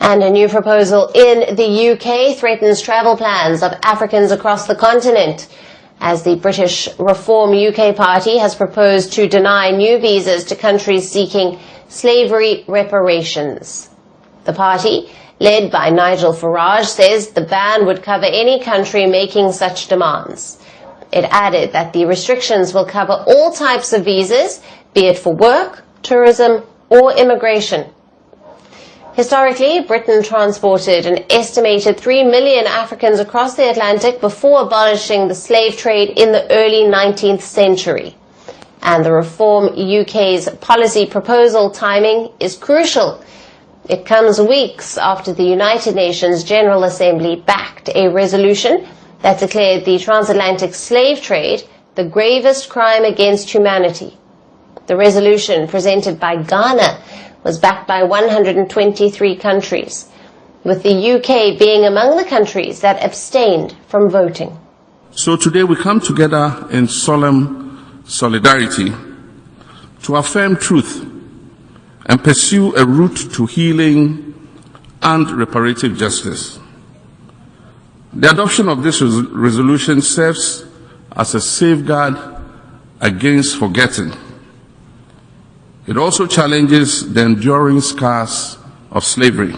And a new proposal in the UK threatens travel plans of Africans across the continent, as the British Reform UK Party has proposed to deny new visas to countries seeking slavery reparations. The party, led by Nigel Farage, says the ban would cover any country making such demands. It added that the restrictions will cover all types of visas, be it for work, tourism, or immigration. Historically, Britain transported an estimated 3 million Africans across the Atlantic before abolishing the slave trade in the early 19th century. And the Reform UK's policy proposal timing is crucial. It comes weeks after the United Nations General Assembly backed a resolution that declared the transatlantic slave trade the gravest crime against humanity. The resolution, presented by Ghana, was backed by 123 countries, with the UK being among the countries that abstained from voting. So today we come together in solemn solidarity to affirm truth and pursue a route to healing and reparative justice. The adoption of this resolution serves as a safeguard against forgetting. It also challenges the enduring scars of slavery.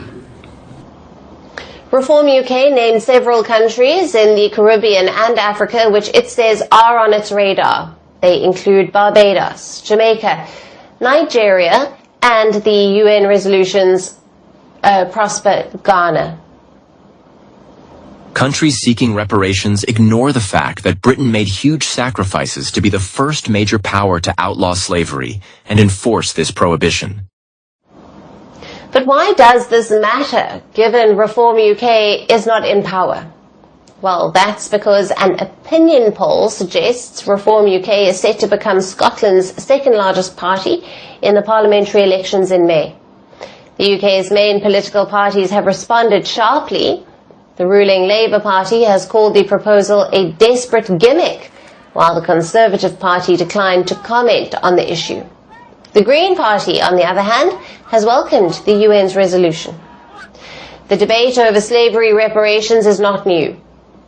Reform UK named several countries in the Caribbean and Africa which it says are on its radar. They include Barbados, Jamaica, Nigeria, and the UN resolutions prosper Ghana. Countries seeking reparations ignore the fact that Britain made huge sacrifices to be the first major power to outlaw slavery and enforce this prohibition. But why does this matter, given Reform UK is not in power? Well, that's because an opinion poll suggests Reform UK is set to become Scotland's second largest party in the parliamentary elections in May. The UK's main political parties have responded sharply. The ruling Labour Party has called the proposal a desperate gimmick, while the Conservative Party declined to comment on the issue. The Green Party, on the other hand, has welcomed the UN's resolution. The debate over slavery reparations is not new.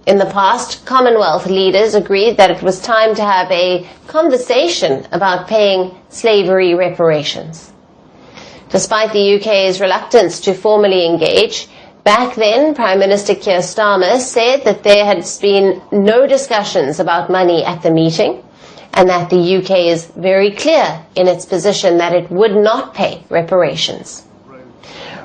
In the past, Commonwealth leaders agreed that it was time to have a conversation about paying slavery reparations. Despite the UK's reluctance to formally engage, back then, Prime Minister Keir Starmer said that there had been no discussions about money at the meeting, and that the UK is very clear in its position that it would not pay reparations.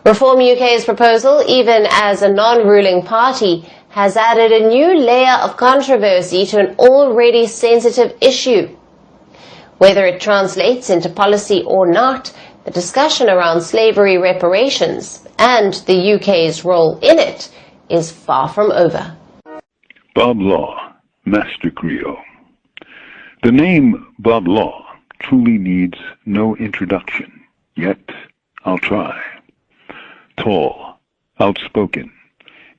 Reform UK's proposal, even as a non-ruling party, has added a new layer of controversy to an already sensitive issue. Whether it translates into policy or not, the discussion around slavery reparations and the UK's role in it is far from over. Bob Law, Master Griot. The name Bob Law truly needs no introduction, yet I'll try. Tall, outspoken,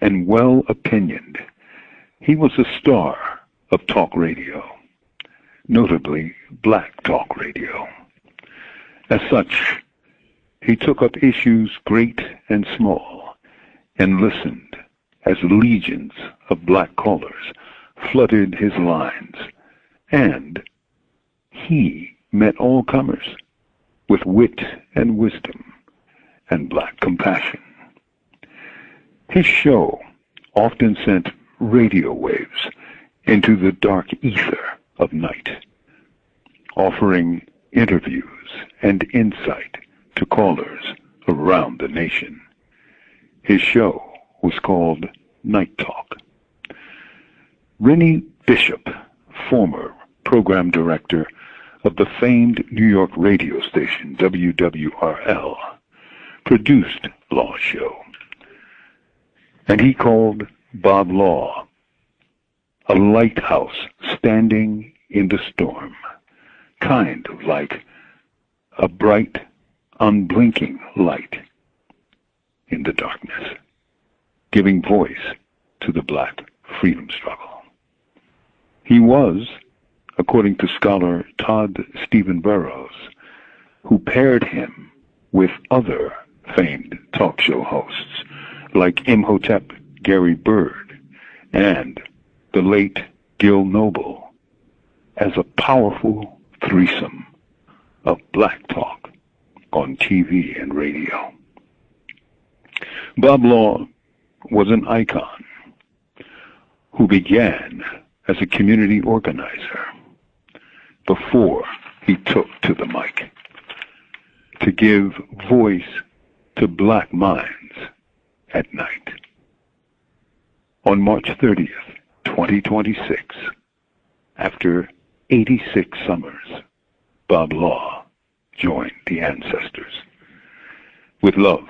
and well-opinioned, he was a star of talk radio, notably black talk radio. As such, he took up issues great and small and listened as legions of black callers flooded his lines, and he met all comers with wit and wisdom and black compassion. His show often sent radio waves into the dark ether of night, offering interviews and insight to callers around the nation. His show was called Night Talk. Rennie Bishop, former program director of the famed New York radio station WWRL, produced Law's show. And he called Bob Law a lighthouse standing in the storm, kind of like a bright, unblinking light in the darkness, giving voice to the black freedom struggle. He was, according to scholar Todd Stephen Burrows, who paired him with other famed talk show hosts like Imhotep Gary Bird and the late Gil Noble, as a powerful threesome of black talk on TV and radio. Bob Law was an icon who began as a community organizer before he took to the mic to give voice to black minds at night. On March 30th, 2026, after 86 summers, Bob Law joined the ancestors. With love,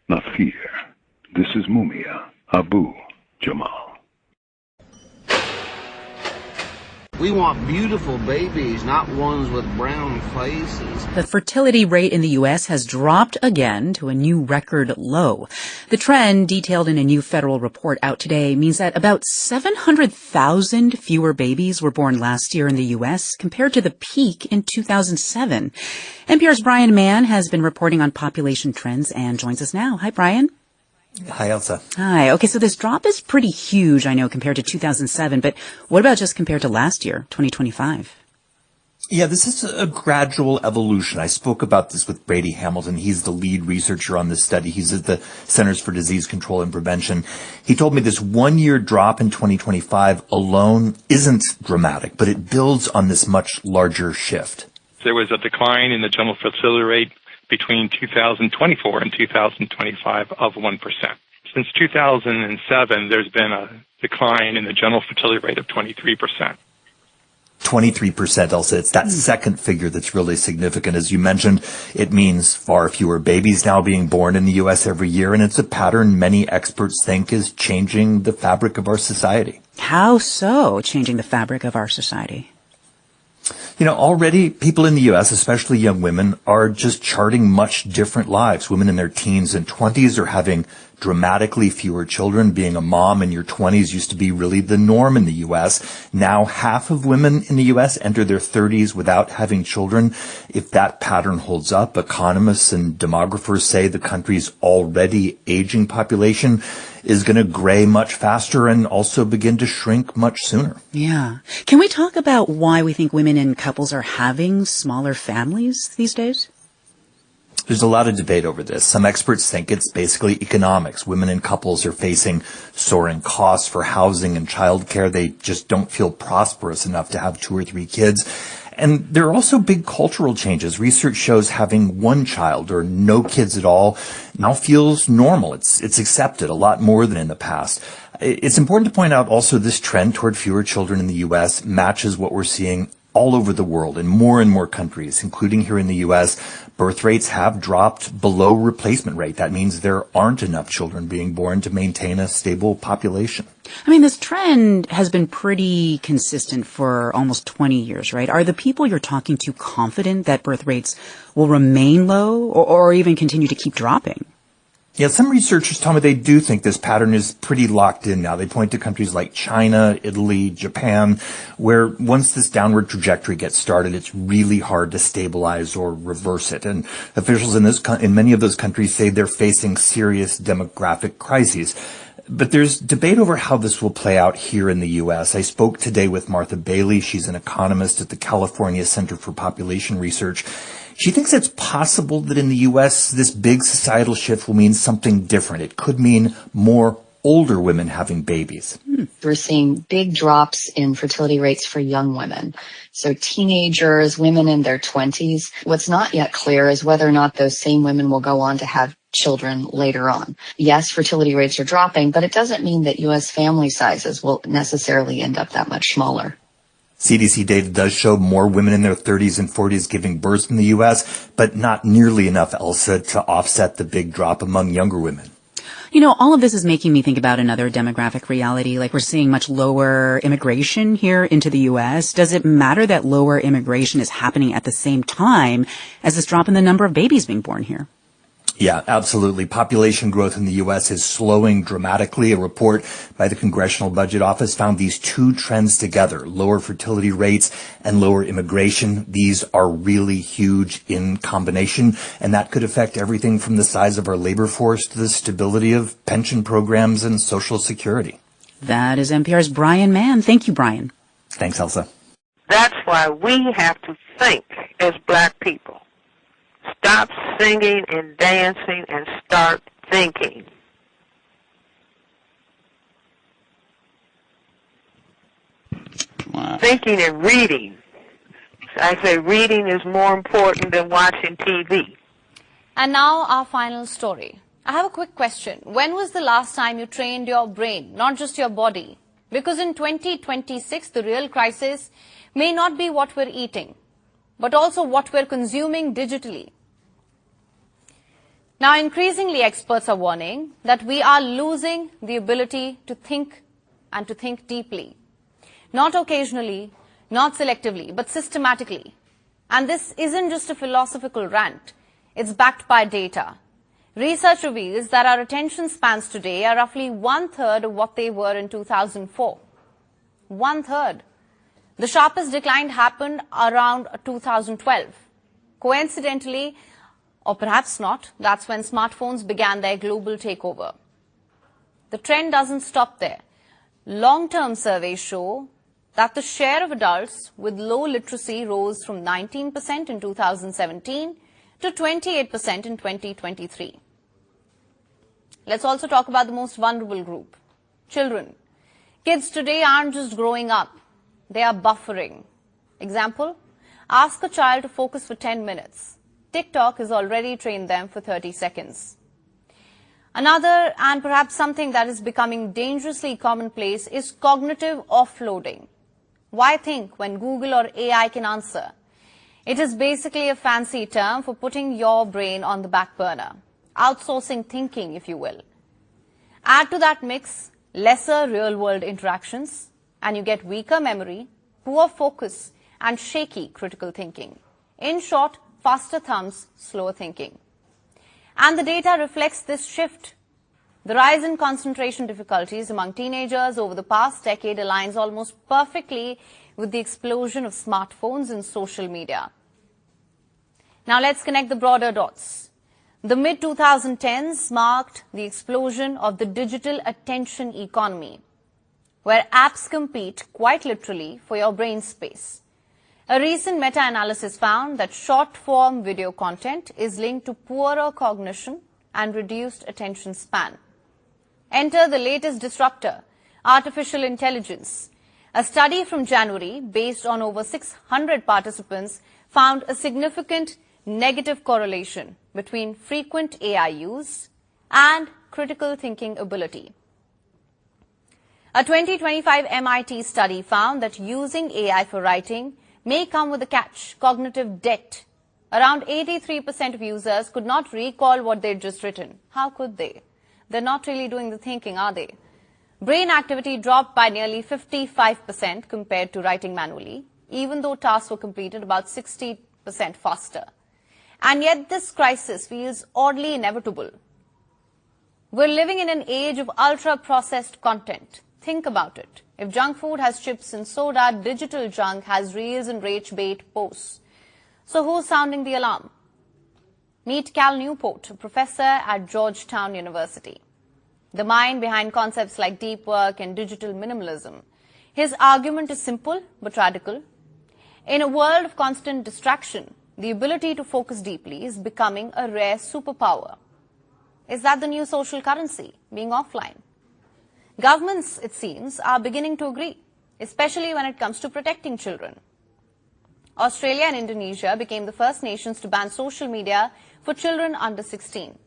not fear, this is Mumia Abu Jamal. We want beautiful babies, not ones with brown faces. The fertility rate in the U.S. has dropped again to a new record low. The trend, detailed in a new federal report out today, means that about 700,000 fewer babies were born last year in the U.S. compared to the peak in 2007. NPR's Brian Mann has been reporting on population trends and joins us now. Hi, Brian. Hi, Elsa. Hi. Okay, so this drop is pretty huge, I know, compared to 2007, but what about just compared to last year, 2025? Yeah, this is a gradual evolution. I spoke about this with Brady Hamilton. He's the lead researcher on this study. He's at the Centers for Disease Control and Prevention. He told me this 1 year drop in 2025 alone isn't dramatic, but it builds on this much larger shift. There was a decline in the general fertility rate between 2024 and 2025 of 1%. Since 2007, there's been a decline in the general fertility rate of 23%. 23%, Elsa. It's that second figure that's really significant. As you mentioned, it means far fewer babies now being born in the U.S. every year, and it's a pattern many experts think is changing the fabric of our society. How so, changing the fabric of our society? You know, already people in the U.S., especially young women, are just charting much different lives. Women in their teens and 20s are having dramatically fewer children. Being a mom in your 20s used to be really the norm in the U.S. Now half of women in the U.S. enter their 30s without having children. If that pattern holds up, economists and demographers say the country's already aging population is going to gray much faster and also begin to shrink much sooner. Yeah. Can we talk about why we think women and couples are having smaller families these days? There's a lot of debate over this. Some experts think it's basically economics. Women and couples are facing soaring costs for housing and childcare. They just don't feel prosperous enough to have 2 or 3 kids. And there are also big cultural changes. Research shows having one child or no kids at all now feels normal. It's accepted a lot more than in the past. It's important to point out also this trend toward fewer children in the U.S. matches what we're seeing all over the world in more countries, including here in the U.S. Birth rates have dropped below replacement rate. That means there aren't enough children being born to maintain a stable population. I mean, this trend has been pretty consistent for almost 20 years, right? Are the people you're talking to confident that birth rates will remain low or even continue to keep dropping? Yeah, some researchers tell me they do think this pattern is pretty locked in now. They point to countries like China, Italy, Japan, where once this downward trajectory gets started, it's really hard to stabilize or reverse it. And officials in many of those countries say they're facing serious demographic crises. But there's debate over how this will play out here in the U.S. I spoke today with Martha Bailey. She's an economist at the California Center for Population Research. She thinks it's possible that in the U.S. this big societal shift will mean something different. It could mean more older women having babies. We're seeing big drops in fertility rates for young women. So teenagers, women in their 20s. What's not yet clear is whether or not those same women will go on to have children later on. Yes, fertility rates are dropping, but it doesn't mean that U.S. family sizes will necessarily end up that much smaller. CDC data does show more women in their 30s and 40s giving birth in the U.S., but not nearly enough, Elsa, to offset the big drop among younger women. You know, all of this is making me think about another demographic reality. Like, we're seeing much lower immigration here into the U.S. Does it matter that lower immigration is happening at the same time as this drop in the number of babies being born here? Yeah, absolutely. Population growth in the U.S. is slowing dramatically. A report by the Congressional Budget Office found these two trends together, lower fertility rates and lower immigration. These are really huge in combination, and that could affect everything from the size of our labor force to the stability of pension programs and Social Security. That is NPR's Brian Mann. Thank you, Brian. Thanks, Elsa. That's why we have to think as black people. Stop singing and dancing and start thinking. Wow. Thinking and reading. I say reading is more important than watching TV. And now our final story. I have a quick question. When was the last time you trained your brain, not just your body? Because in 2026, the real crisis may not be what we're eating, but also what we're consuming digitally. Now, increasingly, experts are warning that we are losing the ability to think and to think deeply. Not occasionally, not selectively, but systematically. And this isn't just a philosophical rant. It's backed by data. Research reveals that our attention spans today are roughly 1/3 of what they were in 2004. 1/3. The sharpest decline happened around 2012. Coincidentally, or perhaps not, that's when smartphones began their global takeover. The trend doesn't stop there. Long-term surveys show that the share of adults with low literacy rose from 19% in 2017 to 28% in 2023. Let's also talk about the most vulnerable group, children. Kids today aren't just growing up, they are buffering. Example, ask a child to focus for 10 minutes. TikTok has already trained them for 30 seconds. Another, and perhaps something that is becoming dangerously commonplace, is cognitive offloading. Why think when Google or AI can answer? It is basically a fancy term for putting your brain on the back burner, outsourcing thinking, if you will. Add to that mix lesser real-world interactions, and you get weaker memory, poor focus, and shaky critical thinking. In short, faster thumbs, slower thinking. And the data reflects this shift. The rise in concentration difficulties among teenagers over the past decade aligns almost perfectly with the explosion of smartphones and social media. Now let's connect the broader dots. The mid-2010s marked the explosion of the digital attention economy, where apps compete quite literally for your brain space. A recent meta-analysis found that short-form video content is linked to poorer cognition and reduced attention span. Enter the latest disruptor, artificial intelligence. A study from January, based on over 600 participants, found a significant negative correlation between frequent AI use and critical thinking ability. A 2025 MIT study found that using AI for writing may come with a catch, cognitive debt. Around 83% of users could not recall what they'd just written. How could they? They're not really doing the thinking, are they? Brain activity dropped by nearly 55% compared to writing manually, even though tasks were completed about 60% faster. And yet this crisis feels oddly inevitable. We're living in an age of ultra-processed content. Think about it. If junk food has chips and soda, digital junk has reels and rage bait posts. So who's sounding the alarm? Meet Cal Newport, a professor at Georgetown University. The mind behind concepts like deep work and digital minimalism. His argument is simple but radical. In a world of constant distraction, the ability to focus deeply is becoming a rare superpower. Is that the new social currency, being offline? Governments, it seems, are beginning to agree, especially when it comes to protecting children. Australia and Indonesia became the first nations to ban social media for children under 16.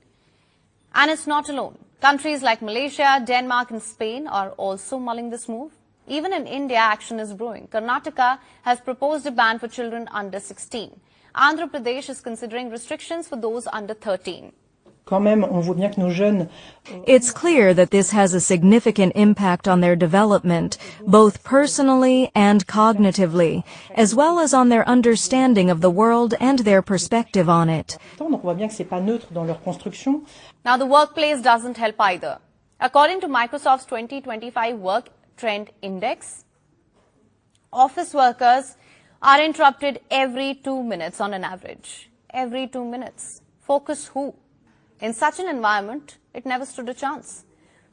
And it's not alone. Countries like Malaysia, Denmark, and Spain are also mulling this move. Even in India, action is brewing. Karnataka has proposed a ban for children under 16. Andhra Pradesh is considering restrictions for those under 13. It's clear that this has a significant impact on their development, both personally and cognitively, as well as on their understanding of the world and their perspective on it. Now, the workplace doesn't help either. According to Microsoft's 2025 Work Trend Index, office workers are interrupted every 2 minutes on an average. Every 2 minutes. Focus who? In such an environment, it never stood a chance.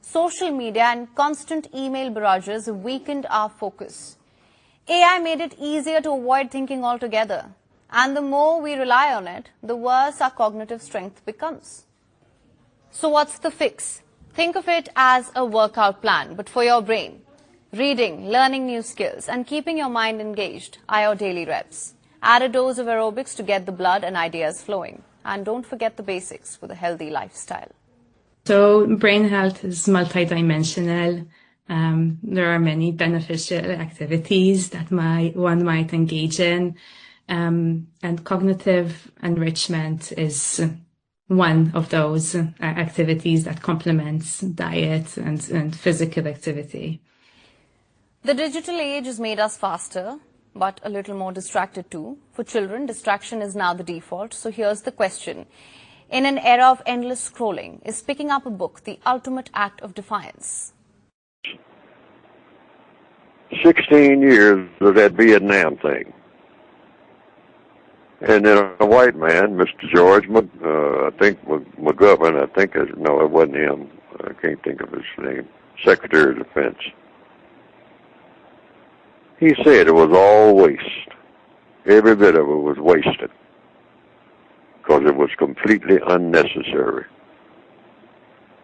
Social media and constant email barrages weakened our focus. AI made it easier to avoid thinking altogether. And the more we rely on it, the worse our cognitive strength becomes. So what's the fix? Think of it as a workout plan, but for your brain. Reading, learning new skills, and keeping your mind engaged are your daily reps. Add a dose of aerobics to get the blood and ideas flowing. And don't forget the basics for the healthy lifestyle. So brain health is multidimensional. There are many beneficial activities that one might engage in. And cognitive enrichment is one of those activities that complements diet and physical activity. The digital age has made us faster, but a little more distracted too. For children, distraction is now the default. So here's the question. In an era of endless scrolling, is picking up a book the ultimate act of defiance? 16 years of that Vietnam thing. And then a white man, Mr. George, I think McGovern, no, it wasn't him. I can't think of his name. Secretary of Defense. He said it was all waste. Every bit of it was wasted. Because it was completely unnecessary.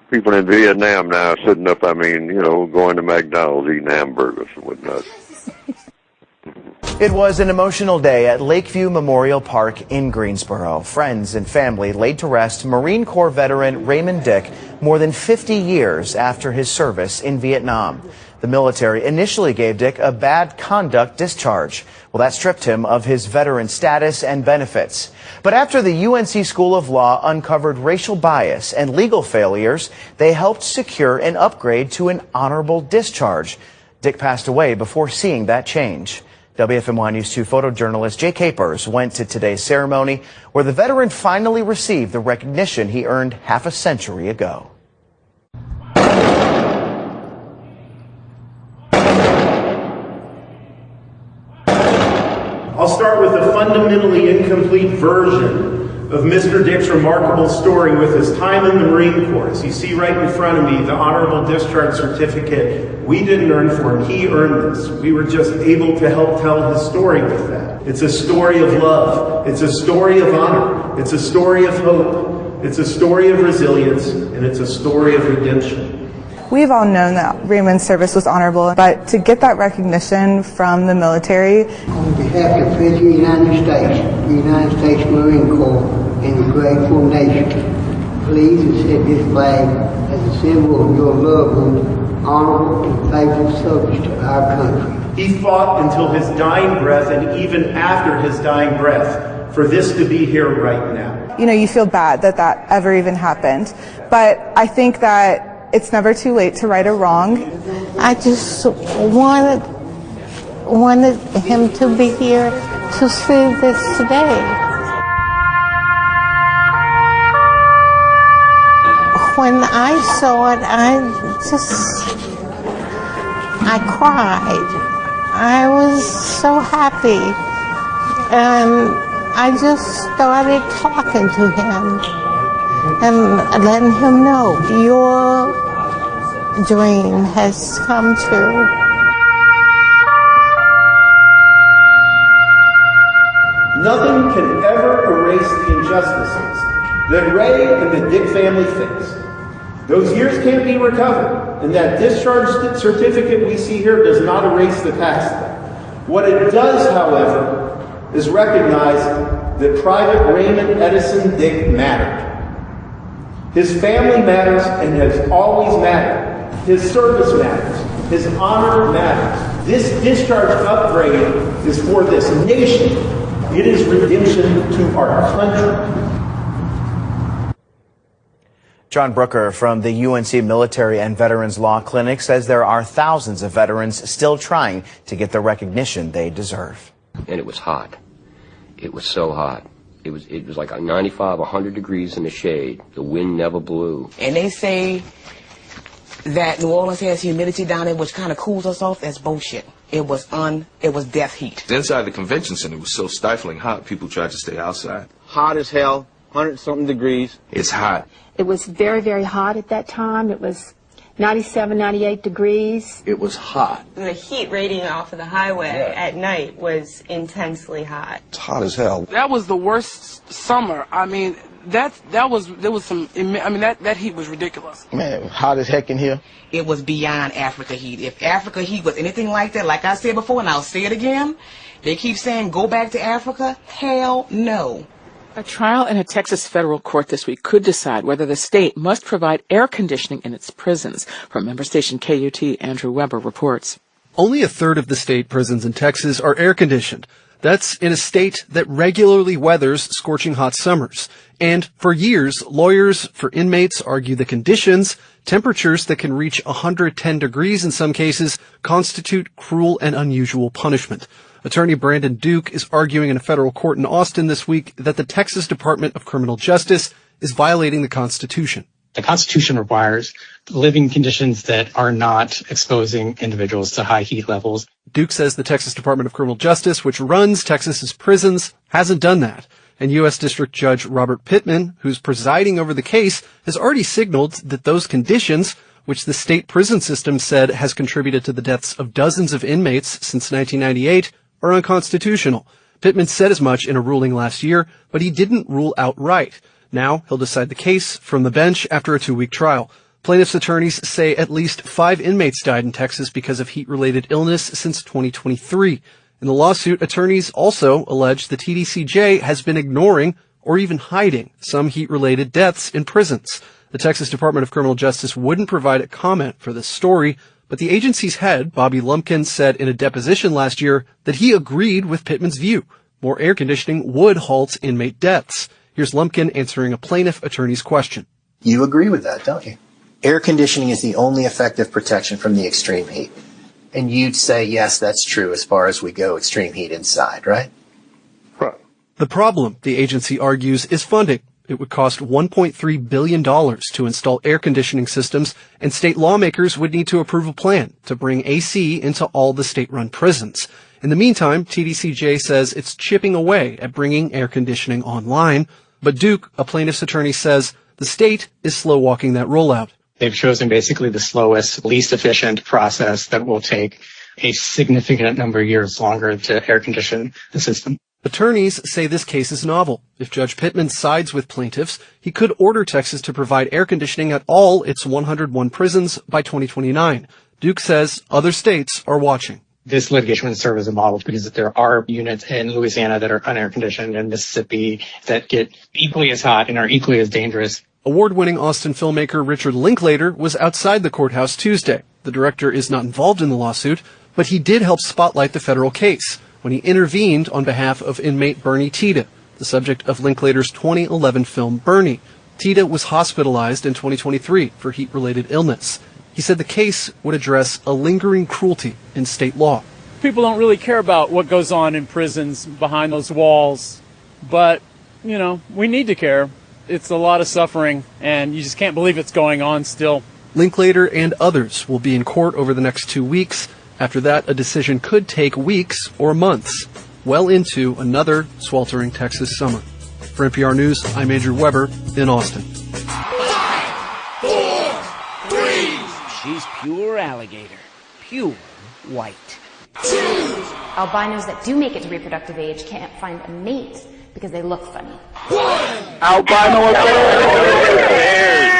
People in Vietnam now are sitting up, going to McDonald's eating hamburgers and whatnot. It was an emotional day at Lakeview Memorial Park in Greensboro. Friends and family laid to rest Marine Corps veteran Raymond Dick more than 50 years after his service in Vietnam. The military initially gave Dick a bad conduct discharge. Well, that stripped him of his veteran status and benefits. But after the UNC School of Law uncovered racial bias and legal failures, they helped secure an upgrade to an honorable discharge. Dick passed away before seeing that change. WFMY News 2 photojournalist Jay Capers went to today's ceremony where the veteran finally received the recognition he earned half a century ago. I'll start with a fundamentally incomplete version of Mr. Dick's remarkable story with his time in the Marine Corps. As you see right in front of me, the Honorable Discharge Certificate, we didn't earn for him, he earned this. We were just able to help tell his story with that. It's a story of love. It's a story of honor. It's a story of hope. It's a story of resilience, and it's a story of redemption. We've all known that Raymond's service was honorable, but to get that recognition from the military. On behalf of the United States, the United States Marine Corps, and the grateful nation, please accept this flag as a symbol of your love and honorable and faithful service to our country. He fought until his dying breath, and even after his dying breath, for this to be here right now. You feel bad that that ever even happened, but I think that it's never too late to right a wrong. I just wanted him to be here to see this today. When I saw it, I cried. I was so happy. And I just started talking to him and letting him know your dream has come true. Nothing can ever erase the injustices that Ray and the Dick family face. Those years can't be recovered, and that discharge certificate we see here does not erase the past. What it does, however, is recognize that Private Raymond Edison Dick mattered. His family matters and has always mattered. His service matters. His honor matters. This discharge upgrade is for this nation. It is redemption to our country. John Brooker from the UNC Military and Veterans Law Clinic says there are thousands of veterans still trying to get the recognition they deserve. And it was hot. It was so hot. It was like 95, 100 degrees in the shade. The wind never blew. And they say that New Orleans has humidity down there, which kind of cools us off. That's bullshit. It was death heat. Inside the convention center was so stifling hot, people tried to stay outside. Hot as hell, 100-something degrees. It's hot. It was very, very hot at that time. It was 97, 98 degrees. It was hot. The heat radiating off of the highway at night was intensely hot. It's hot as hell. That was the worst summer. I mean, there was some, I mean, that heat was ridiculous. Man, hot as heck in here. It was beyond Africa heat. If Africa heat was anything like that, like I said before, and I'll say it again, they keep saying go back to Africa. Hell no. A trial in a Texas federal court this week could decide whether the state must provide air conditioning in its prisons. From member station KUT, Andrew Weber reports. Only a third of the state prisons in Texas are air conditioned. That's in a state that regularly weathers scorching hot summers. And for years, lawyers for inmates argue the conditions, temperatures that can reach 110 degrees in some cases, constitute cruel and unusual punishment. Attorney Brandon Duke is arguing in a federal court in Austin this week that the Texas Department of Criminal Justice is violating the Constitution. The Constitution requires living conditions that are not exposing individuals to high heat levels. Duke says the Texas Department of Criminal Justice, which runs Texas's prisons, hasn't done that. And U.S. District Judge Robert Pittman, who's presiding over the case, has already signaled that those conditions, which the state prison system said has contributed to the deaths of dozens of inmates since 1998, are unconstitutional. Pittman said as much in a ruling last year, but he didn't rule outright. Now he'll decide the case from the bench after a 2-week trial. Plaintiffs' attorneys say at least 5 inmates died in Texas because of heat-related illness since 2023. In the lawsuit, attorneys also allege the TDCJ has been ignoring or even hiding some heat-related deaths in prisons. The Texas Department of Criminal Justice wouldn't provide a comment for this story, but the agency's head, Bobby Lumpkin, said in a deposition last year that he agreed with Pittman's view. More air conditioning would halt inmate deaths. Here's Lumpkin answering a plaintiff attorney's question. You agree with that, don't you? Air conditioning is the only effective protection from the extreme heat. And you'd say, yes, that's true as far as we go, extreme heat inside, right? Right. The problem, the agency argues, is funding. It would cost $1.3 billion to install air conditioning systems, and state lawmakers would need to approve a plan to bring AC into all the state-run prisons. In the meantime, TDCJ says it's chipping away at bringing air conditioning online. But Duke, a plaintiff's attorney, says the state is slow-walking that rollout. They've chosen basically the slowest, least efficient process that will take a significant number of years longer to air condition the system. Attorneys say this case is novel. If Judge Pittman sides with plaintiffs, he could order Texas to provide air conditioning at all its 101 prisons by 2029. Duke says other states are watching. This litigation would serve as a model because there are units in Louisiana that are unair conditioned and Mississippi that get equally as hot and are equally as dangerous. Award-winning Austin filmmaker Richard Linklater was outside the courthouse Tuesday. The director is not involved in the lawsuit, but he did help spotlight the federal case when he intervened on behalf of inmate Bernie Tita, the subject of Linklater's 2011 film Bernie. Tita was hospitalized in 2023 for heat-related illness. He said the case would address a lingering cruelty in state law. People don't really care about what goes on in prisons behind those walls, but, we need to care. It's a lot of suffering, and you just can't believe it's going on still. Linklater and others will be in court over the next 2 weeks. After that, a decision could take weeks or months, well into another sweltering Texas summer. For NPR News, I'm Andrew Weber in Austin. 5, 4, 3. She's pure alligator, pure white. 2. Albinos that do make it to reproductive age can't find a mate because they look funny. 1. Albino affairs.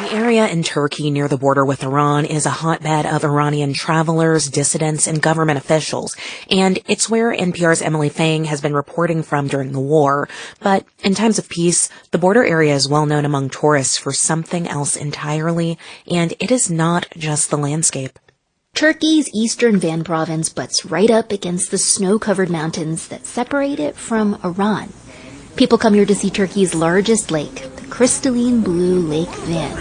The area in Turkey near the border with Iran is a hotbed of Iranian travelers, dissidents, and government officials, and it's where NPR's Emily Fang has been reporting from during the war. But in times of peace, the border area is well known among tourists for something else entirely, and it is not just the landscape. Turkey's eastern Van province butts right up against the snow-covered mountains that separate it from Iran. People come here to see Turkey's largest lake, the crystalline blue Lake Van.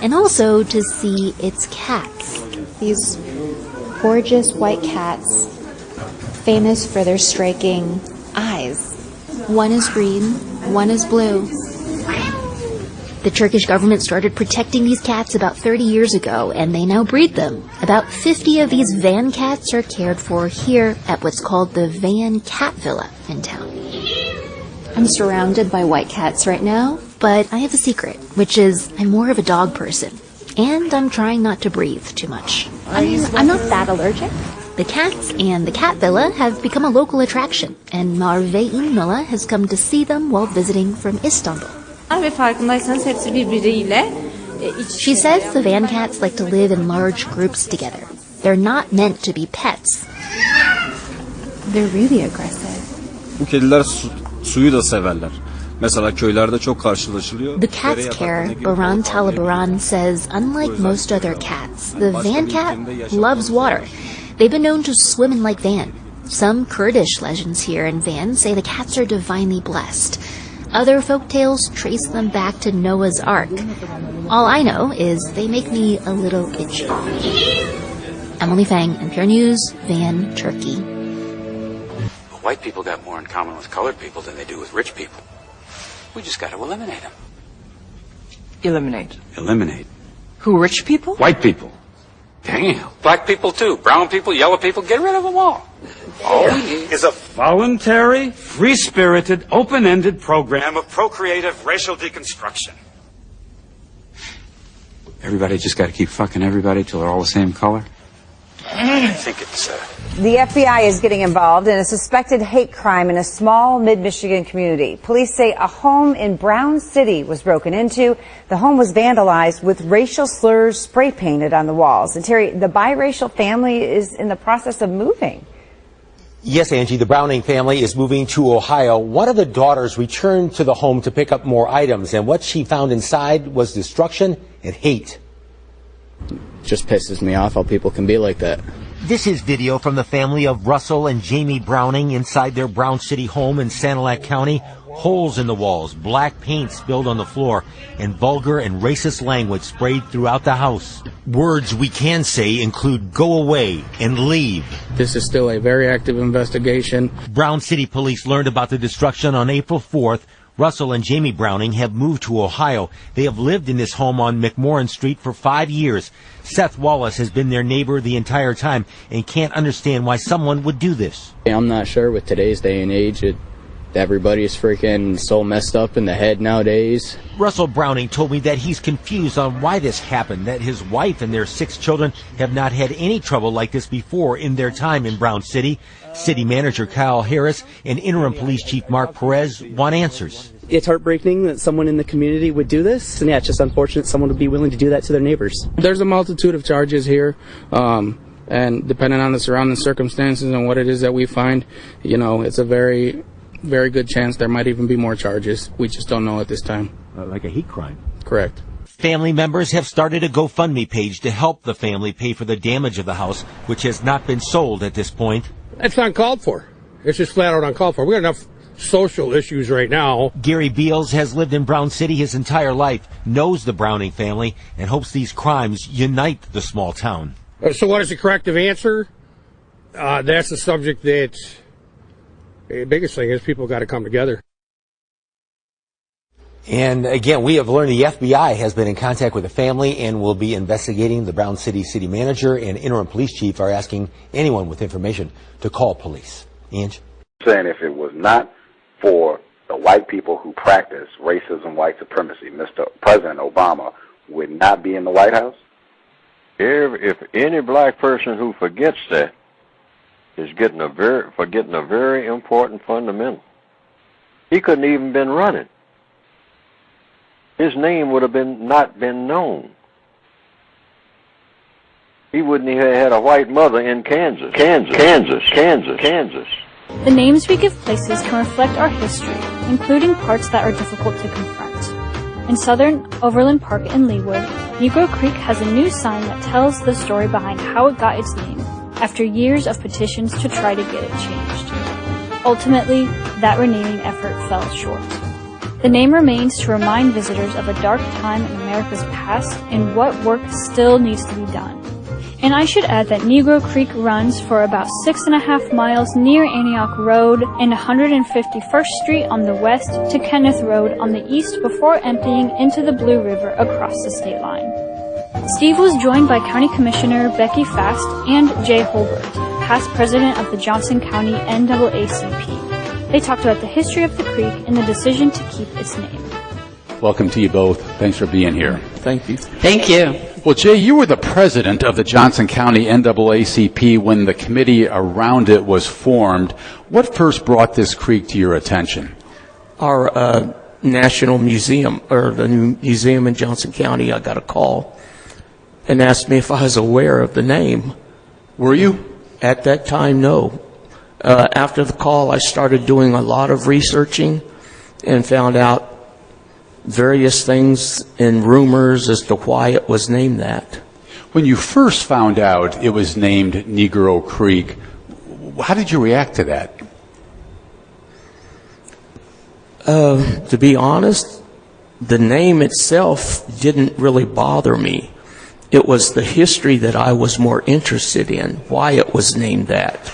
And also to see its cats. These gorgeous white cats, famous for their striking eyes. One is green, one is blue. The Turkish government started protecting these cats about 30 years ago, and they now breed them. About 50 of these van cats are cared for here at what's called the Van Cat Villa in town. I'm surrounded by white cats right now, but I have a secret, which is I'm more of a dog person. And I'm trying not to breathe too much. I'm not that allergic. The cats and the cat villa have become a local attraction, and Marve İnnola has come to see them while visiting from Istanbul. She says the van cats like to live in large groups together. They're not meant to be pets. They're really aggressive. Bu kediler suyu da severler. Mesela köylerde çok karşılaşılıyor. The cat's care, Baran Talabaran, says unlike most other cats, the van cat loves water. They've been known to swim in Lake Van. Some Kurdish legends here in Van say the cats are divinely blessed. Other folktales trace them back to Noah's Ark. All I know is they make me a little itchy. Emily Fang, NPR News, Van, Turkey. White people got more in common with colored people than they do with rich people. We just got to eliminate them. Eliminate. Eliminate. Who, rich people? White people. Damn. Black people too. Brown people, yellow people. Get rid of them all. All we need is a voluntary, free-spirited, open-ended program of procreative racial deconstruction. Everybody just got to keep fucking everybody till they're all the same color? I think it's... The FBI is getting involved in a suspected hate crime in a small mid-Michigan community. Police say a home in Brown City was broken into. The home was vandalized with racial slurs spray painted on the walls. And Terry, the biracial family is in the process of moving. Yes, Angie, the Browning family is moving to Ohio. One of the daughters returned to the home to pick up more items, and what she found inside was destruction and hate. Just pisses me off how people can be like that. This is video from the family of Russell and Jamie Browning inside their Brown City home in Sanilac County. Holes in the walls, black paint spilled on the floor, and vulgar and racist language sprayed throughout the house. Words we can say include go away and leave. This is still a very active investigation. Brown City police learned about the destruction on April 4th. Russell and Jamie Browning have moved to Ohio. They have lived in this home on McMorran Street for 5 years. Seth Wallace has been their neighbor the entire time and can't understand why someone would do this. I'm not sure with today's day and age. Everybody is freaking so messed up in the head nowadays. Russell Browning told me that he's confused on why this happened, that his wife and their 6 children have not had any trouble like this before in their time in Brown City. City Manager Kyle Harris and Interim Police Chief Mark Perez want answers. It's heartbreaking that someone in the community would do this, and yeah, it's just unfortunate someone would be willing to do that to their neighbors. There's a multitude of charges here, and depending on the surrounding circumstances and what it is that we find, it's a very, very good chance there might even be more charges. We just don't know at this time. Like a hate crime? Correct. Family members have started a GoFundMe page to help the family pay for the damage of the house, which has not been sold at this point. It's uncalled for. It's just flat out uncalled for. We got enough social issues right now. Gary Beals has lived in Brown City his entire life, knows the Browning family, and hopes these crimes unite the small town. So what is the corrective answer? That's the subject that the biggest thing is people got to come together. And again, we have learned the FBI has been in contact with the family and will be investigating. The Brown City City Manager and Interim Police Chief are asking anyone with information to call police. Ange? Saying if it was not for the white people who practice racism, white supremacy, Mr. President Obama would not be in the White House? If any black person who forgets that is forgetting a very important fundamental. He couldn't even been running. His name would have not been known. He wouldn't have had a white mother in Kansas. The names we give places can reflect our history, including parts that are difficult to confront. In southern Overland Park in Leawood, Negro Creek has a new sign that tells the story behind how it got its name, after years of petitions to try to get it changed. Ultimately, that renaming effort fell short. The name remains to remind visitors of a dark time in America's past and what work still needs to be done. And I should add that Negro Creek runs for about 6.5 miles near Antioch Road and 151st Street on the west to Kenneth Road on the east before emptying into the Blue River across the state line. Steve was joined by County Commissioner Becky Fast and Jay Holbert, past president of the Johnson County NAACP. They talked about the history of the creek and the decision to keep its name. Welcome to you both. Thanks for being here. Thank you. Thank you. Well, Jay, you were the president of the Johnson County NAACP when the committee around it was formed. What first brought this creek to your attention? Our National Museum, or the new museum in Johnson County, I got a call and asked me if I was aware of the name. Were you? At that time, no. After the call, I started doing a lot of researching and found out various things and rumors as to why it was named that. When you first found out it was named Negro Creek, how did you react to that? To be honest, the name itself didn't really bother me. It was the history that I was more interested in, why it was named that.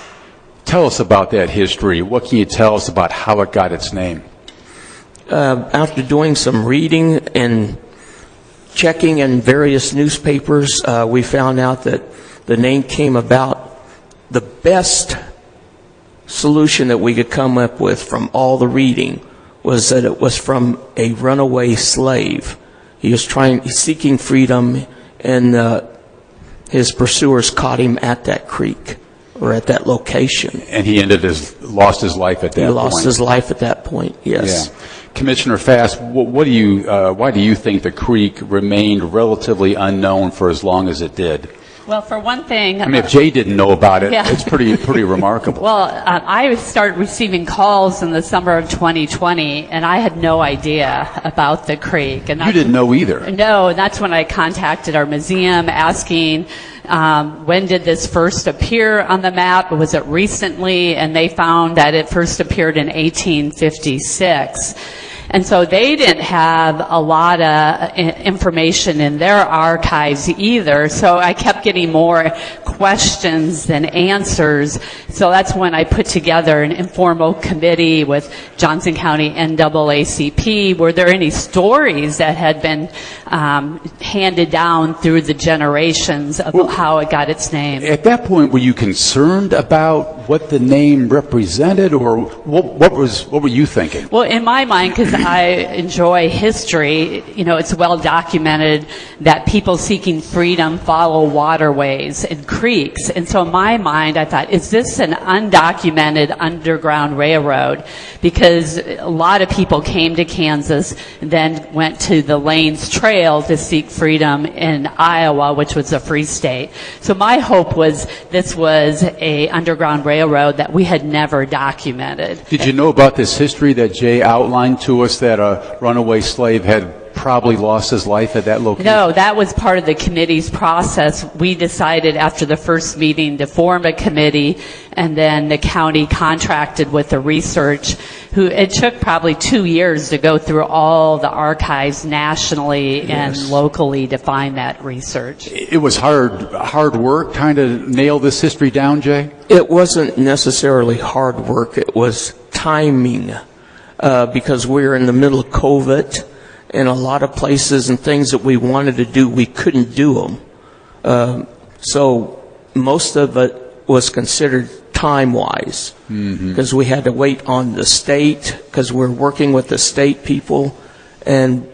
Tell us about that history. What can you tell us about how it got its name? After doing some reading and checking in various newspapers, we found out that the name came about. The best solution that we could come up with from all the reading was that it was from a runaway slave. He was seeking freedom, and his pursuers caught him at that creek, or at that location. And he lost his life at that point. He lost his life at that point, yes. Yeah. Commissioner Fast, why do you think the creek remained relatively unknown for as long as it did? Well, for one thing, I mean, if Jay didn't know about it, yeah. It's pretty remarkable. Well, I started receiving calls in the summer of 2020, and I had no idea about the creek. And you didn't know either? No, that's when I contacted our museum asking, when did this first appear on the map? Was it recently? And they found that it first appeared in 1856. And so they didn't have a lot of information in their archives either. So I kept getting more questions than answers. So that's when I put together an informal committee with Johnson County NAACP. Were there any stories that had been handed down through the generations of how it got its name? At that point, were you concerned about what the name represented, or what were you thinking? Well, in my mind, because I enjoy history, it's well documented that people seeking freedom follow waterways and creeks. And so in my mind, I thought, is this an undocumented underground railroad? Because a lot of people came to Kansas and then went to the Lanes Trail to seek freedom in Iowa, which was a free state. So my hope was this was a underground railroad that we had never documented. Did you know about this history that Jay outlined to us, that a runaway slave had probably lost his life at that location? No, that was part of the committee's process. We decided after the first meeting to form a committee, and then the county contracted with the research. It took probably 2 years to go through all the archives nationally and locally to find that research. It was hard work trying to nail this history down, Jay? It wasn't necessarily hard work. It was timing, because we were in the middle of COVID, and a lot of places and things that we wanted to do, we couldn't do them. So most of it was considered time-wise, because we had to wait on the state, because we're working with the state people. And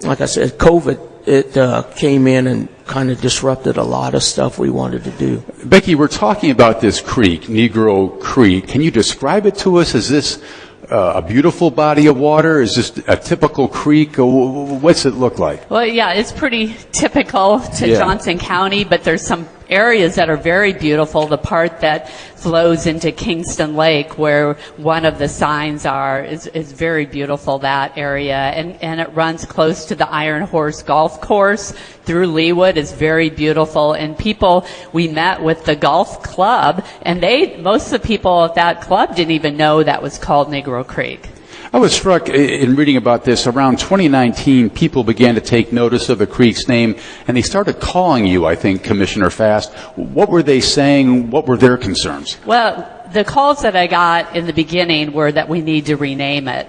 like I said, COVID, it came in and kind of disrupted a lot of stuff we wanted to do. Becky, we're talking about this creek, Negro Creek. Can you describe it to us? Is this a beautiful body of water? Is this a typical creek? What's it look like? Well, yeah, it's pretty typical to Johnson County, but there's some areas that are very beautiful. The part that flows into Kingston Lake, where one of the signs are, is very beautiful, that area. And it runs close to the Iron Horse Golf Course through Leawood. Is very beautiful. And people, we met with the golf club, and most of the people at that club didn't even know that was called Negro Creek. I was struck in reading about this. Around 2019, people began to take notice of the creek's name, and they started calling you, I think, Commissioner Fast. What were they saying? What were their concerns? Well, the calls that I got in the beginning were that we need to rename it.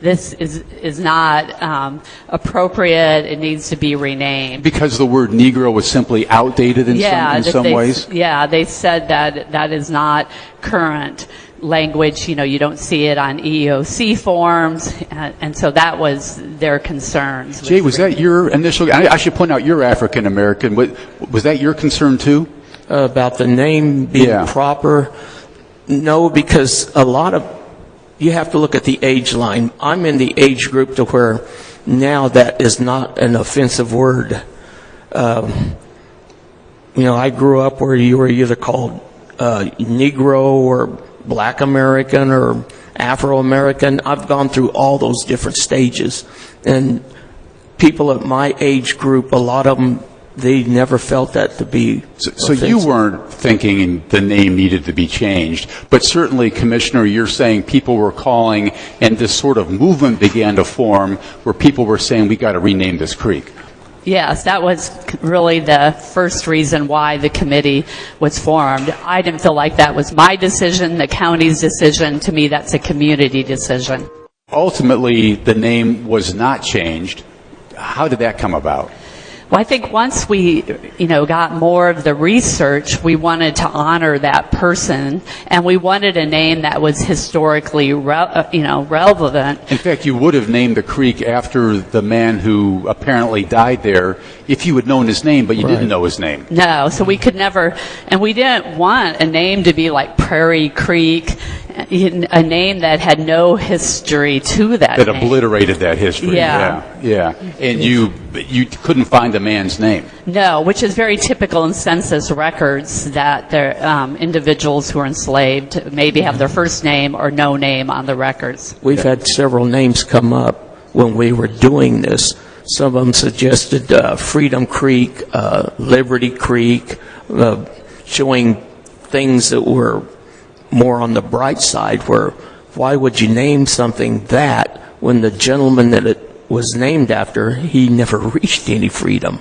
This is not appropriate. It needs to be renamed. Because the word Negro was simply outdated in some ways? Yeah, they said that is not current language. You know, you don't see it on EEOC forms, and so that was their concerns. Jay, was that your initial? I should point out you're African American. Was that your concern too? About the name being proper? No, because you have to look at the age line. I'm in the age group to where now that is not an offensive word. I grew up where you were either called Negro or Black American or Afro-American. I've gone through all those different stages. And people at my age group, a lot of them, they never felt that to be So you weren't thinking the name needed to be changed, but certainly, Commissioner, you're saying people were calling and this sort of movement began to form where people were saying we got to rename this creek. Yes, that was really the first reason why the committee was formed. I didn't feel like that was my decision, the county's decision. To me, that's a community decision. Ultimately, the name was not changed. How did that come about? Well, I think once we, got more of the research, we wanted to honor that person, and we wanted a name that was historically, relevant. In fact, you would have named the creek after the man who apparently died there if you had known his name, but you didn't know his name. No, so we could never, and we didn't want a name to be like Prairie Creek, a name that had no history to that name. Obliterated that history. Yeah. And you couldn't find the man's name. No, which is very typical in census records, that individuals who are enslaved maybe have their first name or no name on the records. We've had several names come up when we were doing this. Some of them suggested Freedom Creek, Liberty Creek, showing things that were more on the bright side, where why would you name something that when the gentleman that it was named after, he never reached any freedom?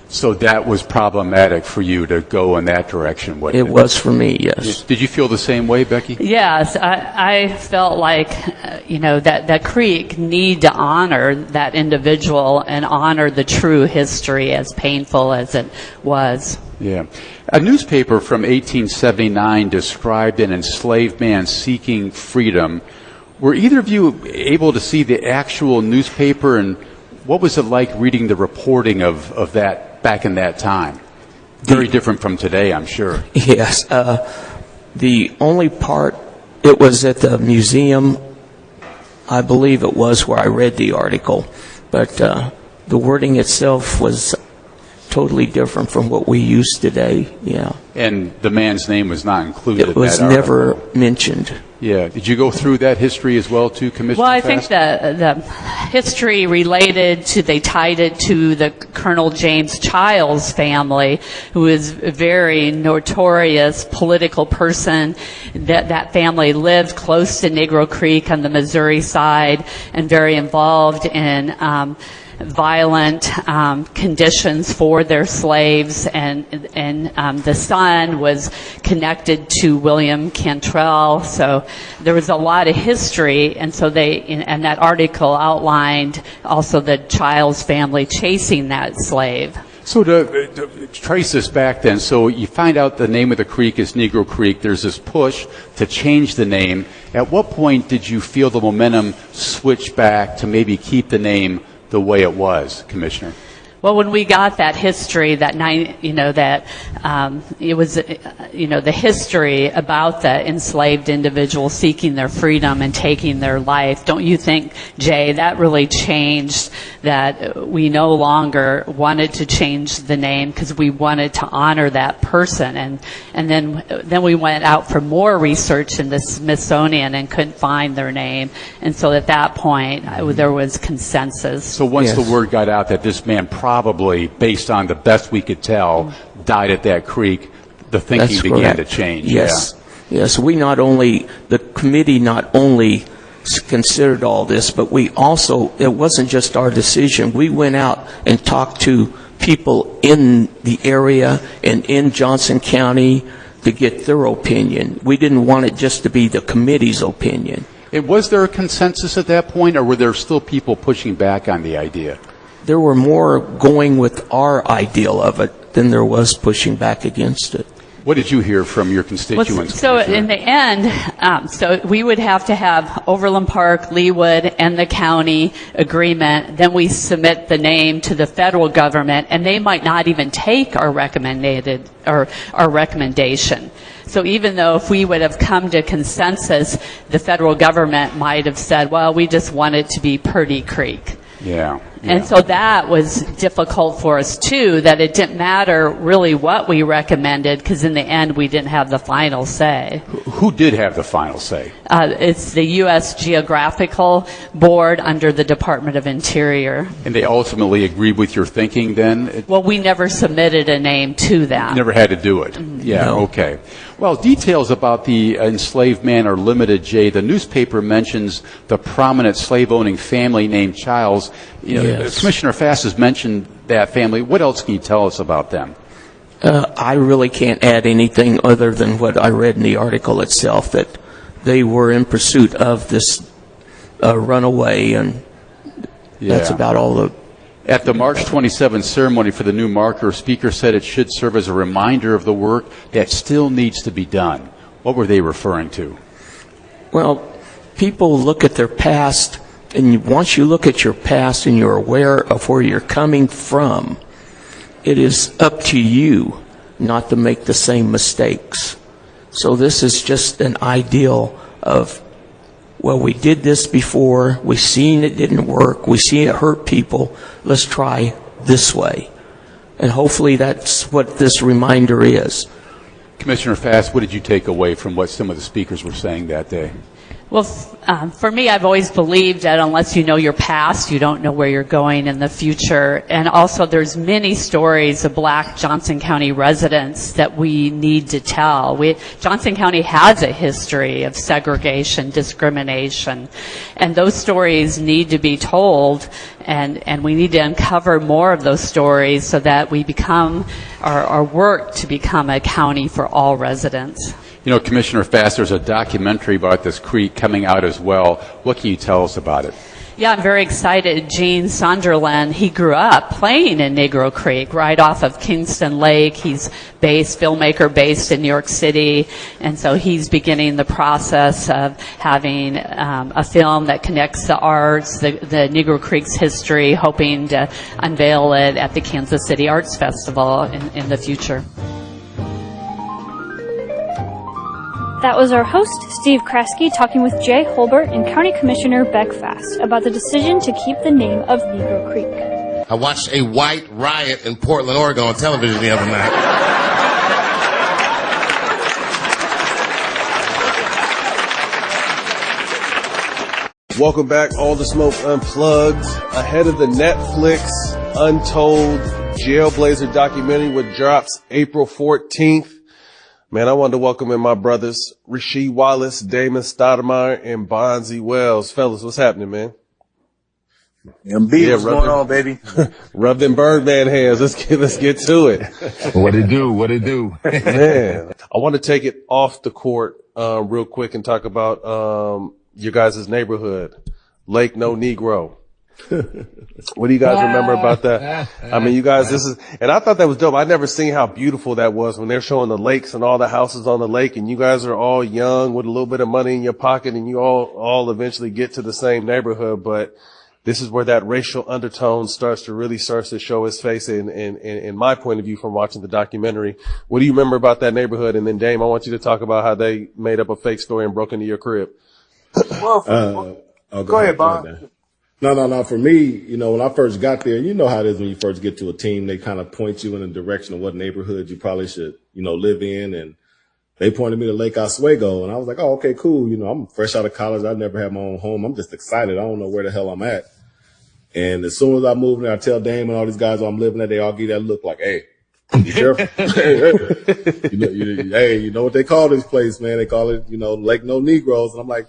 So that was problematic for you to go in that direction, wasn't it? It was for me, yes. Did you feel the same way, Becky? Yes, I felt like, that creek need to honor that individual and honor the true history, as painful as it was. Yeah. A newspaper from 1879 described an enslaved man seeking freedom. Were either of you able to see the actual newspaper, and what was it like reading the reporting of that back in that time? Very different from today, I'm sure. Yes. The only part, it was at the museum, I believe it was, where I read the article. But the wording itself was totally different from what we use today, yeah. And the man's name was not included. It was never mentioned. Yeah. Did you go through that history as well, too, Commissioner? Well, I Fast? think the history related to, they tied it to the Colonel James Childs family, who is a very notorious political person. That family lived close to Negro Creek on the Missouri side and very involved in violent conditions for their slaves, and the son was connected to William Cantrell, so there was a lot of history, and so and that article outlined also the Childs family chasing that slave. So to trace this back then, so you find out the name of the creek is Negro Creek. There's this push to change the name. At what point did you feel the momentum switch back to maybe keep the name the way it was, Commissioner? Well, when we got that history, that it was, the history about the enslaved individual seeking their freedom and taking their life, don't you think, Jay, that really changed, that we no longer wanted to change the name because we wanted to honor that person, and then we went out for more research in the Smithsonian and couldn't find their name, and so at that point there was consensus. So once the word got out that this man probably, based on the best we could tell, died at that creek, the thinking began to change. Yes. Yes, the committee not only considered all this, but we also, it wasn't just our decision. We went out and talked to people in the area and in Johnson County to get their opinion. We didn't want it just to be the committee's opinion. And was there a consensus at that point, or were there still people pushing back on the idea? There were more going with our ideal of it than there was pushing back against it. What did you hear from your constituents? So in the end, so we would have to have Overland Park, Leawood, and the county agreement. Then we submit the name to the federal government, and they might not even take our recommendation. So even though if we would have come to consensus, the federal government might have said, well, we just want it to be Purdy Creek. Yeah. And so that was difficult for us, too, that it didn't matter really what we recommended, because in the end we didn't have the final say. Who did have the final say? It's the U.S. Geographical Board under the Department of Interior. And they ultimately agreed with your thinking then? Well, we never submitted a name to that. Never had to do it. Yeah, No. Okay. Well, details about the enslaved man are limited, Jay. The newspaper mentions the prominent slave-owning family named Childs. Yes. Commissioner Fass has mentioned that family. What else can you tell us about them? I really can't add anything other than what I read in the article itself, that they were in pursuit of this runaway, and that's about all the... At the March 27th ceremony for the new marker, Speaker said it should serve as a reminder of the work that still needs to be done. What were they referring to? Well, people look at their past, and once you look at your past and you're aware of where you're coming from, it is up to you not to make the same mistakes. So this is just an ideal of, well, we did this before, we seen it didn't work, we seen it hurt people, let's try this way. And hopefully that's what this reminder is. Commissioner Fass, what did you take away from what some of the speakers were saying that day? Well, for me, I've always believed that unless you know your past, you don't know where you're going in the future. And also, there's many stories of black Johnson County residents that we need to tell. Johnson County has a history of segregation, discrimination, and those stories need to be told, and we need to uncover more of those stories so that we become, our work to become a county for all residents. You know, Commissioner Fass, there's a documentary about this creek coming out as well. What can you tell us about it? Yeah, I'm very excited. Gene Sunderland, he grew up playing in Negro Creek right off of Kingston Lake. He's filmmaker based in New York City, and so he's beginning the process of having a film that connects the arts, the Negro Creek's history, hoping to unveil it at the Kansas City Arts Festival in the future. That was our host, Steve Kraske, talking with Jay Holbert and County Commissioner Beck Fast about the decision to keep the name of Negro Creek. I watched a white riot in Portland, Oregon on television the other night. Welcome back, All the Smoke Unplugged. Ahead of the Netflix Untold Jailblazer documentary, which drops April 14th. Man, I wanted to welcome in my brothers, Rasheed Wallace, Damon Stoudemire, and Bonzi Wells. Fellas, what's happening, man? MB, what's going on, baby? Rub them Birdman hands. Let's get to it. What it do? Man, I want to take it off the court real quick and talk about your guys' neighborhood, Lake No Negro. What do you guys remember about that? I mean, you guys, and I thought that was dope. I'd never seen how beautiful that was when they're showing the lakes and all the houses on the lake, and you guys are all young with a little bit of money in your pocket, and you all eventually get to the same neighborhood. But this is where that racial undertone starts to show its face in my point of view from watching the documentary. What do you remember about that neighborhood? And then Dame, I want you to talk about how they made up a fake story and broke into your crib. Well, go ahead, Bob. No. For me, you know, when I first got there, you know how it is when you first get to a team, they kind of point you in the direction of what neighborhood you probably should, you know, live in. And they pointed me to Lake Oswego. And I was like, oh, okay, cool. You know, I'm fresh out of college. I never had my own home. I'm just excited. I don't know where the hell I'm at. And as soon as I move in, I tell Dame and all these guys I'm living at, they all give that look like, hey, be careful. Hey, you know what they call this place, man? They call it, you know, Lake No Negroes. And I'm like,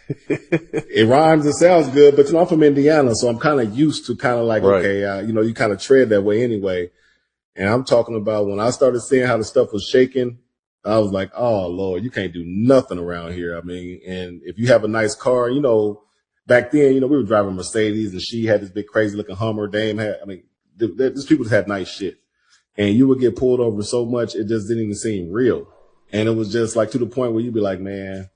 it rhymes, it sounds good, but you know, I'm from Indiana, so I'm kind of used to kind of like, right. Okay, you know, you kind of tread that way anyway. And I'm talking about when I started seeing how the stuff was shaking, I was like, oh Lord, you can't do nothing around here. I mean, and if you have a nice car, you know, back then, you know, we were driving Mercedes and she had this big crazy looking Hummer. Dame had, I mean, these people just had nice shit. And you would get pulled over so much, it just didn't even seem real. And it was just like to the point where you'd be like, man,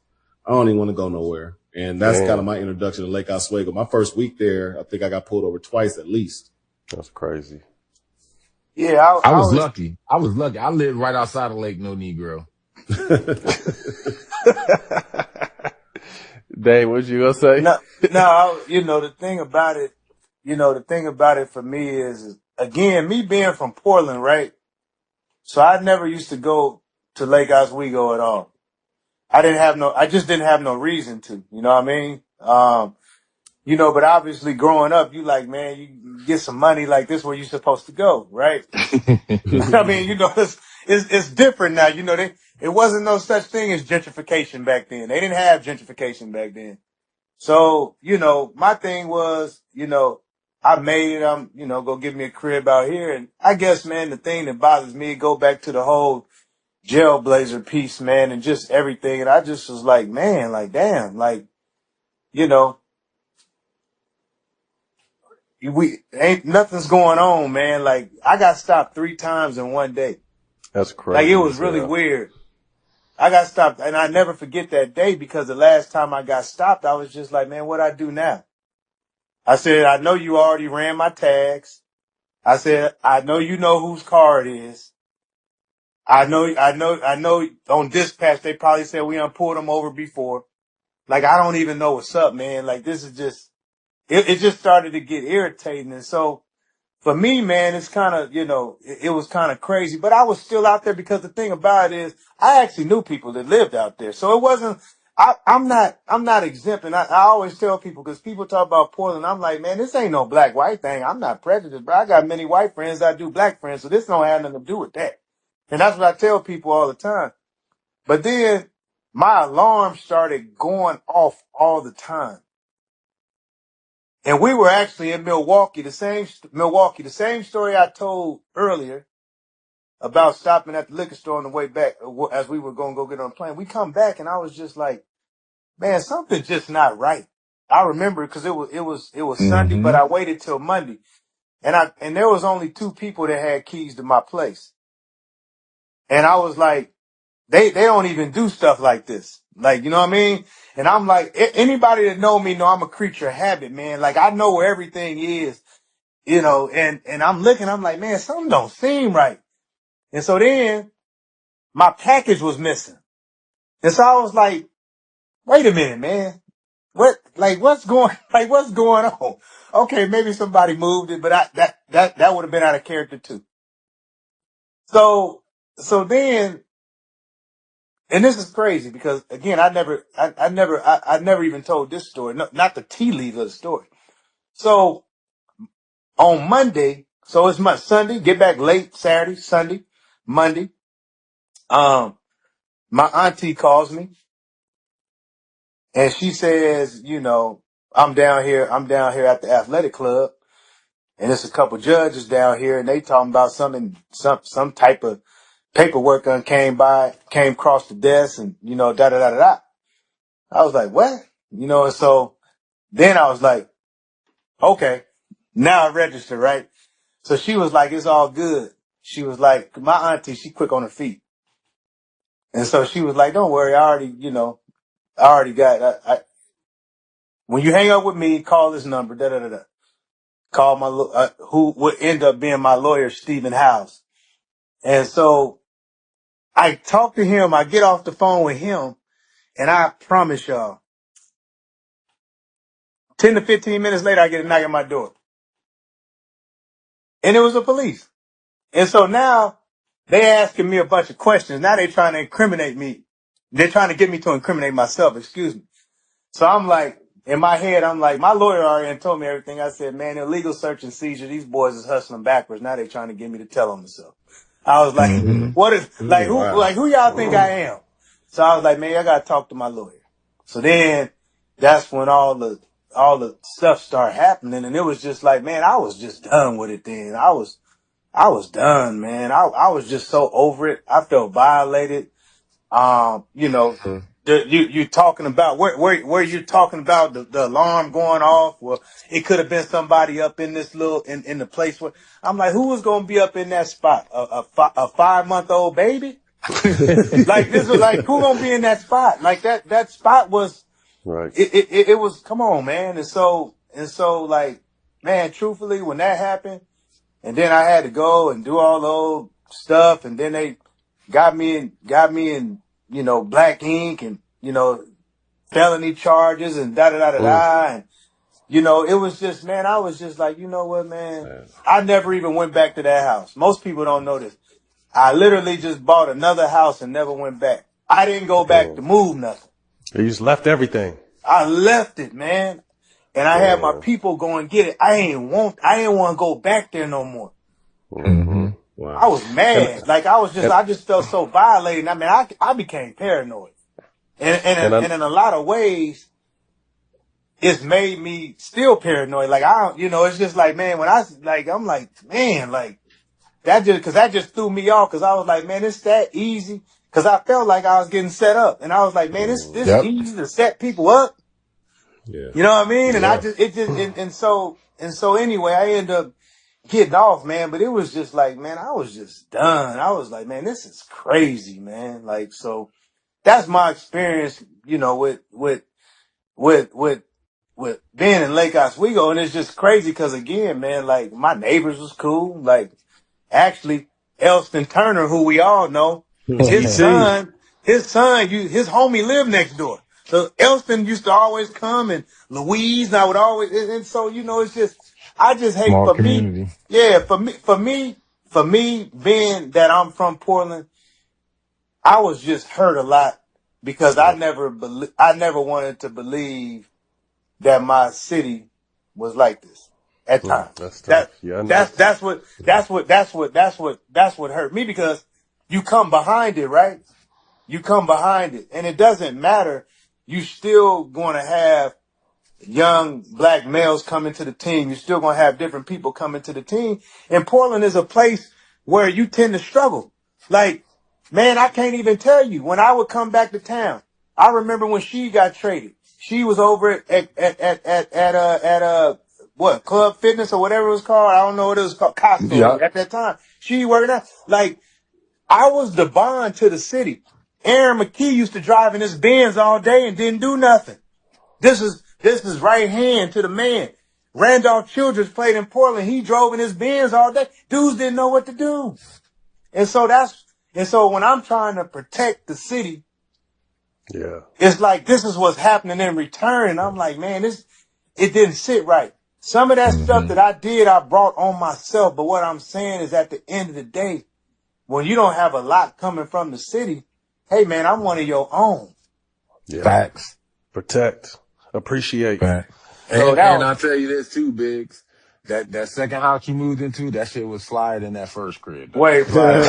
I don't even want to go nowhere. And that's kind of my introduction to Lake Oswego. My first week there, I think I got pulled over twice at least. That's crazy. Yeah, I was lucky. I lived right outside of Lake No Negro. Dave, what you gonna say? No, you know, the thing about it for me is, again, me being from Portland, right? So I never used to go to Lake Oswego at all. I just didn't have no reason to, you know what I mean? You know, but obviously growing up, you like, man, you get some money, like this is where you're supposed to go, right? I mean, you know, it's different now. You know, it wasn't no such thing as gentrification back then. They didn't have gentrification back then. So, you know, my thing was, you know, I made it, you know, go get me a crib out here. And I guess, man, the thing that bothers me, go back to the whole jailblazer piece, man, and just everything. And I just was like, man, like, damn, like, you know, nothing's going on, man. Like, I got stopped 3 times in one day. That's crazy. Like, it was really weird. I got stopped, and I never forget that day because the last time I got stopped, I was just like, man, what I do now? I said, I know you already ran my tags. I said, I know you know whose car it is. I know on dispatch, they probably said we done pulled them over before. Like, I don't even know what's up, man. Like, this is just, it just started to get irritating. And so for me, man, it's kind of, you know, it was kind of crazy, but I was still out there because the thing about it is I actually knew people that lived out there. So it wasn't, I'm not exempt. And I always tell people, because people talk about Portland, I'm like, man, this ain't no black-white thing. I'm not prejudiced, but I got many white friends. I do black friends. So this don't have nothing to do with that. And that's what I tell people all the time. But then my alarm started going off all the time. And we were actually in Milwaukee, the same story I told earlier about stopping at the liquor store on the way back as we were going to go get on a plane. We come back and I was just like, man, something's just not right. I remember because it was Sunday, but I waited till Monday. And there was only 2 people that had keys to my place. And I was like, they don't even do stuff like this. Like, you know what I mean? And I'm like, anybody that know me know I'm a creature of habit, man. Like, I know where everything is, you know, and I'm looking, I'm like, man, something don't seem right. And so then my package was missing. And so I was like, wait a minute, man. What's going on? Okay, maybe somebody moved it, but that would have been out of character too. So then, and this is crazy because again, I never even told this story, not the tea leaf of the story. So on Monday, so it's Sunday, get back late, Saturday, Sunday, Monday. My auntie calls me and she says, you know, I'm down here at the athletic club and there's a couple judges down here and they talking about some type of paperwork came across the desk and, you know, da-da-da-da-da. I was like, what? You know, and so then I was like, okay, now I register, right? So she was like, it's all good. She was like, my auntie, she quick on her feet. And so she was like, don't worry, I already got, when you hang up with me, call this number, da-da-da-da. Call my, who would end up being my lawyer, Stephen House. And so I talk to him, I get off the phone with him, and I promise y'all, 10 to 15 minutes later, I get a knock at my door. And it was the police. And so now they asking me a bunch of questions. Now they trying to incriminate me. They're trying to get me to incriminate myself, excuse me. So I'm like, in my head, I'm like, my lawyer already told me everything. I said, man, illegal search and seizure, these boys is hustling backwards. Now they trying to get me to tell them so. I was like, what is, like, who y'all think I am? So I was like, man, I gotta talk to my lawyer. So then that's when all the stuff started happening. And it was just like, man, I was just done with it then. I was done, man. I was just so over it. I felt violated. You know, you talking about where you're talking about the alarm going off. Well, it could have been somebody up in this little, in the place where I'm like, who was going to be up in that spot? A 5-month-old baby? Like this was like, who going to be in that spot? Like that spot was, right. It was, come on, man. And so like, man, truthfully, when that happened, and then I had to go and do all the old stuff, and then they got me in, you know, black ink and, you know, felony charges and da-da-da-da-da. And, you know, it was just, man, I was just like, you know what, man? I never even went back to that house. Most people don't know this. I literally just bought another house and never went back. I didn't go back to move nothing. You just left everything. I left it, man. And I had my people go and get it. I ain't want to go back there no more. Mm-hmm. Wow. I was mad. Like I just felt so violated. I mean, I became paranoid. And in a lot of ways, it's made me still paranoid. Like it's just like, man, when I'm like, man, like that just threw me off. Cause I was like, man, it's that easy. Cause I felt like I was getting set up. And I was like, man, it's easy to set people up. Yeah. You know what I mean? And and so anyway, I ended up getting off, man, but it was just like, man, I was just done. I was like, man, this is crazy, man. Like, so that's my experience, you know, with being in Lake Oswego. And it's just crazy because again, man, like my neighbors was cool. Like actually Elston Turner, who we all know, his son, his homie lived next door. So Elston used to always come and Louise, and I would always, and so, you know, it's just, I just hate small for community. me. Yeah, for me being that I'm from Portland, I was just hurt a lot because I never wanted to believe that my city was like this at times. That's what hurt me because you come behind it, right? You come behind it and it doesn't matter. You still going to have young black males coming to the team. You're still going to have different people coming to the team. And Portland is a place where you tend to struggle. Like, man, I can't even tell you. When I would come back to town, I remember when she got traded. She was over at what, Club Fitness or whatever it was called. I don't know what it was called. Costco at that time. She working out. Like, I was the bond to the city. Aaron McKee used to drive in his Benz all day and didn't do nothing. This is right hand to the man. Randolph Childress played in Portland. He drove in his Benz all day. Dudes didn't know what to do. And so when I'm trying to protect the city, it's like this is what's happening in return. And I'm like, man, it didn't sit right. Some of that stuff that I did, I brought on myself. But what I'm saying is at the end of the day, when you don't have a lot coming from the city, hey, man, I'm one of your own. Yeah. Facts. Protect. Appreciate. Fact. And I'll tell you this too, Biggs. That second house you moved into, that shit was slide in that first crib. Way fly.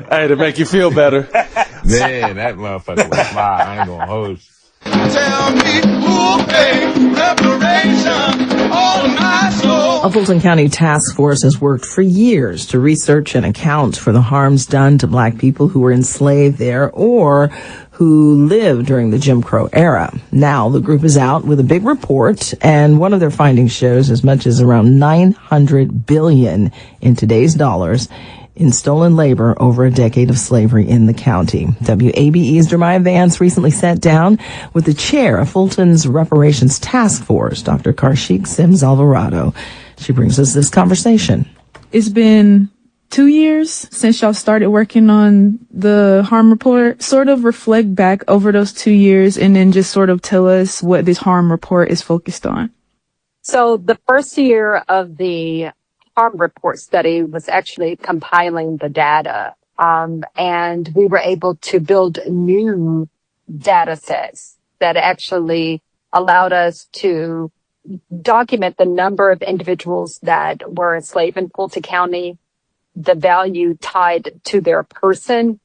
Hey, to make you feel better. Man, that motherfucker was fly. I ain't gonna hold you. Tell me who paid reparation on my soul. A Fulton County Task Force has worked for years to research and account for the harms done to black people who were enslaved there or who lived during the Jim Crow era. Now the group is out with a big report, and one of their findings shows as much as around $900 billion in today's dollars in stolen labor over a decade of slavery in the county. WABE's Jeremiah Vance recently sat down with the chair of Fulton's Reparations Task Force, Dr. Karshik Sims Alvarado. She brings us this conversation. It's been 2 years since y'all started working on the harm report. Sort of reflect back over those 2 years and then just sort of tell us what this harm report is focused on. So the first year of the harm report study was actually compiling the data. And we were able to build new data sets that actually allowed us to document the number of individuals that were enslaved in Fulton County, the value tied to their person,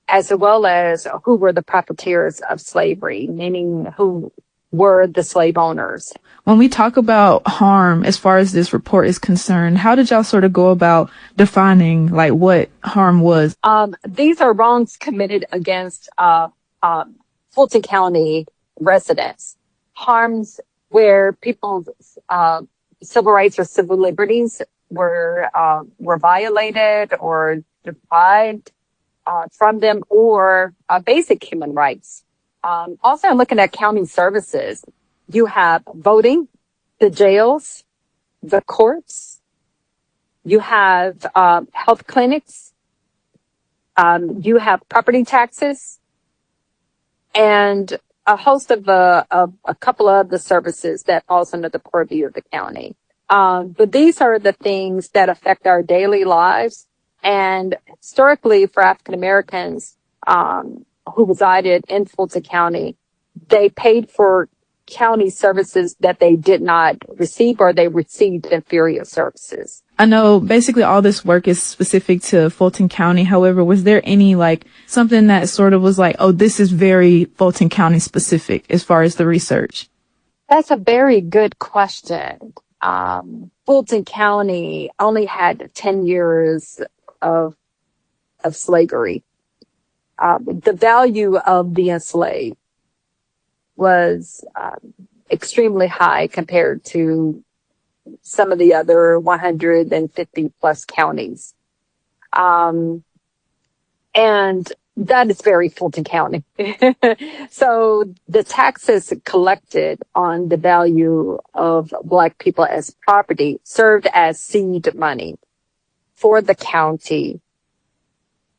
as well as who were the profiteers of slavery, meaning who were the slave owners. When we talk about harm, as far as this report is concerned, how did y'all sort of go about defining like what harm was? These are wrongs committed against Fulton County residents, harms where people's civil rights or civil liberties were violated or deprived from them, or basic human rights. Also, looking at county services, you have voting, the jails, the courts, you have health clinics, you have property taxes, and a host of a couple of the services that falls under the purview of the county. But these are the things that affect our daily lives. And historically, for African Americans who resided in Fulton County, they paid for county services that they did not receive, or they received inferior services. I know basically all this work is specific to Fulton County. However, was there any like something that sort of was like, oh, this is very Fulton County specific as far as the research? That's a very good question. Fulton County only had 10 years of slavery. The value of the enslaved was extremely high compared to some of the other 150 plus counties. And that is very Fulton County. So the taxes collected on the value of Black people as property served as seed money for the county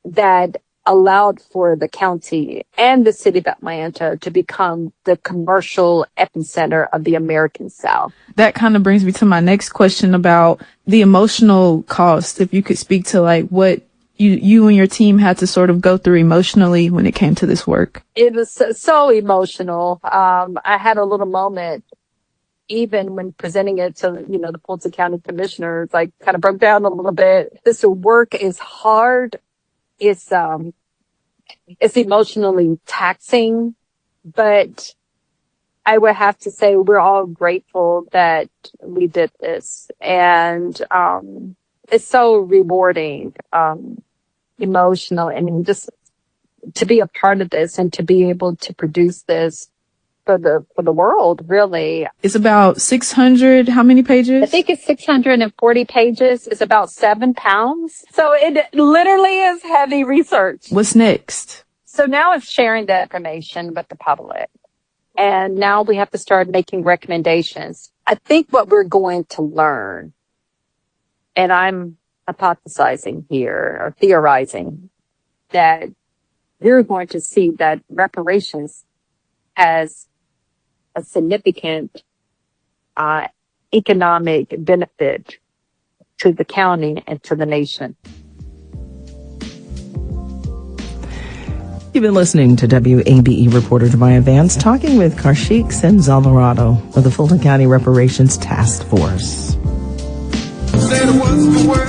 that allowed for the county and the city of Atlanta to become the commercial epicenter of the American South. That kind of brings me to my next question about the emotional cost. If you could speak to like what you and your team had to sort of go through emotionally when it came to this work. It was so emotional. I had a little moment even when presenting it to, the Fulton County commissioners, like kind of broke down a little bit. This work is hard. It's emotionally taxing, but I would have to say we're all grateful that we did this. And, it's so rewarding, emotional, and just to be a part of this and to be able to produce this for the world, really. It's about 600, how many pages? I think it's 640 pages. It's about 7 pounds. So it literally is heavy research. What's next? So now it's sharing the information with the public. And now we have to start making recommendations. I think what we're going to learn, and I'm hypothesizing here or theorizing, that you're going to see that reparations has a significant economic benefit to the county and to the nation. You've been listening to WABE reporter Jeremiah Vance talking with Karshik Sims Alvarado of the Fulton County Reparations Task Force. Said what's the word?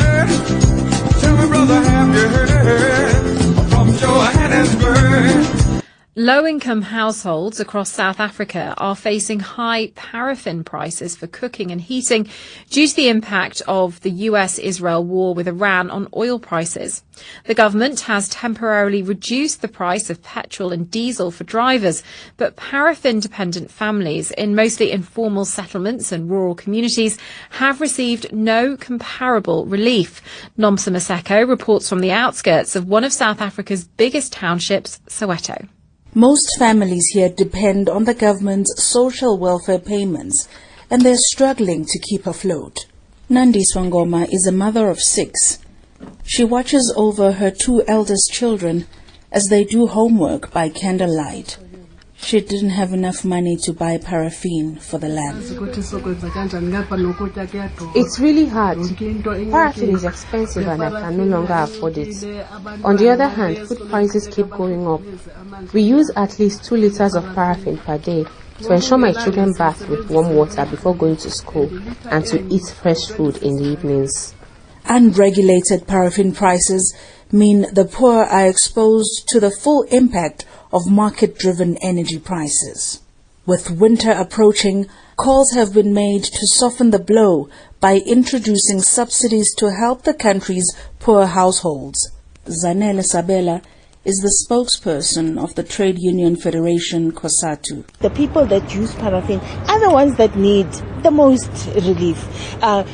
Tell me, brother, have you heard from Johannesburg? Low-income households across South Africa are facing high paraffin prices for cooking and heating due to the impact of the US-Israel war with Iran on oil prices. The government has temporarily reduced the price of petrol and diesel for drivers, but paraffin-dependent families in mostly informal settlements and rural communities have received no comparable relief. Nomsa Maseko reports from the outskirts of one of South Africa's biggest townships, Soweto. Most families here depend on the government's social welfare payments, and they're struggling to keep afloat. Nandi Swangoma is a mother of 6. She watches over her 2 eldest children as they do homework by candlelight. She didn't have enough money to buy paraffin for the lamp. It's really hard. Paraffin is expensive and I can no longer afford it. On the other hand, food prices keep going up. We use at least 2 liters of paraffin per day to ensure my children bath with warm water before going to school and to eat fresh food in the evenings. Unregulated paraffin prices mean the poor are exposed to the full impact of market-driven energy prices. With winter approaching, calls have been made to soften the blow by introducing subsidies to help the country's poor households. Zanele Sabela is the spokesperson of the Trade Union Federation, COSATU. The people that use paraffin are the ones that need the most relief,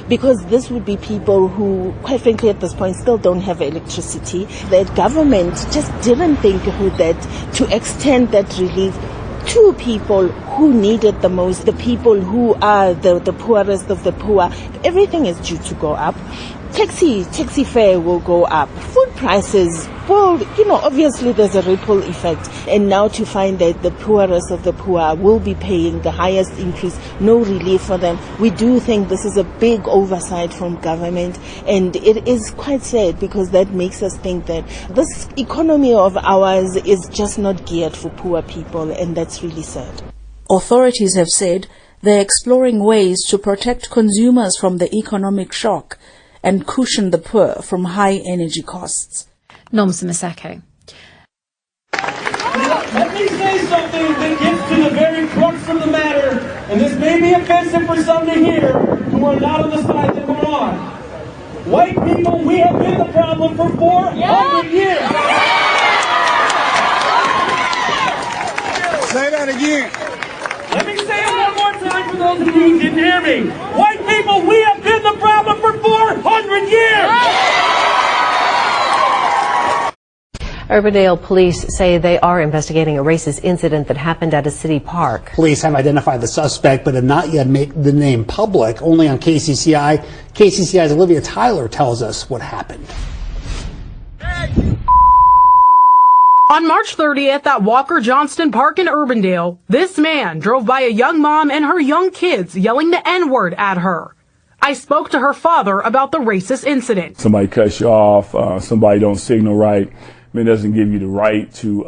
because this would be people who, quite frankly, at this point still don't have electricity. The government just didn't think that to extend that relief to people who need it the most, the people who are the poorest of the poor. Everything is due to go up. Taxi fare will go up. Food prices will, obviously there's a ripple effect. And now to find that the poorest of the poor will be paying the highest increase, no relief for them. We do think this is a big oversight from government, and it is quite sad because that makes us think that this economy of ours is just not geared for poor people, and that's really sad. Authorities have said they're exploring ways to protect consumers from the economic shock and cushion the poor from high energy costs. Nomsa Maseko. Let me say something that gets to the very crux of the matter, and this may be offensive for some to hear who are not on the side that we're on. White people, we have been the problem for 400 years. Say that again. Let me say it one more time for those of you who didn't hear me. White people, we have been the problem for 400 years! Urbandale police say they are investigating a racist incident that happened at a city park. Police have identified the suspect but have not yet made the name public. Only on KCCI. KCCI's Olivia Tyler tells us what happened. On March 30th at Walker Johnston Park in Urbandale, this man drove by a young mom and her young kids yelling the N-word at her. I spoke to her father about the racist incident. Somebody cuts you off, somebody don't signal right, it doesn't give you the right to,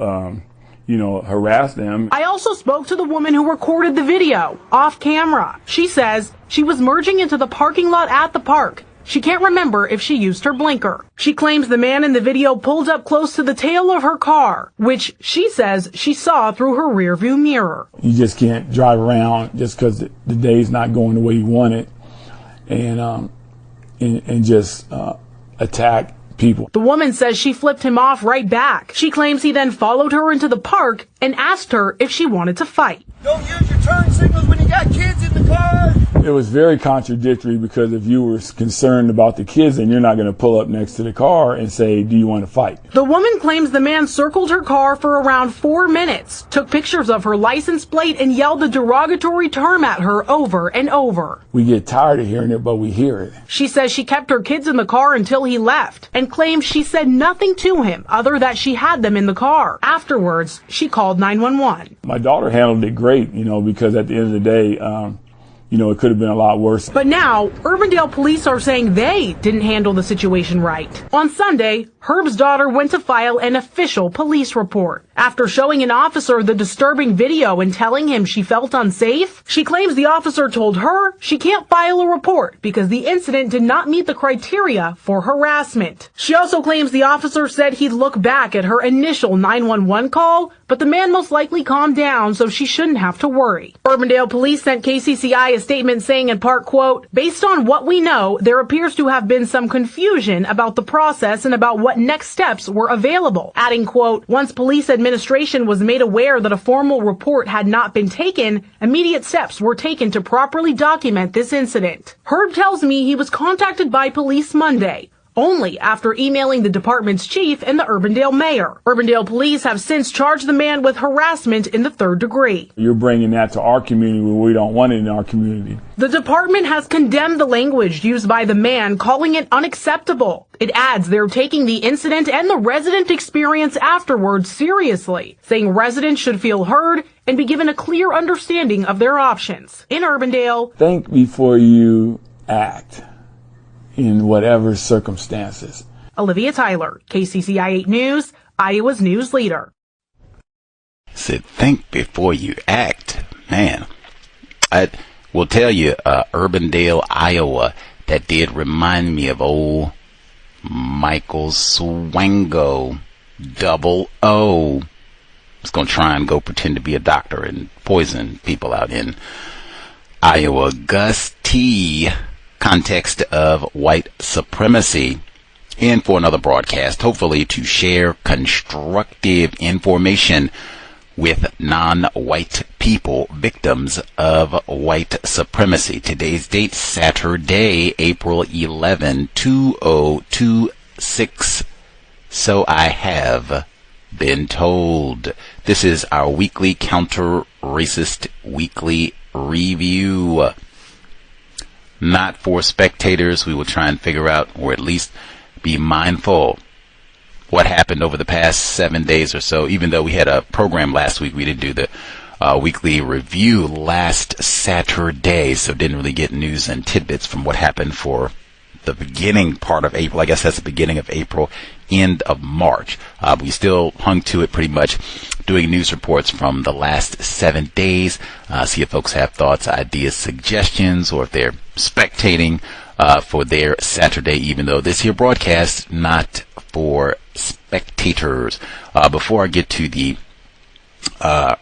harass them. I also spoke to the woman who recorded the video off camera. She says she was merging into the parking lot at the park. She can't remember if she used her blinker. She claims the man in the video pulled up close to the tail of her car, which she says she saw through her rearview mirror. You just can't drive around just because the day's not going the way you want it, and just attack people. The woman says she flipped him off right back. She claims he then followed her into the park and asked her if she wanted to fight. Don't use your turn signals when you got kids in the car. It was very contradictory because if you were concerned about the kids, then you're not going to pull up next to the car and say, do you want to fight? The woman claims the man circled her car for around 4 minutes, took pictures of her license plate, and yelled a derogatory term at her over and over. We get tired of hearing it, but we hear it. She says she kept her kids in the car until he left and claims she said nothing to him other that she had them in the car. Afterwards, she called 911. My daughter handled it great, because at the end of the day, it could have been a lot worse. But now, Urbandale police are saying they didn't handle the situation right. On Sunday, Herb's daughter went to file an official police report. After showing an officer the disturbing video and telling him she felt unsafe, she claims the officer told her she can't file a report because the incident did not meet the criteria for harassment. She also claims the officer said he'd look back at her initial 911 call, but the man most likely calmed down, so she shouldn't have to worry. Urbandale police sent KCCI a statement saying in part, quote, "Based on what we know, there appears to have been some confusion about the process and about what next steps were available." Adding, quote, "Once police administration was made aware that a formal report had not been taken, immediate steps were taken to properly document this incident. Herb tells me he was contacted by police Monday, only after emailing the department's chief and the Urbandale mayor. Urbandale police have since charged the man with harassment in the 3rd degree. You're bringing that to our community where we don't want it in our community. The department has condemned the language used by the man, calling it unacceptable. It adds they're taking the incident and the resident experience afterwards seriously, saying residents should feel heard and be given a clear understanding of their options. In Urbandale, think before you act in whatever circumstances. Olivia Tyler, KCCI 8 News, Iowa's news leader. Said, think before you act. Man, I will tell you, Urbandale, Iowa, that did remind me of old Michael Swango, double O. I was going to try and go pretend to be a doctor and poison people out in Iowa. Gus T., Context of White Supremacy, in for another broadcast, hopefully to share constructive information with non-white people, victims of white supremacy. Today's date, Saturday, April 11, 2026. So I have been told. This is our weekly counter-racist weekly review. Not for spectators. We will try and figure out, or at least be mindful, what happened over the past 7 days or so. Even though we had a program last week, we didn't do the weekly review last Saturday, so didn't really get news and tidbits from what happened for the beginning part of April. I guess that's the beginning of April, end of March. We still hung to it pretty much, doing news reports from the last 7 days. See if folks have thoughts, ideas, suggestions, or if they're spectating for their Saturday, even though this here broadcast not for spectators. Before I get to the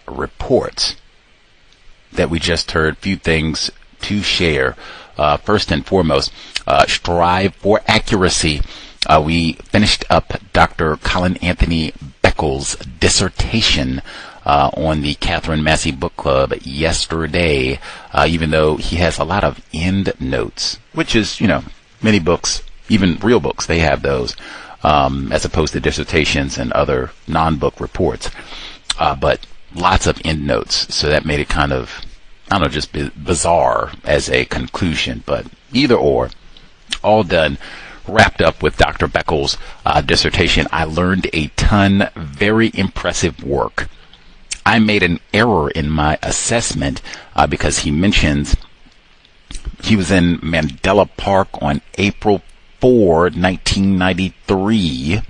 reports that we just heard, few things to share. First and foremost, strive for accuracy. We finished up Dr. Colin Anthony Beckles' dissertation on the Catherine Massey Book Club yesterday, even though he has a lot of end notes, which is, many books, even real books, they have those, as opposed to dissertations and other non-book reports. But lots of end notes, so that made it kind of, just bizarre as a conclusion, but either or, all done, wrapped up with Dr. Beckles' dissertation. I learned a ton, very impressive work. I made an error in my assessment because he mentions he was in Mandela Park on April 4, 1993.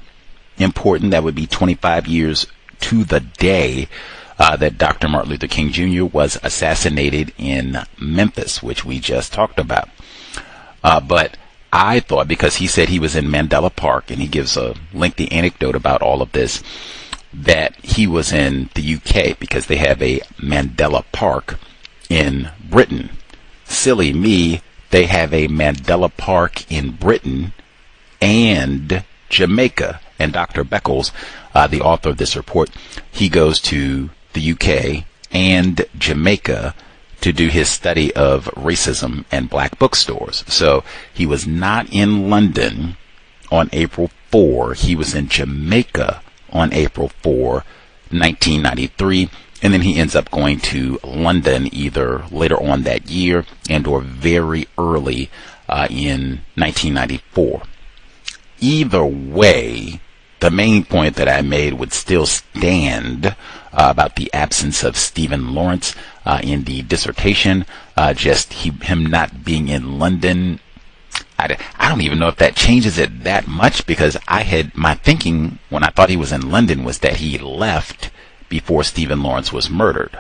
Important, that would be 25 years to the day that Dr. Martin Luther King Jr. was assassinated in Memphis, which we just talked about. But I thought, because he said he was in Mandela Park, and he gives a lengthy anecdote about all of this, that he was in the UK because they have a Mandela Park in Britain. Silly me, they have a Mandela Park in Britain and Jamaica. And Dr. Beckles, the author of this report, he goes to the UK and Jamaica to do his study of racism and black bookstores. So he was not in London on April 4. He was in Jamaica on April 4, 1993. And then he ends up going to London either later on that year and or very early in 1994. Either way, the main point that I made would still stand about the absence of Stephen Lawrence in the dissertation. Him not being in London, I don't even know if that changes it that much, because my thinking when I thought he was in London was that he left before Stephen Lawrence was murdered.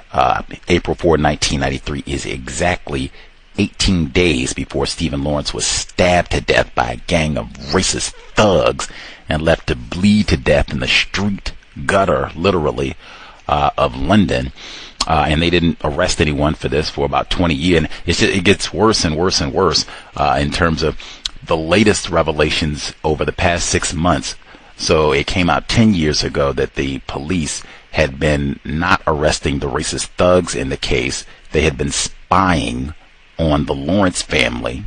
April 4, 1993 is exactly 18 days before Stephen Lawrence was stabbed to death by a gang of racist thugs and left to bleed to death in the street gutter, literally, of London. And they didn't arrest anyone for this for about 20 years. And it gets worse and worse and worse in terms of the latest revelations over the past 6 months. So it came out 10 years ago that the police had been not arresting the racist thugs in the case. They had been spying on the Lawrence family.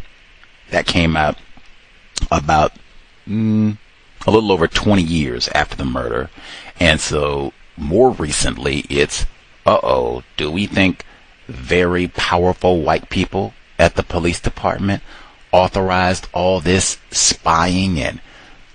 That came out about a little over 20 years after the murder. And so more recently, it's, do we think very powerful white people at the police department authorized all this spying and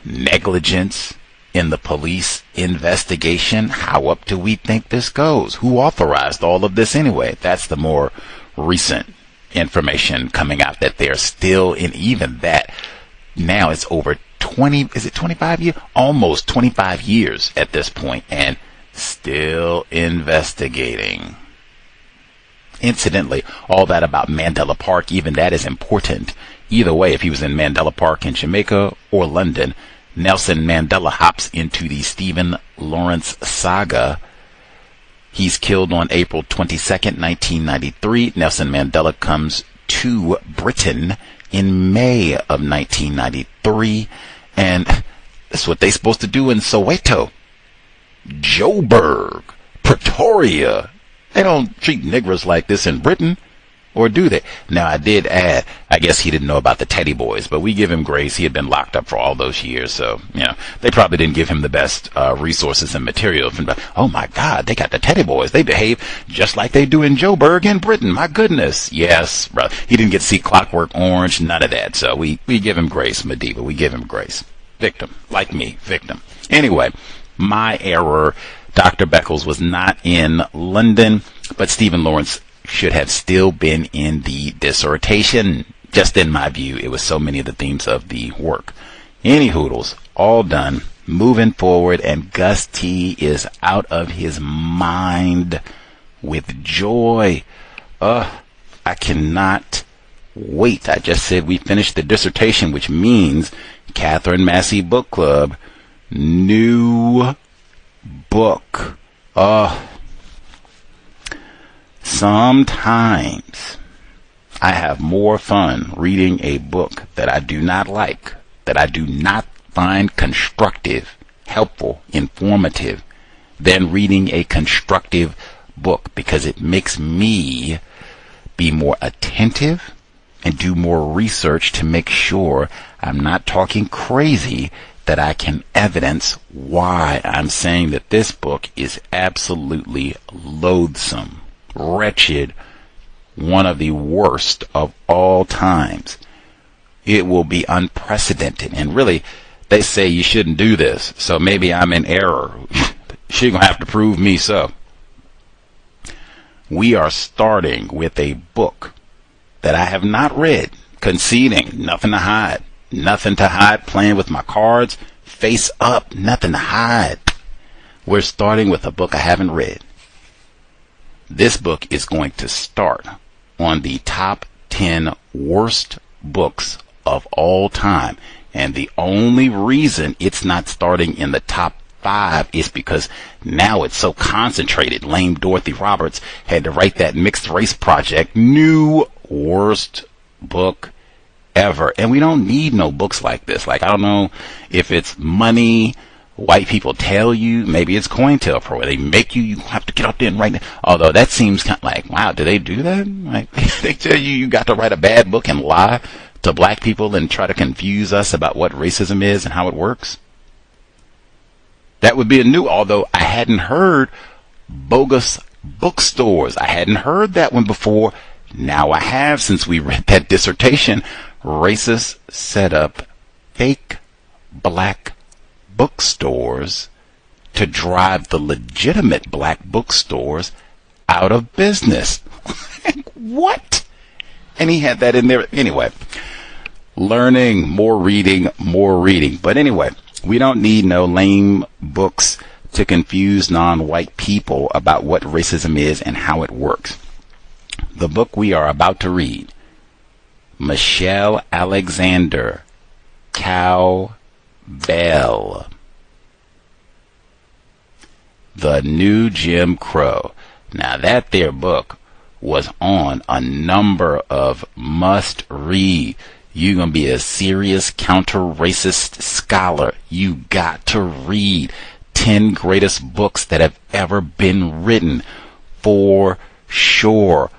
negligence in the police investigation? How up do we think this goes? Who authorized all of this anyway? That's the more recent information coming out, that they're still in, even that now it's over 25 years? Almost 25 years at this point, and still investigating. Incidentally, all that about Mandela Park, even that is important. Either way, if he was in Mandela Park in Jamaica or London, Nelson Mandela hops into the Stephen Lawrence saga. He's killed on April 22nd, 1993. Nelson Mandela comes to Britain in May of 1993. And that's what they're supposed to do in Soweto, Joburg, Pretoria. They don't treat Negroes like this in Britain, or do they? Now, I did add, I guess he didn't know about the Teddy Boys, but we give him grace. He had been locked up for all those years, so, they probably didn't give him the best resources and material. Oh my God, they got the Teddy Boys. They behave just like they do in Joburg in Britain. My goodness. Yes, bro. He didn't get to see Clockwork Orange, none of that. So we give him grace, Madiba. We give him grace. Victim. Like me, victim. Anyway, my error. Dr. Beckles was not in London, but Stephen Lawrence should have still been in the dissertation. Just in my view, it was so many of the themes of the work. Any hoodles, all done, moving forward, and Gus T is out of his mind with joy. I cannot wait. I just said we finished the dissertation, which means Catherine Massey Book Club, new book. Sometimes I have more fun reading a book that I do not like, that I do not find constructive, helpful, informative, than reading a constructive book, because it makes me be more attentive and do more research to make sure I'm not talking crazy, that I can evidence why I'm saying that this book is absolutely loathsome, wretched, one of the worst of all times. It will be unprecedented. And really, they say you shouldn't do this, so maybe I'm in error. She's going to have to prove me so. We are starting with a book that I have not read, conceding, nothing to hide. Nothing to hide, playing with my cards, face up, nothing to hide. We're starting with a book I haven't read. This book is going to start on the top 10 worst books of all time. And the only reason it's not starting in the top 5 is because now it's so concentrated. Lame Dorothy Roberts had to write that mixed race project. New worst book ever. And we don't need no books like this. Like, I don't know if it's money, white people tell you, maybe it's COINTELPRO, they make you have to get out there and write it. Although that seems kind of like, wow, do they do that? Like, they tell you got to write a bad book and lie to black people and try to confuse us about what racism is and how it works. That would be a new, although I hadn't heard bogus bookstores. I hadn't heard that one before. Now I have, since we read that dissertation. Racists set up fake black bookstores to drive the legitimate black bookstores out of business. What? And he had that in there. Anyway, Learning, more reading, more reading. But anyway, we don't need no lame books to confuse non-white people about what racism is and how it works. The book we are about to read, Michelle Alexander, Cow-Bell, The New Jim Crow. Now that there book was on a number of must-read. You're going to be a serious counter-racist scholar. You got to read 10 greatest books that have ever been written, for sure.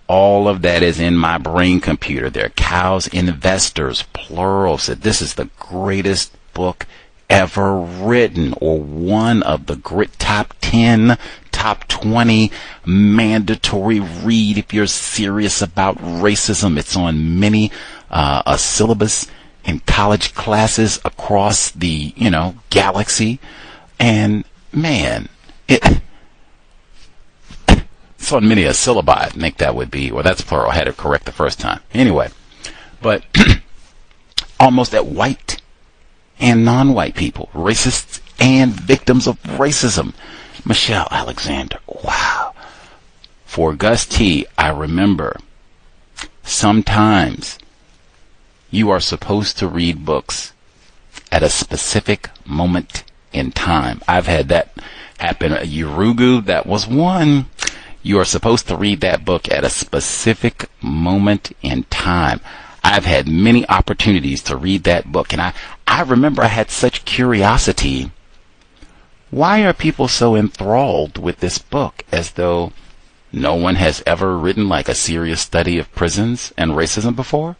All of that is in my brain computer. There are Cows Investors, plural, said this is the greatest book ever written, or one of the great top 10, top 20 mandatory read if you're serious about racism. It's on many a syllabus in college classes across the galaxy, and man, it's on many a syllabi. I think that would be, or that's plural. I had it correct the first time. Anyway, but almost at white and non-white people, racists and victims of racism. Michelle Alexander, wow. For Gus T, I remember sometimes you are supposed to read books at a specific moment in time. I've had that happen. Urugu, that was one. You are supposed to read that book at a specific moment in time. I've had many opportunities to read that book, and I remember I had such curiosity. Why are people so enthralled with this book, as though no one has ever written like a serious study of prisons and racism before?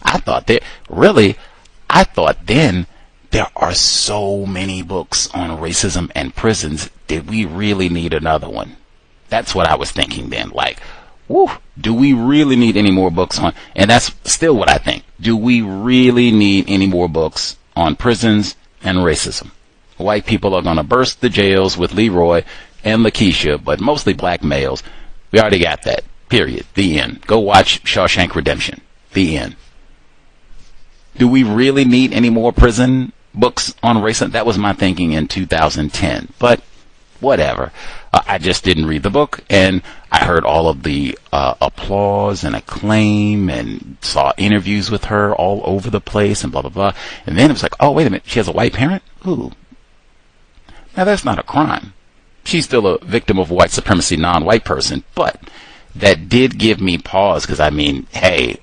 I thought then there are so many books on racism and prisons. Did we really need another one? That's what I was thinking then. Like, woo, do we really need any more books on? And that's still what I think. Do we really need any more books on prisons and racism? White people are going to burst the jails with Leroy and Lakeisha, but mostly black males. We already got that. Period. The end. Go watch Shawshank Redemption. The end. Do we really need any more prison books on racism? That was my thinking in 2010. But whatever. I just didn't read the book, and I heard all of the applause and acclaim and saw interviews with her all over the place and blah, blah, blah. And then it was like, oh, wait a minute, she has a white parent? Ooh. Now, that's not a crime. She's still a victim of white supremacy, non-white person, but that did give me pause, because, I mean, hey,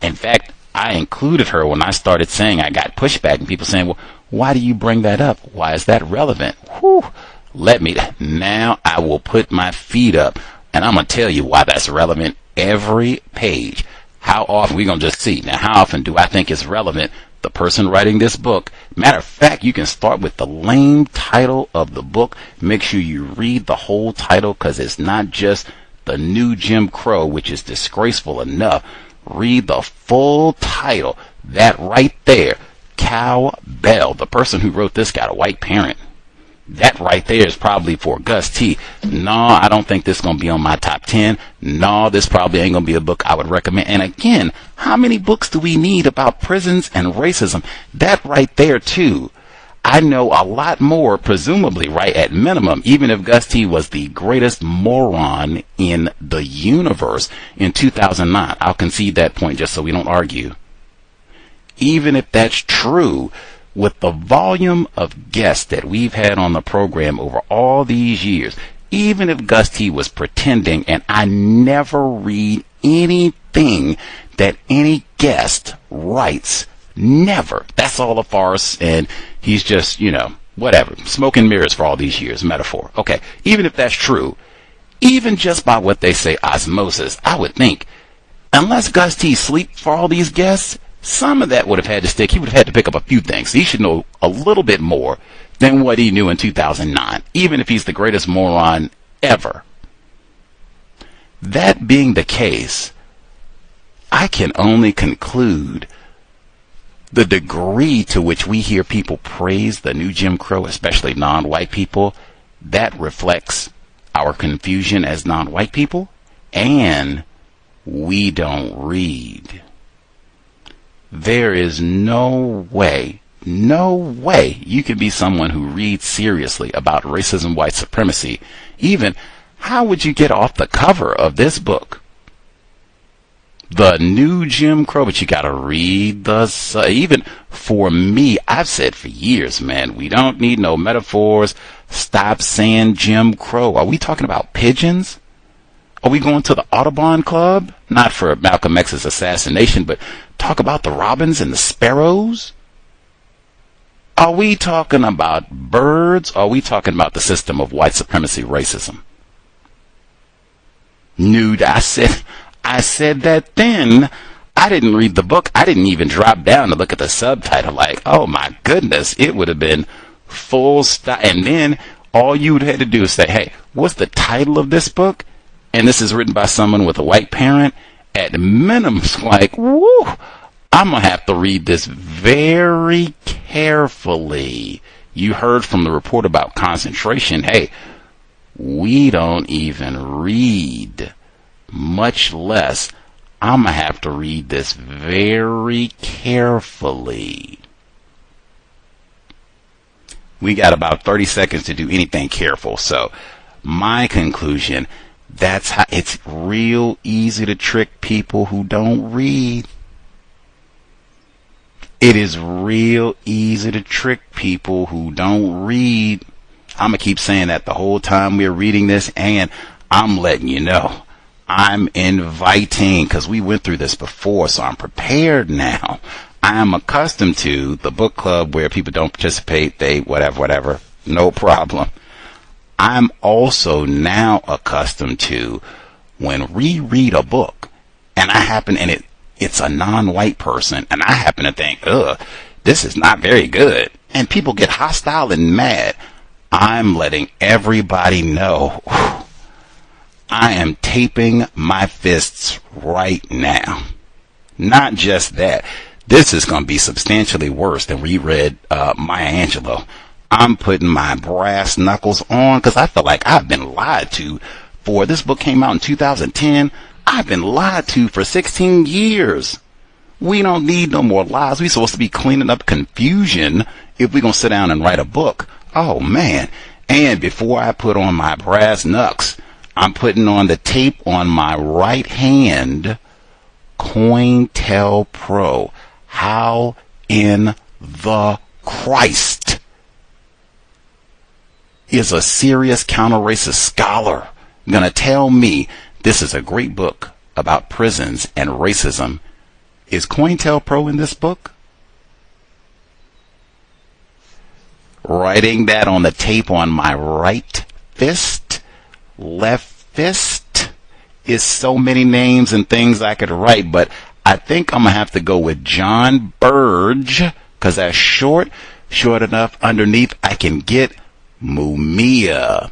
in fact, I included her when I started saying I got pushback, and people saying, well, why do you bring that up? Why is that relevant? Whew. Now I will put my feet up, and I'm going to tell you why that's relevant every page. How often, we're going to just see. Now, how often do I think it's relevant? The person writing this book. Matter of fact, you can start with the lame title of the book. Make sure you read the whole title, because it's not just The New Jim Crow, which is disgraceful enough. Read the full title. That right there. Cow-Bell. The person who wrote this got a white parent. That right there is probably for Gus T. No, I don't think this is going to be on my top 10. No, this probably ain't going to be a book I would recommend. And again, how many books do we need about prisons and racism? That right there, too. I know a lot more, presumably, right, at minimum, even if Gus T was the greatest moron in the universe in 2009. I'll concede that point just so we don't argue. Even if that's true, with the volume of guests that we've had on the program over all these years, even if Gus T was pretending, and I never read anything that any guest writes, never. That's all a farce, and he's just, whatever, smoke and mirrors for all these years, metaphor. Okay, even if that's true, even just by what they say, osmosis, I would think, unless Gus T sleep for all these guests, some of that would have had to stick. He would have had to pick up a few things. He should know a little bit more than what he knew in 2009, even if he's the greatest moron ever. That being the case, I can only conclude the degree to which we hear people praise the new Jim Crow, especially non-white people, that reflects our confusion as non-white people, and we don't read. There is no way you can be someone who reads seriously about racism, white supremacy. Even, how would you get off the cover of this book? The new Jim Crow, but you gotta read even for me, I've said for years, man, we don't need no metaphors. Stop saying Jim Crow. Are we talking about pigeons? Are we going to the Audubon Club? Not for Malcolm X's assassination, but talk about the robins and the sparrows? Are we talking about birds? Or are we talking about the system of white supremacy racism? Nude, I said that then. I didn't read the book. I didn't even drop down to look at the subtitle. Like, oh my goodness, it would have been full stop. And then all you would have had to do is say, hey, what's the title of this book? And this is written by someone with a white parent. At minimum, it's like, woo, I'm going to have to read this very carefully. You heard from the report about concentration. Hey, we don't even read, much less I'm going to have to read this very carefully. We got about 30 seconds to do anything careful. So my conclusion, that's how it's real easy to trick people who don't read. It is real easy to trick people who don't read. I'm going to keep saying that the whole time we're reading this, and I'm letting you know. I'm inviting, because we went through this before, so I'm prepared now. I am accustomed to the book club where people don't participate, they whatever, no problem. I'm also now accustomed to when we read a book, and it's a non-white person, and I happen to think, this is not very good, and people get hostile and mad. I'm letting everybody know. I am taping my fists right now. Not just that. This is going to be substantially worse than we read Maya Angelou. I'm putting my brass knuckles on because I feel like I've been lied to. This book came out in 2010. I've been lied to for 16 years. We don't need no more lies. We're supposed to be cleaning up confusion if we're going to sit down and write a book. Oh, man. And before I put on my brass knucks, I'm putting on the tape on my right hand, COINTELPRO. How in the Christ is a serious counter-racist scholar going to tell me this is a great book about prisons and racism? Is COINTELPRO in this book? Writing that on the tape on my right fist, left fist, is so many names and things I could write, but I think I'm going to have to go with John Burge, because that's short enough. Underneath I can get Mumia.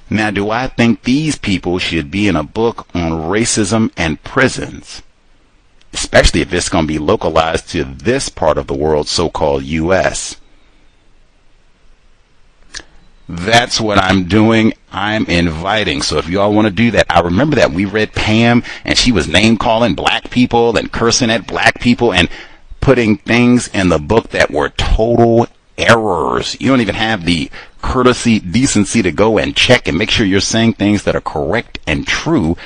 Now, do I think these people should be in a book on racism and prisons? Especially if it's going to be localized to this part of the world, so-called U.S. That's what I'm doing. I'm inviting. So if you all want to do that, I remember that we read Pam and she was name calling black people and cursing at black people and putting things in the book that were total errors. You don't even have the courtesy, decency to go and check and make sure you're saying things that are correct and true.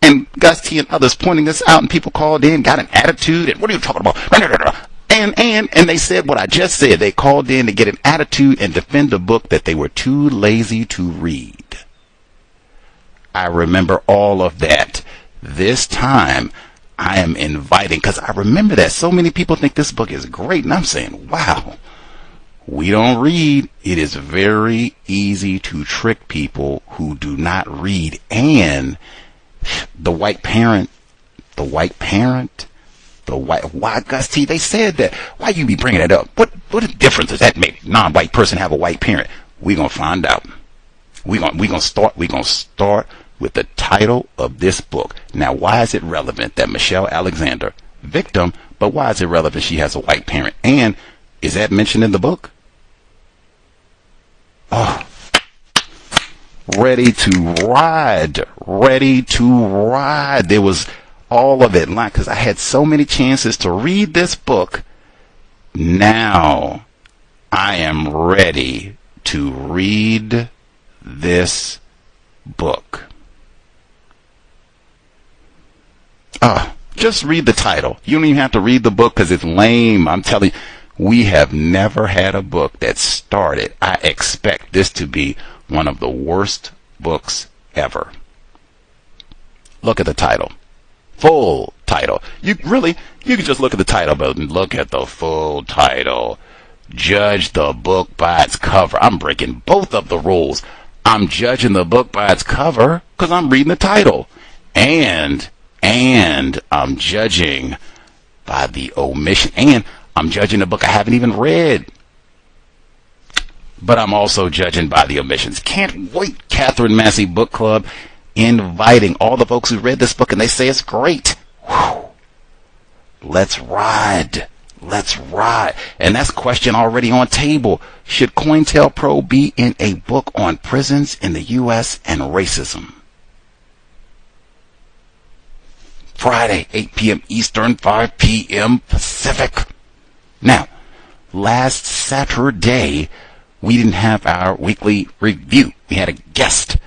And Gus T and others pointing this out, and people called in, got an attitude, and what are you talking about? And they said what I just said. They called in to get an attitude and defend a book that they were too lazy to read. I remember all of that. This time, I am inviting, because I remember that so many people think this book is great, and I'm saying, wow, we don't read. It is very easy to trick people who do not read. And the white parent, why, Gus T, they said that. Why you be bringing it up? What difference does that make? Non-white person have a white parent? We're going to find out. We're going to start with the title of this book. Now, why is it relevant that Michelle Alexander, victim, but why is it relevant she has a white parent? And is that mentioned in the book? Oh, ready to ride. There was all of it, because I had so many chances to read this book. Now I am ready to read this book. Just read the title. You don't even have to read the book because it's lame. I'm telling you, we have never had a book that started. I expect this to be one of the worst books ever. Look at the title. Full title. You can just look at the title, but look at the full title. Judge the book by its cover. I'm breaking both of the rules. I'm judging the book by its cover because I'm reading the title. And I'm judging by the omission. And I'm judging a book I haven't even read. But I'm also judging by the omissions. Can't wait. Catherine Massey Book Club inviting all the folks who read this book and they say it's great. Whew. Let's ride. Let's ride. And that's question already on table. Should COINTELPRO be in a book on prisons in the U.S. and racism? Friday, 8 p.m. Eastern, 5 p.m. Pacific. Now, last Saturday, we didn't have our weekly review. We had a guest,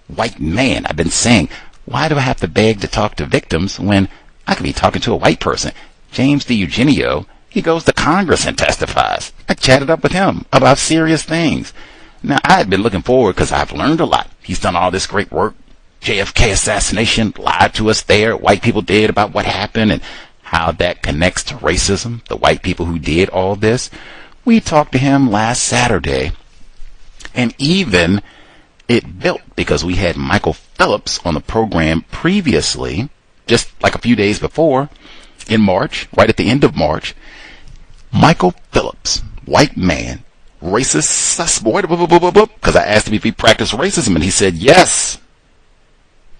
white man. I've been saying, why do I have to beg to talk to victims when I could be talking to a white person? James D. Eugenio, he goes to Congress and testifies. I chatted up with him about serious things. Now, I had been looking forward because I've learned a lot. He's done all this great work. JFK assassination, lied to us there. White people did about what happened and how that connects to racism, the white people who did all this. We talked to him last Saturday, and even it built because we had Michael Phillips on the program previously, just like a few days before, in March, right at the end of March. Michael Phillips, white man, racist sus boy, because I asked him if he practiced racism, and he said yes.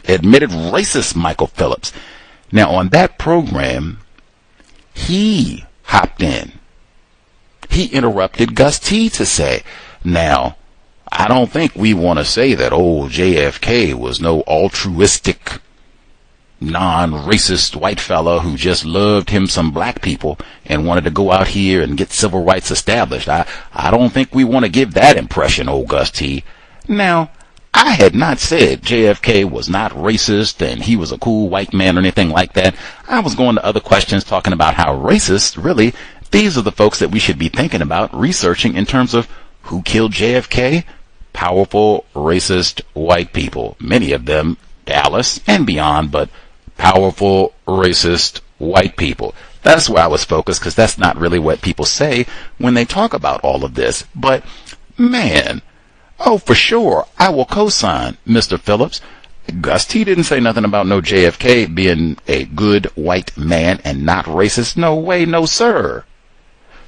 Admitted racist Michael Phillips. Now, on that program, he hopped in. He interrupted Gus T to say, now, I don't think we want to say that old JFK was no altruistic, non-racist white fella who just loved him some black people and wanted to go out here and get civil rights established. I don't think we want to give that impression, old Gus T. Now, I had not said JFK was not racist and he was a cool white man or anything like that. I was going to other questions talking about how racist, really, these are the folks that we should be thinking about researching in terms of who killed JFK. Powerful, racist white people. Many of them Dallas and beyond, but powerful, racist white people. That's where I was focused because that's not really what people say when they talk about all of this. But, man, oh, for sure, I will co-sign Mr. Phillips. Gus T didn't say nothing about no JFK being a good white man and not racist. No way, no sir.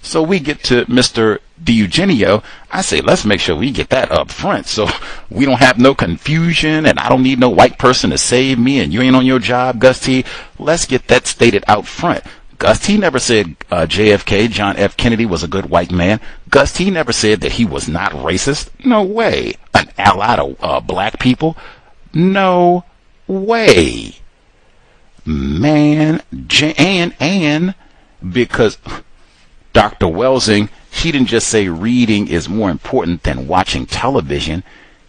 So we get to Mr. D. Eugenio. I say, let's make sure we get that up front so we don't have no confusion and I don't need no white person to save me and you ain't on your job, Gus T. Let's get that stated out front. Gus T never said JFK, John F. Kennedy, was a good white man. Gus T never said that he was not racist. No way. An ally to black people? No way. Man, and because Dr. Welsing, she didn't just say reading is more important than watching television.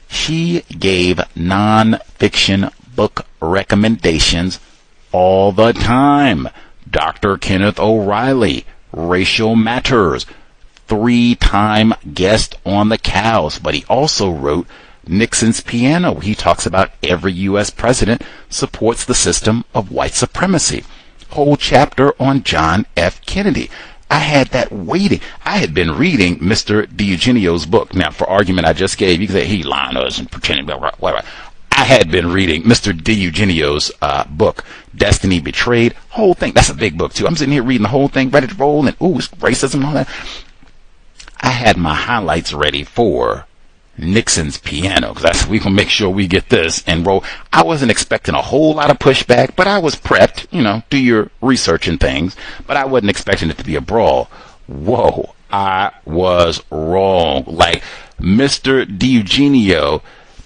She gave non-fiction book recommendations all the time. Dr. Kenneth O'Reilly, Racial Matters, 3-time guest on the Cows, but he also wrote Nixon's Piano. He talks about every U.S. president supports the system of white supremacy. Whole chapter on John F. Kennedy. I had that waiting. I had been reading Mr. D. Eugenio's book. Now, for argument I just gave, you can say he lying to us and pretending, whatever. I had been reading Mr. D. Eugenio's book, Destiny Betrayed. Whole thing. That's a big book, too. I'm sitting here reading the whole thing, ready to roll, and ooh, racism and all that. I had my highlights ready for Nixon's Piano, because we can make sure we get this and roll. I wasn't expecting a whole lot of pushback, but I was prepped, do your research and things, but I wasn't expecting it to be a brawl. Whoa, I was wrong. Like, Mr. D. Eugenio,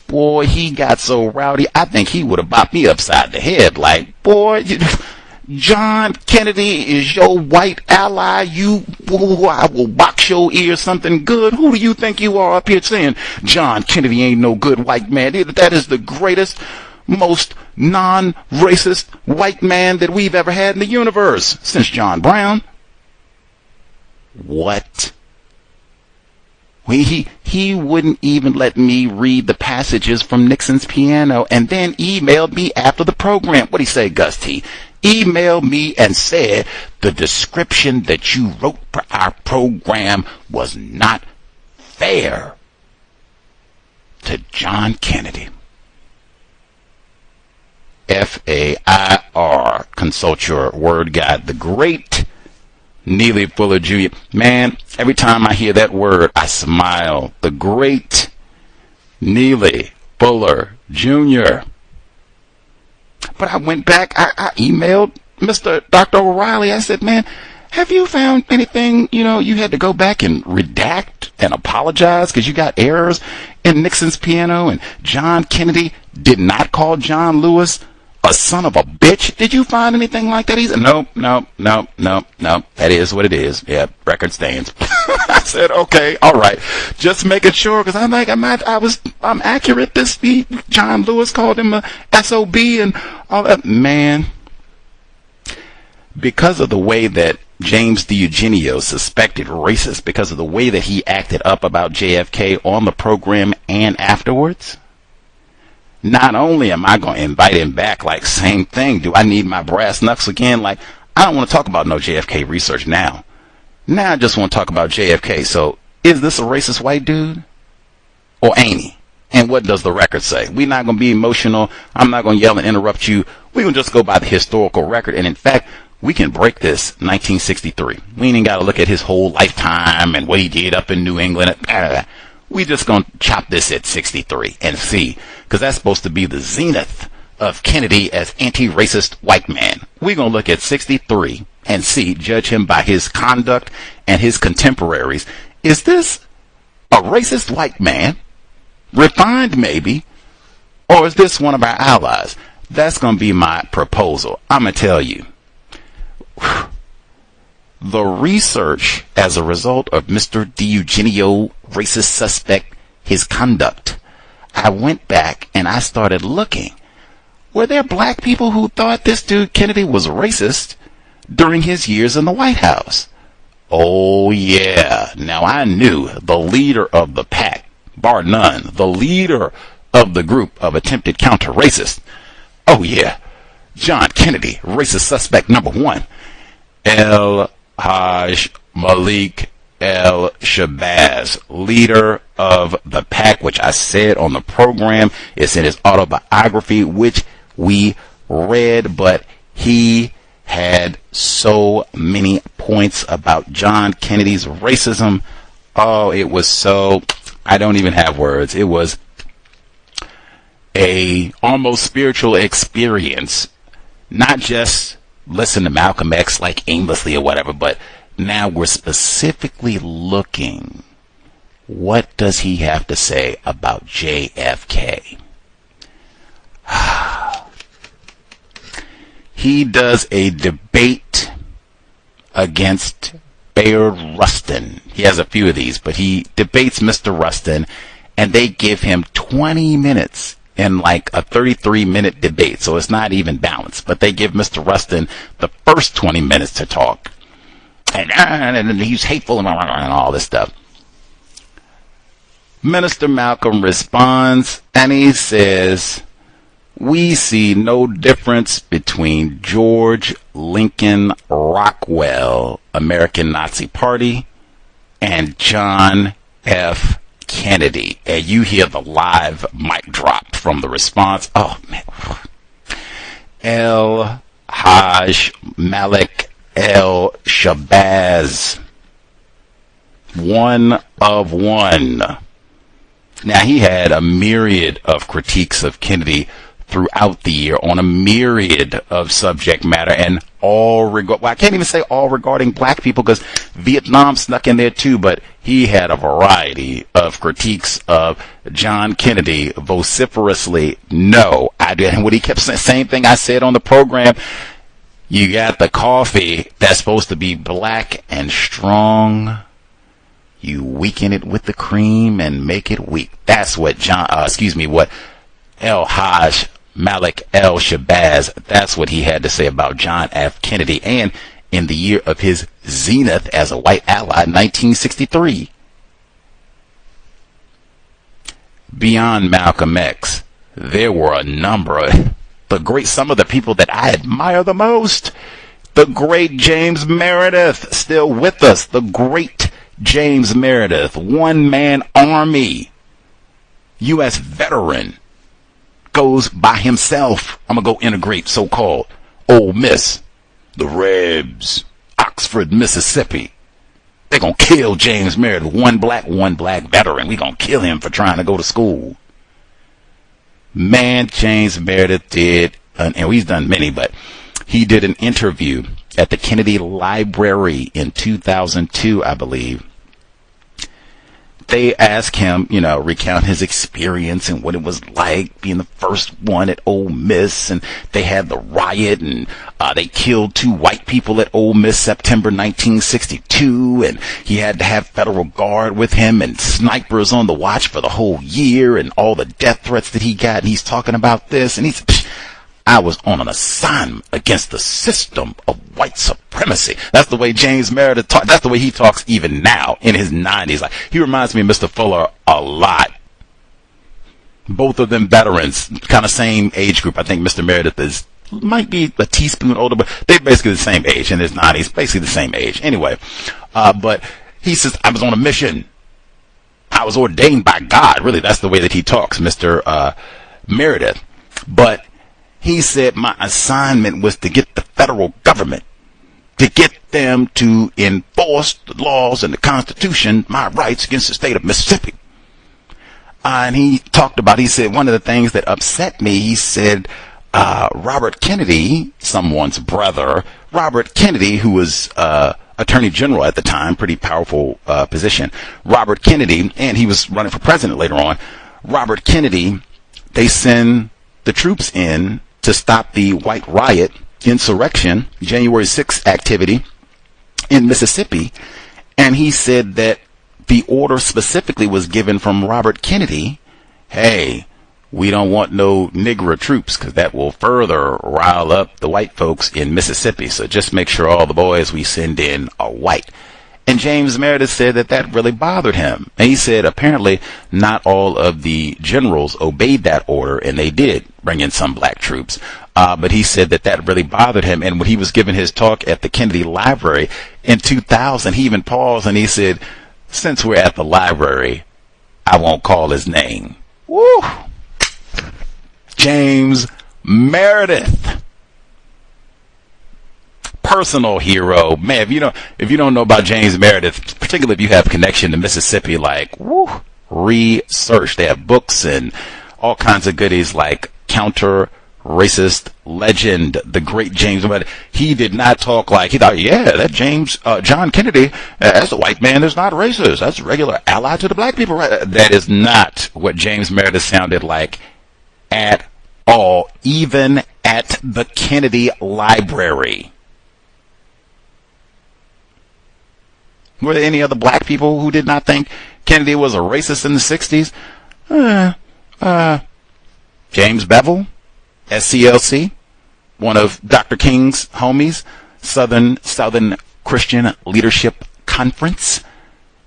boy, he got so rowdy, I think he would have bopped me upside the head. Like, boy, John Kennedy is your white ally. I will box your ear something good. Who do you think you are up here saying John Kennedy ain't no good white man? That is the greatest, most non-racist white man that we've ever had in the universe since John Brown. What? He wouldn't even let me read the passages from Nixon's piano, and then emailed me after the program. What'd he say, Gus T? Emailed me and said the description that you wrote for our program was not fair to John Kennedy. FAIR, consult your word guide. The great Neely Fuller Jr. Man, every time I hear that word, I smile. The great Neely Fuller Jr. But I went back, I emailed Dr. O'Reilly. I said, man, have you found anything, you had to go back and redact and apologize because you got errors in Nixon's piano, and John Kennedy did not call John Lewis a son of a bitch? Did you find anything like that? He said, no. That is what it is. Yeah, record stands. I said, okay, all right. Just making sure, because I'm accurate. John Lewis called him a SOB and all that. Man, because of the way that James DiEugenio suspected racist, because of the way that he acted up about JFK on the program and afterwards, not only am I going to invite him back, like, same thing, do I need my brass knucks again? Like, I don't want to talk about no JFK research now. Now I just want to talk about JFK. So, is this a racist white dude? Or ain't he? And what does the record say? We're not going to be emotional. I'm not going to yell and interrupt you. We're going to just go by the historical record. And in fact, we can break this 1963. We ain't got to look at his whole lifetime and what he did up in New England. We just going to chop this at 63 and see, because that's supposed to be the zenith of Kennedy as anti-racist white man. We're going to look at 63 and see, judge him by his conduct and his contemporaries. Is this a racist white man, refined maybe, or is this one of our allies? That's going to be my proposal. I'm going to tell you. The research as a result of Mr. DiEugenio, racist suspect, his conduct, I went back and I started looking. Were there black people who thought this dude Kennedy was racist during his years in the White House? Oh yeah. Now I knew the leader of the pack, bar none, the leader of the group of attempted counter-racists. Oh yeah. John Kennedy, racist suspect number 1. El-Haj Malik El-Shabazz, leader of the pack, which I said on the program. It's in his autobiography, which we read, but he had so many points about John Kennedy's racism. Oh, it was so, I don't even have words. It was a almost spiritual experience, not just listen to Malcolm X like aimlessly or whatever, but now we're specifically looking, what does he have to say about JFK? He does a debate against Bayard Rustin. He has a few of these, but he debates Mr. Rustin, and they give him 20 minutes in like a 33-minute debate, so it's not even balanced. But they give Mr. Rustin the first 20 minutes to talk, and he's hateful and all this stuff. Minister Malcolm responds, and he says, we see no difference between George Lincoln Rockwell, American Nazi Party, and John F. Kennedy. And you hear the live mic drop from the response. Oh, man. El-Haj Malik El-Shabazz. One of one. Now, he had a myriad of critiques of Kennedy throughout the year on a myriad of subject matter, and I can't even say all regarding black people, because Vietnam snuck in there too, but he had a variety of critiques of John Kennedy vociferously. No, I didn't. What he kept saying, same thing I said on the program. You got the coffee that's supposed to be black and strong. You weaken it with the cream and make it weak. That's what what El-Hajj Malik El-Shabazz, that's what he had to say about John F. Kennedy, and in the year of his zenith as a white ally, 1963. Beyond Malcolm X, there were a number of some of the people that I admire the most. The great James Meredith, still with us. The great James Meredith, one-man army, U.S. veteran, goes by himself. I'm going to go integrate so-called Ole Miss, the Rebs, Oxford, Mississippi. They're going to kill James Meredith, one black veteran. We're going to kill him for trying to go to school. Man, James Meredith did, and he's done many, but he did an interview at the Kennedy Library in 2002, I believe. They asked him, recount his experience and what it was like being the first one at Ole Miss. And they had the riot, and they killed 2 white people at Ole Miss September 1962. And he had to have federal guard with him and snipers on the watch for the whole year and all the death threats that he got. And he's talking about this, and he's, I was on an assignment against the system of white supremacy. That's the way James Meredith talks. That's the way he talks even now in his 90s. Like, he reminds me of Mr. Fuller a lot. Both of them veterans, kind of same age group. I think Mr. Meredith might be a teaspoon older, but they're basically the same age in his 90s, basically the same age. Anyway, but he says, I was on a mission. I was ordained by God. Really, that's the way that he talks, Mr. Meredith. But he said, my assignment was to get the federal government, to get them to enforce the laws and the Constitution, my rights against the state of Mississippi. And he said, one of the things that upset me, he said, Robert Kennedy, someone's brother, Robert Kennedy, who was Attorney General at the time, pretty powerful position, Robert Kennedy, and he was running for president later on. Robert Kennedy, they send the troops in to stop the white riot, insurrection, January 6th activity in Mississippi. And he said that the order specifically was given from Robert Kennedy, hey, we don't want no Negro troops because that will further rile up the white folks in Mississippi. So just make sure all the boys we send in are white. And James Meredith said that really bothered him. And he said apparently not all of the generals obeyed that order, and they did bring in some black troops. But he said that really bothered him. And when he was giving his talk at the Kennedy Library in 2000, he even paused and he said, since we're at the library, I won't call his name. Woo! James Meredith. Personal hero, man. If you don't know about James Meredith, particularly if you have connection to Mississippi, like research. They have books and all kinds of goodies like Counter Racist Legend, the great James Meredith. He did not talk like he thought. Yeah, that John Kennedy, that's a white man that's not racist. That's a regular ally to the black people. Right? That is not what James Meredith sounded like at all, even at the Kennedy Library. Were there any other black people who did not think Kennedy was a racist in the 60s? James Bevel, SCLC, one of Dr. King's homies, Southern Christian Leadership Conference.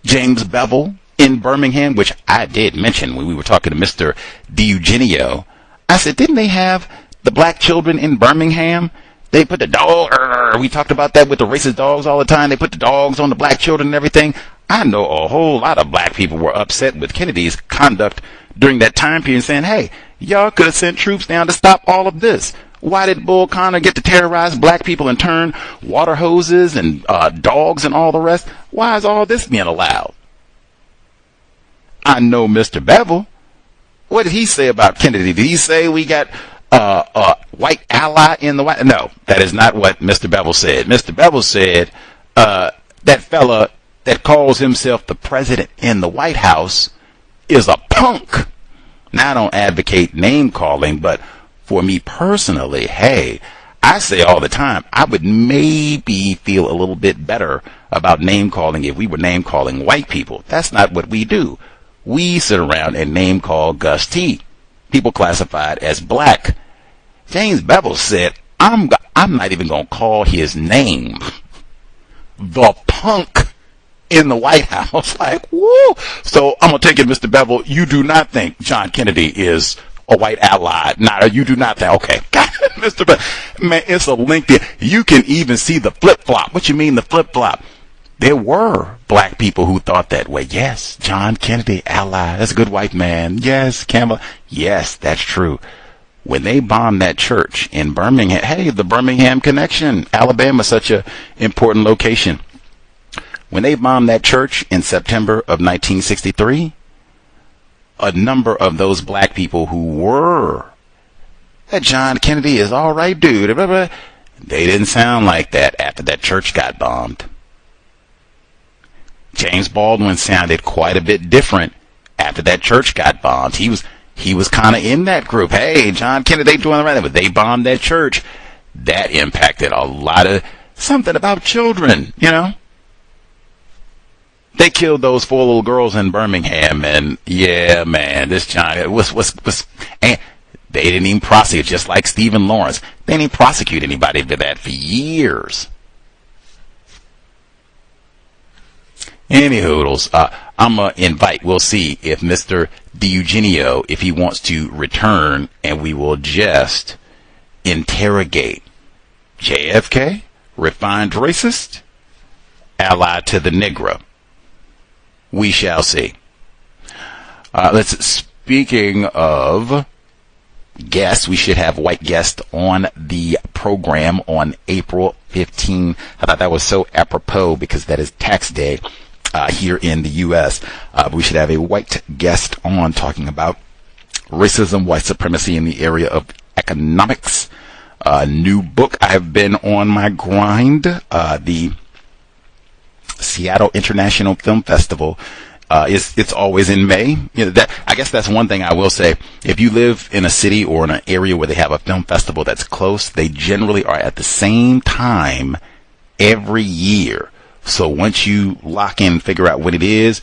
James Bevel in Birmingham, which I did mention when we were talking to Mr. DiEugenio. I said, didn't they have the black children in Birmingham? They put the dog, we talked about that with the racist dogs all the time. They put the dogs on the black children and everything. I know a whole lot of black people were upset with Kennedy's conduct during that time period, saying, hey, y'all could have sent troops down to stop all of this. Why did Bull Connor get to terrorize black people and turn water hoses and dogs and all the rest? Why is all this being allowed? I know Mr. Bevel. What did he say about Kennedy? Did he say we got a white ally in the White? No, that is not what Mr. Bevel said. Mr. Bevel said that fella that calls himself the president in the White House is a punk. Now, I don't advocate name calling, but for me personally, hey, I say all the time, I would maybe feel a little bit better about name calling if we were name calling white people. That's not what we do. We sit around and name call Gus T, people classified as black. James Bevel said, I'm not even going to call his name. The punk in the White House. Like, woo. So I'm going to take it, Mr. Bevel, you do not think John Kennedy is a white ally. You do not think. Okay. Mr. Bevel, man, it's a LinkedIn. You can even see the flip-flop. What you mean the flip-flop? There were black people who thought that way. Yes, John Kennedy, ally. That's a good white man. Yes, Campbell. Yes, that's true. When they bombed that church in Birmingham, hey, the Birmingham connection, Alabama, such a important location. When they bombed that church in September of 1963, a number of those black people who were, that John Kennedy is all right, dude, blah, blah, they didn't sound like that after that church got bombed. James Baldwin sounded quite a bit different after that church got bombed. He was kind of in that group. Hey, John Kennedy, they doing the right thing, but they bombed that church. That impacted a lot of something about children, you know. They killed those 4 little girls in Birmingham, and yeah, man, this John was, and they didn't even prosecute, just like Stephen Lawrence. They didn't even prosecute anybody for that for years. Any hoodles, I'm going to invite, we'll see if Mr. DiEugenio, if he wants to return, and we will just interrogate JFK, refined racist, ally to the Negro. We shall see. Speaking of guests, we should have white guests on the program on April 15. I thought that was so apropos because that is tax day here in the U.S. We should have a white guest on talking about racism, white supremacy in the area of economics. New book. I've been on my grind. The Seattle International Film Festival it's always in May. You know, I guess that's one thing I will say. If you live in a city or in an area where they have a film festival that's close, they generally are at the same time every year. So once you lock in, figure out what it is,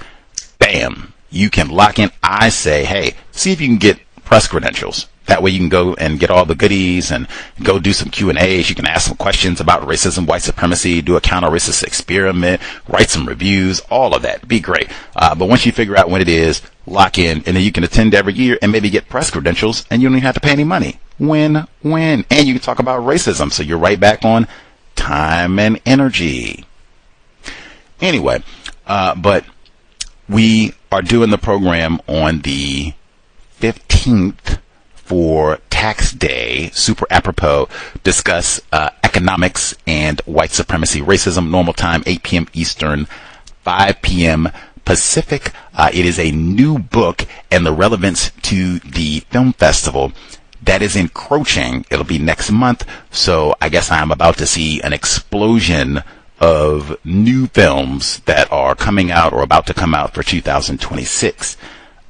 bam, you can lock in. I say, hey, see if you can get press credentials. That way you can go and get all the goodies and go do some Q&As. You can ask some questions about racism, white supremacy, do a counter-racist experiment, write some reviews, all of that. Be great. But once you figure out what it is, lock in, and then you can attend every year and maybe get press credentials, and you don't even have to pay any money. Win. And you can talk about racism, so you're right back on time and energy. Anyway, but we are doing the program on the 15th for tax day, super apropos, discuss economics and white supremacy, racism, normal time, 8 p.m. Eastern, 5 p.m. Pacific. It is a new book and the relevance to the film festival that is encroaching. It'll be next month, so I guess I'm about to see an explosion of new films that are coming out or about to come out for 2026.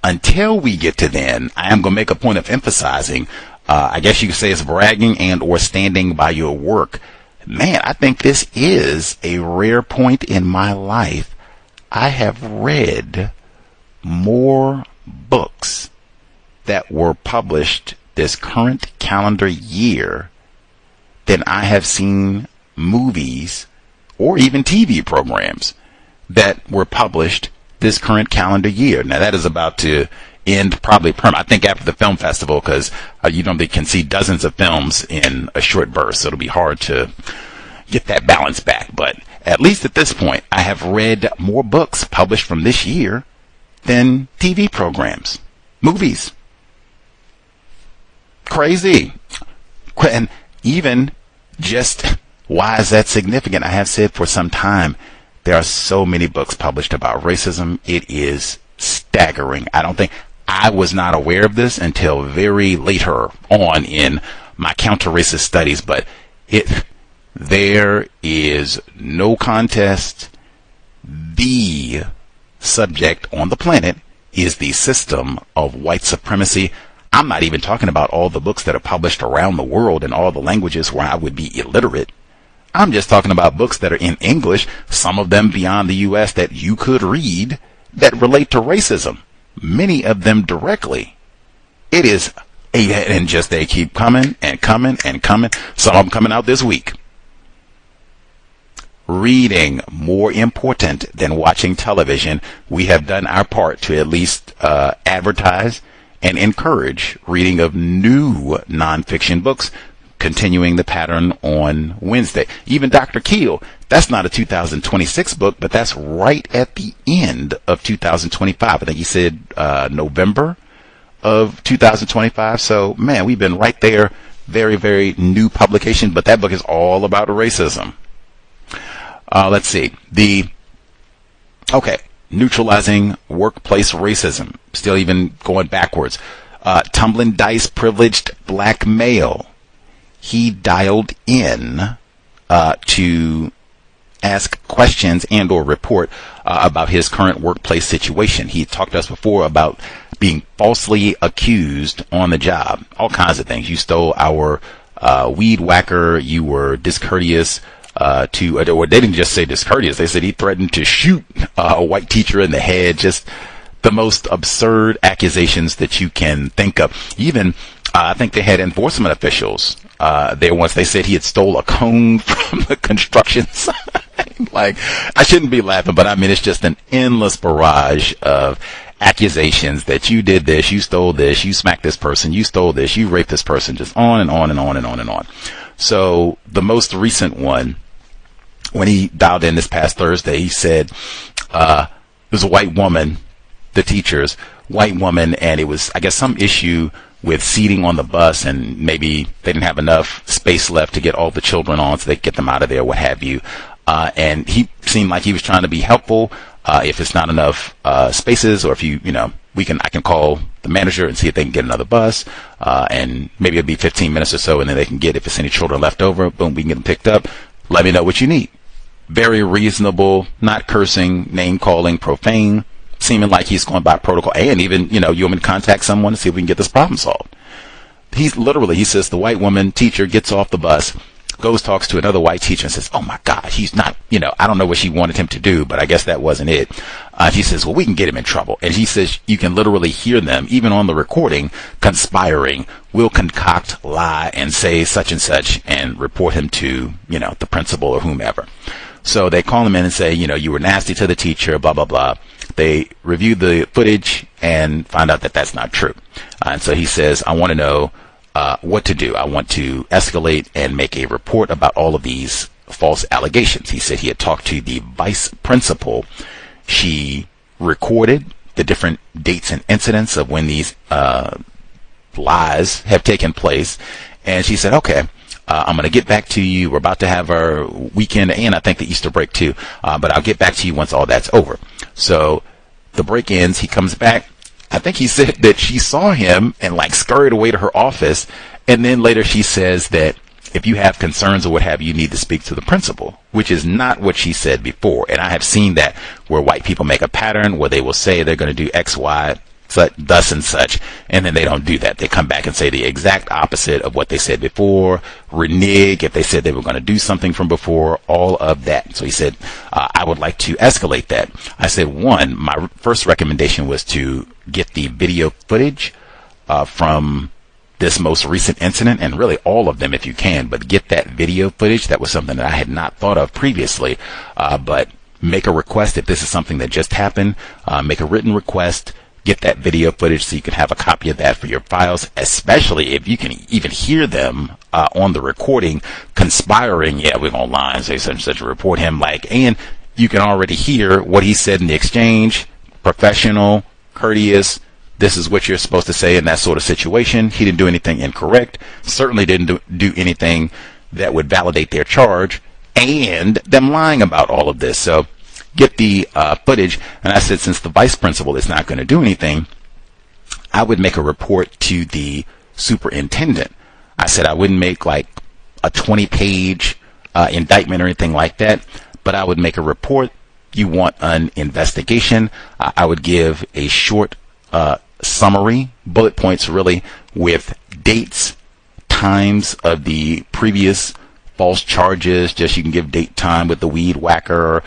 Until we get to then, I am going to make a point of emphasizing, I guess you could say it's bragging and or standing by your work. Man, I think this is a rare point in my life. I have read more books that were published this current calendar year than I have seen movies or even TV programs that were published this current calendar year. Now that is about to end probably I think after the film festival, because they can see dozens of films in a short burst, so it'll be hard to get that balance back. But at least at this point, I have read more books published from this year than TV programs, movies. Crazy. And even just why is that significant? I have said for some time, there are so many books published about racism. It is staggering. I was not aware of this until very later on in my counter-racist studies, but there is no contest. The subject on the planet is the system of white supremacy. I'm not even talking about all the books that are published around the world in all the languages where I would be illiterate. I'm just talking about books that are in English, some of them beyond the U.S. that you could read that relate to racism, many of them directly. It is, and just they keep coming and coming and coming. Some of them coming out this week. Reading, more important than watching television. We have done our part to at least advertise and encourage reading of new nonfiction books, continuing the pattern on Wednesday. Even Dr. Keel, that's not a 2026 book, but that's right at the end of 2025. I think he said November of 2025. So, man, we've been right there. Very, very new publication, but that book is all about racism. Let's see. Neutralizing workplace racism. Still even going backwards. Tumbling dice privileged black male. He dialed in to ask questions and or report about his current workplace situation. He talked to us before about being falsely accused on the job. All kinds of things. You stole our weed whacker. You were discourteous. Or they didn't just say discourteous. They said he threatened to shoot a white teacher in the head. Just the most absurd accusations that you can think of. Even, I think they had enforcement officials there once. They said he had stole a cone from the construction site. Like, I shouldn't be laughing, but I mean, it's just an endless barrage of accusations that you did this, you stole this, you smacked this person, you stole this, you raped this person, just on and on and on and on and on. So the most recent one, when he dialed in this past Thursday, he said it was a white woman, the teacher's white woman, and it was, I guess, some issue with seating on the bus, and maybe they didn't have enough space left to get all the children on so they could get them out of there, what have you. And he seemed like he was trying to be helpful. If it's not enough spaces, or if I can call the manager and see if they can get another bus, and maybe it'll be 15 minutes or so, and then they can get, if it's any children left over, boom, we can get them picked up. Let me know what you need. Very reasonable, not cursing, name calling, profane, seeming like he's going by protocol. And even, you want me to contact someone to see if we can get this problem solved. He says the white woman teacher gets off the bus, goes, talks to another white teacher and says, oh my God, he's not, I don't know what she wanted him to do, but I guess that wasn't it. He says, well, we can get him in trouble. And he says, you can literally hear them, even on the recording, conspiring. We'll concoct, lie, and say such and such and report him to, the principal or whomever. So they call him in and say, you were nasty to the teacher, blah, blah, blah. They review the footage and find out that that's not true. And so he says, I want to know what to do. I want to escalate and make a report about all of these false allegations. He said he had talked to the vice principal. She recorded the different dates and incidents of when these lies have taken place. And she said, okay, I'm going to get back to you. We're about to have our weekend and I think the Easter break too. But I'll get back to you once all that's over. So the break ends. He comes back. I think he said that she saw him and scurried away to her office. And then later she says that if you have concerns or what have you, you need to speak to the principal, which is not what she said before. And I have seen that where white people make a pattern where they will say they're going to do X, Y, thus and such, and then they don't do that. They come back and say the exact opposite of what they said before, renege if they said they were going to do something from before, all of that. So he said, I would like to escalate that. I said, one, my first recommendation was to get the video footage from this most recent incident, and really all of them if you can, but get that video footage. That was something that I had not thought of previously, but make a request if this is something that just happened. Make a written request. Get that video footage so you can have a copy of that for your files, especially if you can even hear them on the recording conspiring. Yeah, we're going to lie and say such and such, report him and you can already hear what he said in the exchange. Professional, courteous. This is what you're supposed to say in that sort of situation. He didn't do anything incorrect. Certainly didn't do anything that would validate their charge and them lying about all of this. So get the footage. And I said, since the vice principal is not going to do anything, I would make a report to the superintendent. I said I wouldn't make a 20-page indictment or anything like that, but I would make a report. You want an investigation? I would give a short summary, bullet points really, with dates, times of the previous false charges. Just you can give date time with the weed whacker,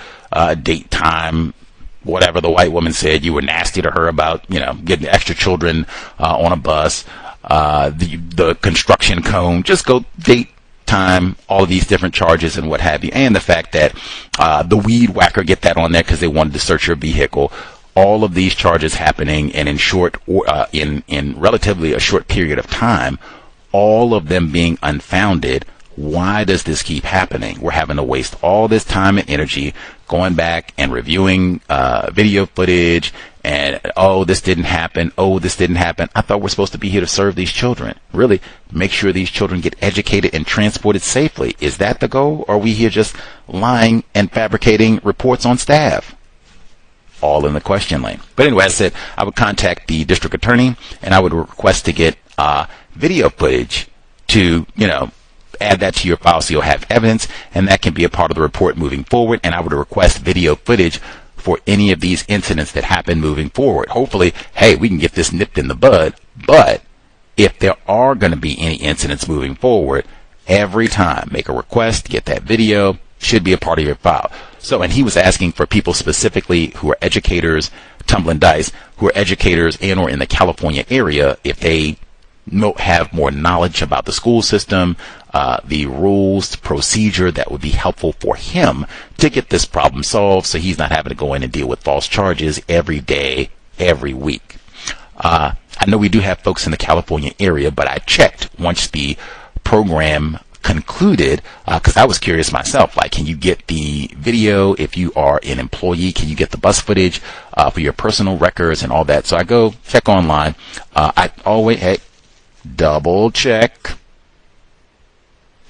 date time, whatever the white woman said you were nasty to her about, getting extra children on a bus, the construction cone. Just go date, time, all of these different charges and what have you, and the fact that the weed whacker, get that on there because they wanted to search your vehicle. All of these charges happening, and in relatively a short period of time, all of them being unfounded. Why does this keep happening? We're having to waste all this time and energy going back and reviewing video footage, and this didn't happen. This didn't happen. I thought we're supposed to be here to serve these children. Really, make sure these children get educated and transported safely. Is that the goal? Or are we here just lying and fabricating reports on staff? All in the question lane. But anyway, I said I would contact the district attorney and I would request to get video footage to, add that to your file so you'll have evidence, and that can be a part of the report moving forward. And I would request video footage for any of these incidents that happen moving forward. Hopefully, we can get this nipped in the bud. But if there are going to be any incidents moving forward, every time make a request, get that video, should be a part of your file. So, and he was asking for people specifically who are educators, tumbling dice, who are educators and or in the California area, if they have more knowledge about the school system, the rules, procedure, that would be helpful for him to get this problem solved so he's not having to go in and deal with false charges every day, every week. I know we do have folks in the California area, but I checked once the program concluded, because I was curious myself, like, can you get the video if you are an employee? Can you get the bus footage for your personal records and all that? So I go check online. I always, double check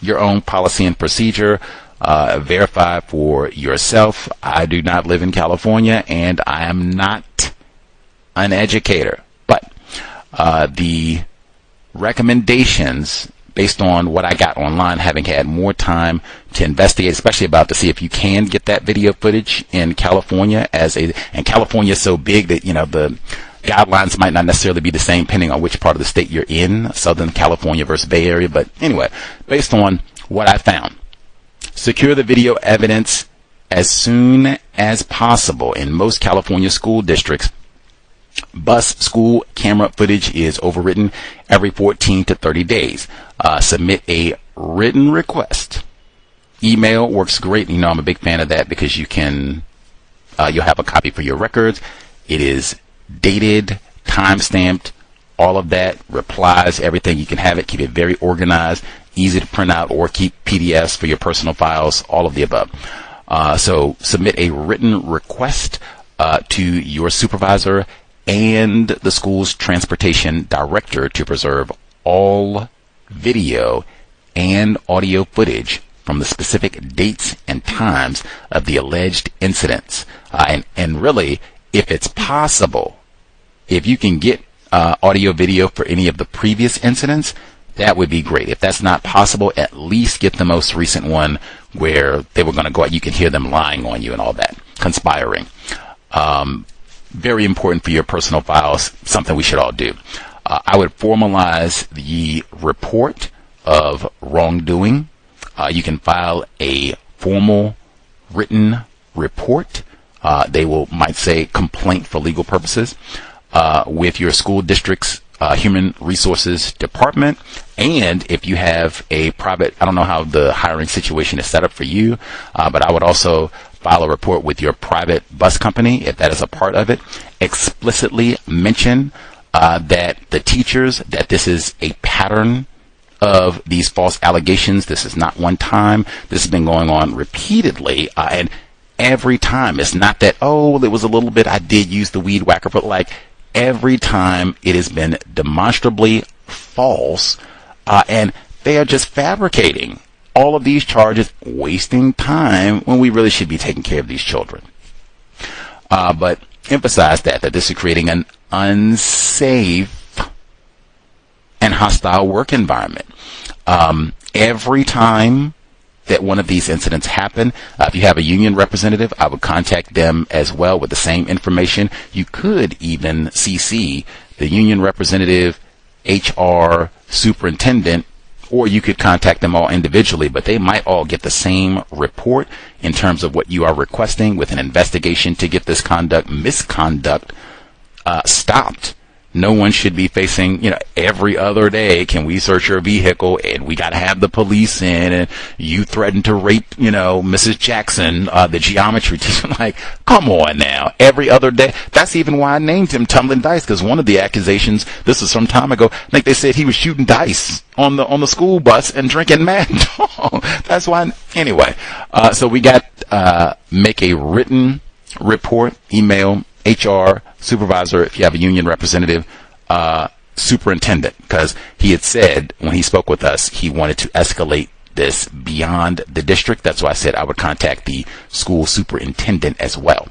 your own policy and procedure. Verify for yourself. I do not live in California and I am not an educator, but the recommendations based on what I got online, having had more time to investigate, especially about to see if you can get that video footage in California, and California is so big that the guidelines might not necessarily be the same depending on which part of the state you're in, Southern California versus Bay Area. But anyway, based on what I found, secure the video evidence as soon as possible. In most California school districts, bus school camera footage is overwritten every 14 to 30 days. Submit a written request. Email works great. I'm a big fan of that because you can, you'll have a copy for your records. It is dated, time-stamped, all of that, replies, everything. You can have it, keep it very organized, easy to print out, or keep PDFs for your personal files, all of the above. So submit a written request to your supervisor and the school's transportation director to preserve all video and audio footage from the specific dates and times of the alleged incidents. And really, if it's possible, if you can get audio video for any of the previous incidents, that would be great. If that's not possible, at least get the most recent one where they were going to go out. You can hear them lying on you and all that, conspiring. Very important for your personal files, something we should all do. I would formalize the report of wrongdoing. You can file a formal written report. They might say complaint for legal purposes, with your school district's human resources department. And if you have a private, I don't know how the hiring situation is set up for you, but I would also file a report with your private bus company if that is a part of it. Explicitly mention that the teachers, that this is a pattern of these false allegations. This is not one time. This has been going on repeatedly, and every time. It's not that, it was a little bit, I did use the weed whacker, but like every time it has been demonstrably false, and they are just fabricating all of these charges, wasting time when we really should be taking care of these children. But emphasize that this is creating an unsafe and hostile work environment. Every time that one of these incidents happen, if you have a union representative, I would contact them as well with the same information. You could even CC the union representative, HR, superintendent, or you could contact them all individually, but they might all get the same report in terms of what you are requesting with an investigation to get this misconduct stopped. No one should be facing, every other day, can we search your vehicle and we got to have the police in and you threatened to rape, Mrs. Jackson, the geometry teacher. Like, come on now. Every other day. That's even why I named him Tumbling Dice, because one of the accusations, this was some time ago, I think they said he was shooting dice on the school bus and drinking Mad Dog. That's why. Anyway, so we got, make a written report, email, HR, supervisor, if you have a union representative, superintendent, because he had said when he spoke with us, he wanted to escalate this beyond the district. That's why I said I would contact the school superintendent as well.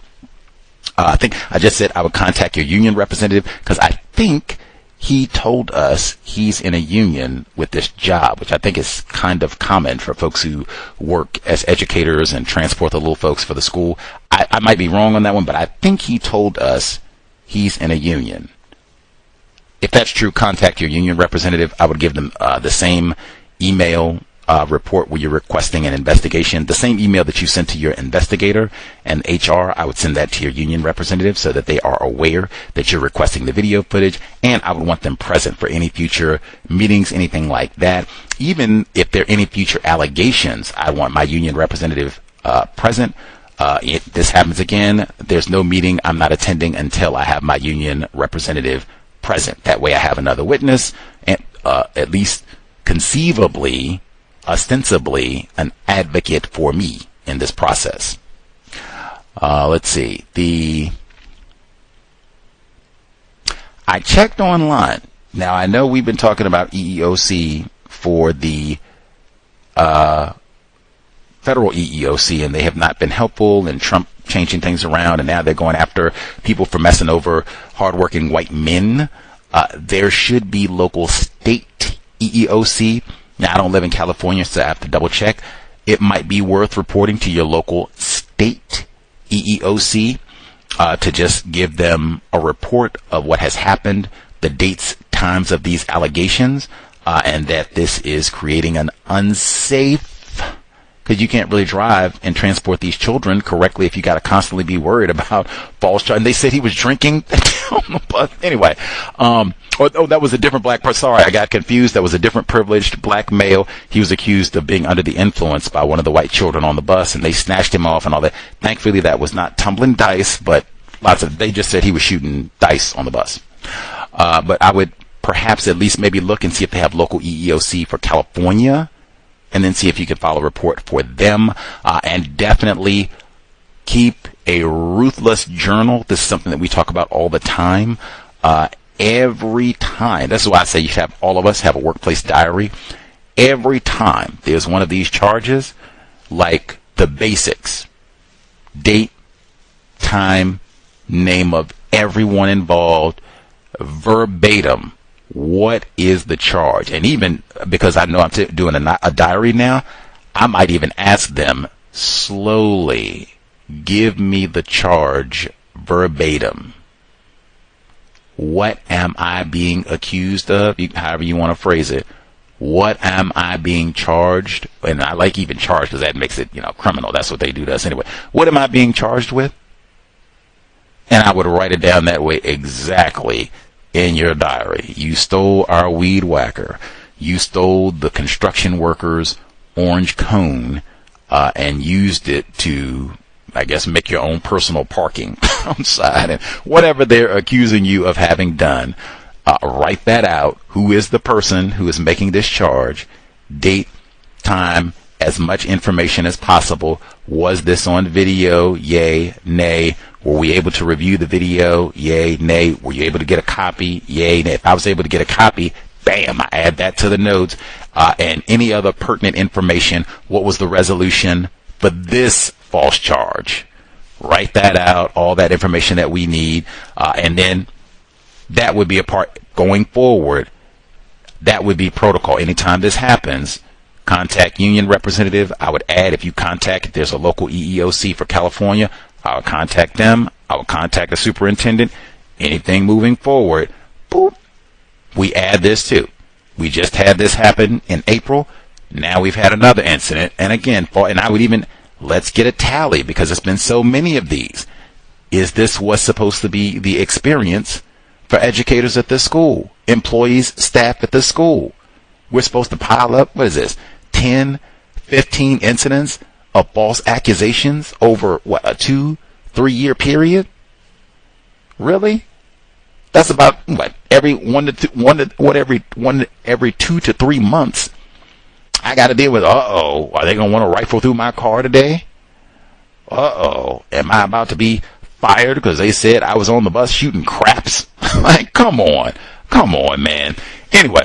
I think I just said I would contact your union representative because I think he told us he's in a union with this job, which I think is kind of common for folks who work as educators and transport the little folks for the school. I might be wrong on that one, but I think he told us he's in a union. If that's true, contact your union representative. I would give them the same email report where you're requesting an investigation, the same email that you sent to your investigator and HR. I would send that to your union representative so that they are aware that you're requesting the video footage, and I would want them present for any future meetings, anything like that. Even if there are any future allegations, I want my union representative present. If this happens again, there's no meeting I'm not attending until I have my union representative present. That way I have another witness and at least conceivably, ostensibly, an advocate for me in this process. Let's see. I checked online. Now, I know we've been talking about EEOC for the federal EEOC, and they have not been helpful, and Trump changing things around, and now they're going after people for messing over hardworking white men. There should be local state EEOC. Now, I don't live in California, so I have to double check. It might be worth reporting to your local state EEOC to just give them a report of what has happened, the dates, times of these allegations, and that this is creating an unsafe, because you can't really drive and transport these children correctly if you got to constantly be worried about false charges. And they said he was drinking on the bus. Anyway, that was a different black person. Sorry, I got confused. That was a different privileged black male. He was accused of being under the influence by one of the white children on the bus, and they snatched him off and all that. Thankfully, that was not tumbling dice, but they just said he was shooting dice on the bus. But I would perhaps at least maybe look and see if they have local EEOC for California, and then see if you can file a report for them. And definitely keep a ruthless journal. This is something that we talk about all the time. Every time. That's why I say you should have, all of us have a workplace diary. Every time there's one of these charges, like the basics, date, time, name of everyone involved, verbatim. What is the charge? And even because I know I'm doing a diary now, I might even ask them slowly, give me the charge verbatim. What am I being accused of? However you want to phrase it. What am I being charged? And I like even charged because that makes it, criminal. That's what they do to us anyway. What am I being charged with? And I would write it down that way exactly in your diary. You stole our weed whacker. You stole the construction worker's orange cone and used it to, I guess, make your own personal parking outside. And whatever they're accusing you of having done, write that out. Who is the person who is making this charge? Date, time, as much information as possible. Was this on video? Yay, nay. Were we able to review the video? Yay, nay. Were you able to get a copy? Yay, nay. If I was able to get a copy, bam, I add that to the notes. And any other pertinent information. What was the resolution for this false charge? Write that out, all that information that we need. And then that would be a part going forward. That would be protocol. Anytime this happens, contact union representative. I would add, if there's a local EEOC for California, I would contact them. I would contact the superintendent. Anything moving forward, boop, we add this too. We just had this happen in April. Now we've had another incident. And again, and I would even, let's get a tally because it's been so many of these. Is this what's supposed to be the experience for educators at this school, employees, staff at this school? We're supposed to pile up, what is this, 10, 15 incidents of false accusations over, what, a 2-3 year period? Really? That's about, what, every every 2 to 3 months. I got to deal with, are they going to want to rifle through my car today? Am I about to be fired because they said I was on the bus shooting craps? Like, come on, man. Anyway,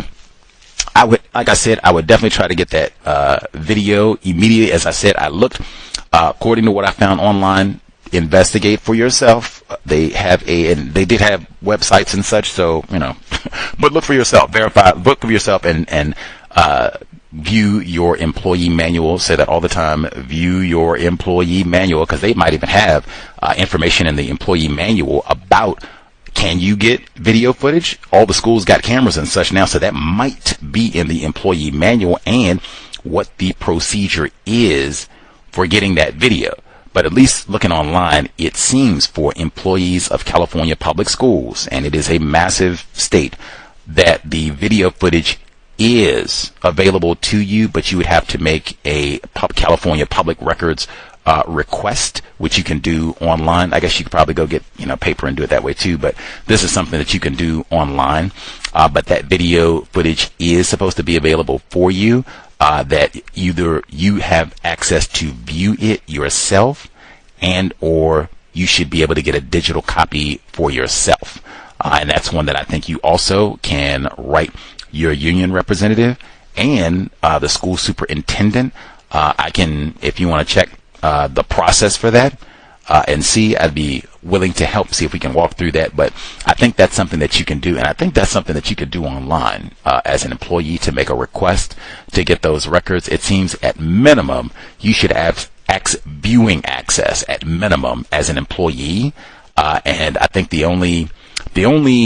I would definitely try to get that video immediately. As I said, I looked, according to what I found online. Investigate for yourself. They did have websites and such, so but look for yourself, verify, look for yourself, and view your employee manual. Say that all the time. View your employee manual, because they might even have information in the employee manual about, can you get video footage? All the schools got cameras and such now, so that might be in the employee manual, and what the procedure is for getting that video. But at least looking online, it seems for employees of California public schools, and it is a massive state, that the video footage is available to you, but you would have to make a California Public Records request, which you can do online. I guess you could probably go get paper and do it that way too, but this is something that you can do online. But that video footage is supposed to be available for you. That either you have access to view it yourself, and or you should be able to get a digital copy for yourself. And that's one that I think you also can write your union representative and the school superintendent. I can, if you want to check the process for that and see, I'd be willing to help see if we can walk through that. But I think that's something that you can do, and I think that's something that you could do online as an employee, to make a request to get those records. It seems at minimum you should have viewing access at minimum as an employee, and I think the only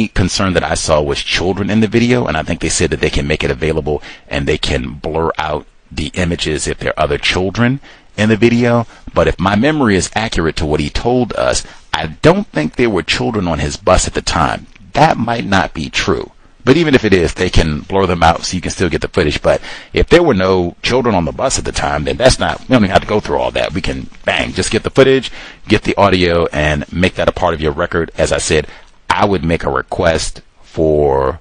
concern that I saw was children in the video, and I think they said that they can make it available and they can blur out the images if there are other children in the video. But if my memory is accurate to what he told us, I don't think there were children on his bus at the time. That might not be true. But even if it is, they can blur them out so you can still get the footage. But if there were no children on the bus at the time, then we don't even have to go through all that. We can, just get the footage, get the audio, and make that a part of your record. As I said, I would make a request for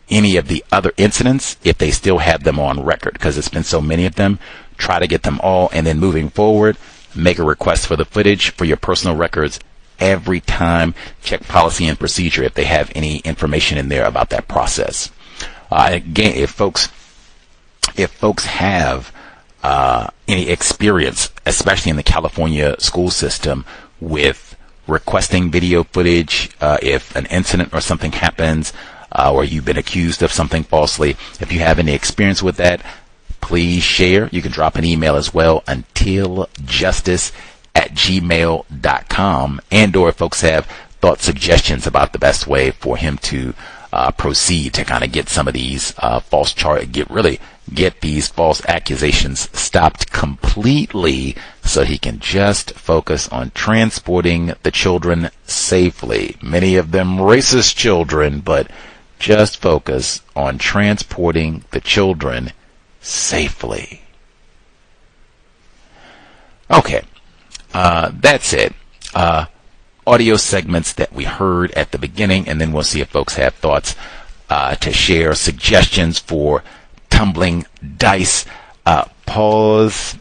any of the other incidents if they still have them on record, because it's been so many of them. Try to get them all, and then moving forward, make a request for the footage for your personal records every time. Check policy and procedure if they have any information in there about that process. Again, if folks have any experience, especially in the California school system, with requesting video footage, if an incident or something happens, or you've been accused of something falsely, if you have any experience with that, please share. You can drop an email as well, untiljustice@gmail.com, and or if folks have thought suggestions about the best way for him to proceed to kind of get some of these get these false accusations stopped completely, so he can just focus on transporting the children safely. Many of them racist children, but just focus on transporting the children safely. Okay, that's it. Audio segments that we heard at the beginning, and then we'll see if folks have thoughts to share, suggestions for tumbling dice. Pause.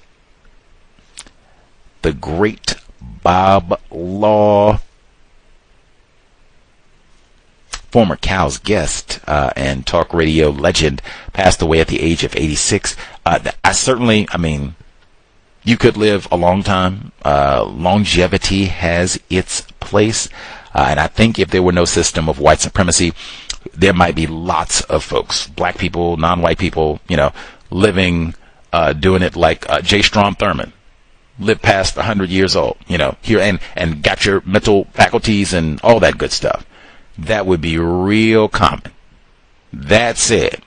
The great Bob Law, former COWS guest and talk radio legend, passed away at the age of 86. You could live a long time. Longevity has its place. And I think if there were no system of white supremacy, there might be lots of folks, black people, non-white people, living, doing it like J. Strom Thurmond, lived past 100 years old, here and got your mental faculties and all that good stuff. that would be real common. That said,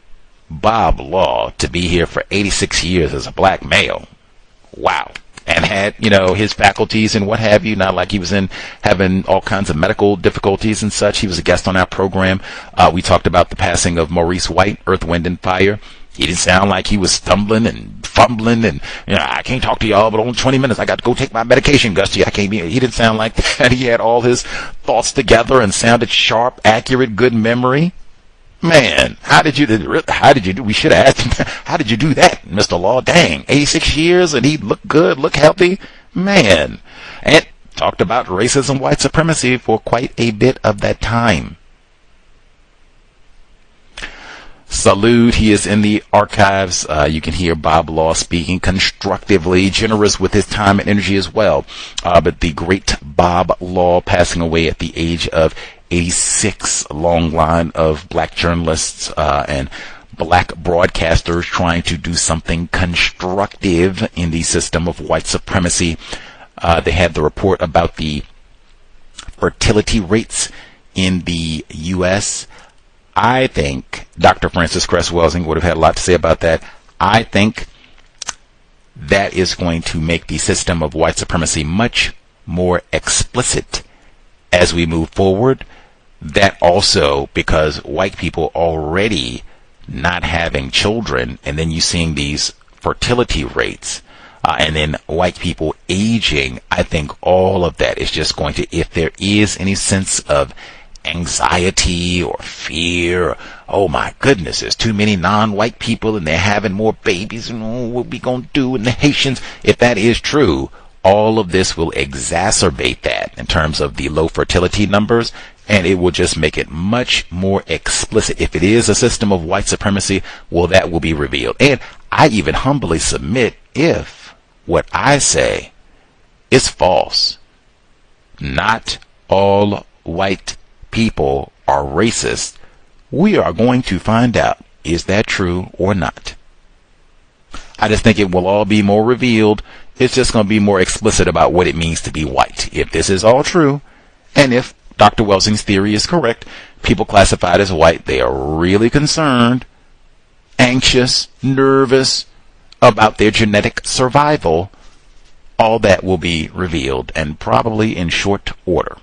Bob Law to be here for 86 years as a black male, wow. And had, his faculties and what have you, not like he was having all kinds of medical difficulties and such. He was a guest on our program. We talked about the passing of Maurice White, Earth, Wind, and Fire. He didn't sound like he was stumbling and fumbling and, I can't talk to y'all, but only 20 minutes. I got to go take my medication, Gusty. I can't be. He didn't sound like that. He had all his thoughts together and sounded sharp, accurate, good memory. Man, how did you do? We should have asked him, how did you do that, Mr. Law? Dang, 86 years and he looked good, looked healthy. Man. And talked about racism, white supremacy for quite a bit of that time. Salute. He is in the archives. You can hear Bob Law speaking constructively, generous with his time and energy as well. But the great Bob Law passing away at the age of 86, a long line of black journalists and black broadcasters trying to do something constructive in the system of white supremacy. They had the report about the fertility rates in the U.S. I think Dr. Francis Cress Welsing would have had a lot to say about that. I think that is going to make the system of white supremacy much more explicit as we move forward. That also because white people already not having children, and then you seeing these fertility rates, and then white people aging, I think all of that is just going to, if there is any sense of anxiety or fear, oh my goodness, there's too many non-white people and they're having more babies, and what we gonna do, and the Haitians, if that is true, all of this will exacerbate that in terms of the low fertility numbers, and it will just make it much more explicit. If it is a system of white supremacy, well, that will be revealed. And I even humbly submit, if what I say is false, not all white people are racist, we are going to find out, is that true or not? I just think it will all be more revealed. It's just going to be more explicit about what it means to be white. If this is all true, and if Dr. Welsing's theory is correct, people classified as white, they are really concerned, anxious, nervous about their genetic survival. All that will be revealed, and probably in short order.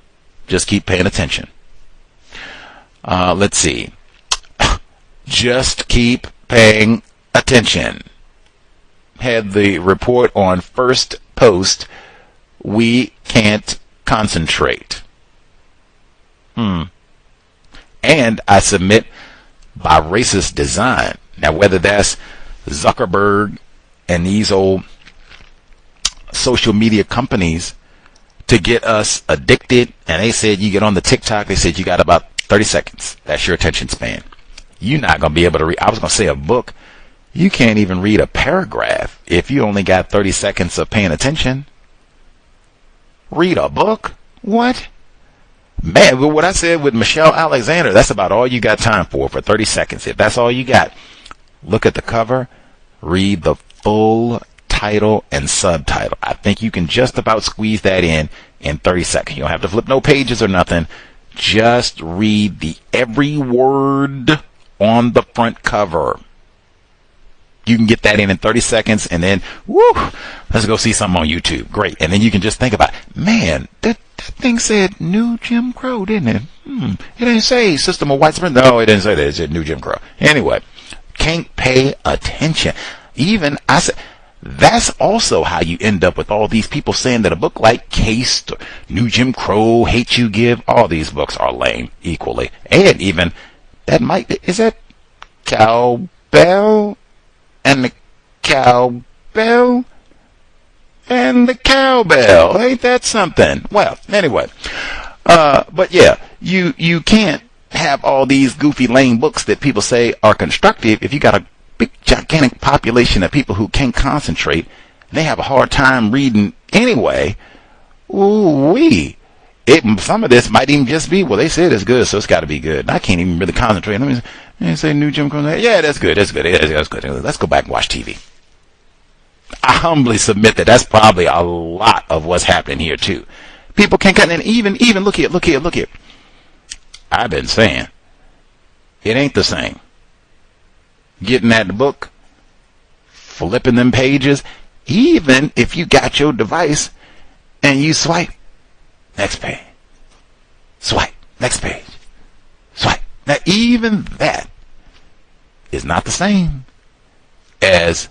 Just keep paying attention. Let's see. Just keep paying attention. Had the report on First Post, we can't concentrate. And I submit, by racist design. Now, whether that's Zuckerberg and these old social media companies to get us addicted, and they said you get on the TikTok, they said you got about 30 seconds. That's your attention span. You're not going to be able to read. I was going to say a book. You can't even read a paragraph if you only got 30 seconds of paying attention. Read a book? What? Man, but what I said with Michelle Alexander, that's about all you got time for 30 seconds. If that's all you got, look at the cover, read the full title and subtitle. I think you can just about squeeze that in 30 seconds. You don't have to flip no pages or nothing. Just read every word on the front cover. You can get that in 30 seconds, and then, woo, let's go see something on YouTube. Great. And then you can just think about, man, that thing said New Jim Crow, didn't it? It didn't say System of White Supremacy. No, it didn't say that. It said New Jim Crow. Anyway, can't pay attention. Even, I said, that's also how you end up with all these people saying that a book like Cased, New Jim Crow, Hate You Give, all these books are lame equally. And even, is that Cowbell? And the cowbell and the cowbell. Ain't that something? Well, anyway. But yeah, you can't have all these goofy lame books that people say are constructive if you got a big gigantic population of people who can't concentrate. They have a hard time reading anyway. Ooh-wee. Some of this might even just be, well, they said it's good, so it's got to be good. I can't even really concentrate. Let me say New Jim Crow. Yeah, that's good. That's good. That's good. Let's go back and watch TV. I humbly submit that that's probably a lot of what's happening here too. People can't cut, and even look here. I've been saying, it ain't the same. Getting that book, flipping them pages, even if you got your device and you swipe, next page, swipe, next page, swipe. Now, even that is not the same as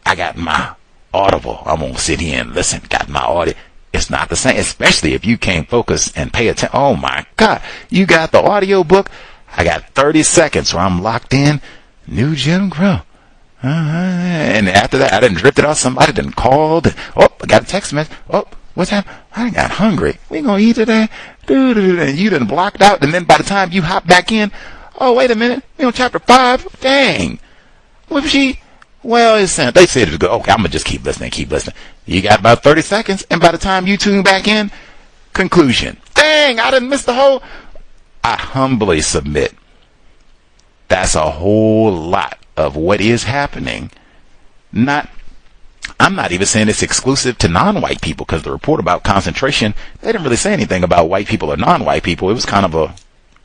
I got my Audible. I'm going to sit here and listen. Got my audio. It's not the same, especially if you can't focus and pay attention. Oh, my God. You got the audio book. I got 30 seconds where I'm locked in. New Jim Crow. And after that, I done drifted off. Somebody done called. Oh, I got a text message. Oh, what's happening? I got hungry. We gonna eat today? And you done blocked out. And then by the time you hop back in, oh, wait a minute. We on chapter 5. Dang. What was she? Well, they said it was good. Okay, I'm gonna just keep listening. You got about 30 seconds. And by the time you tune back in, conclusion. Dang, I done missed the whole. I humbly submit that's a whole lot of what is happening. I'm not even saying it's exclusive to non-white people, because the report about concentration, they didn't really say anything about white people or non-white people. It was kind of a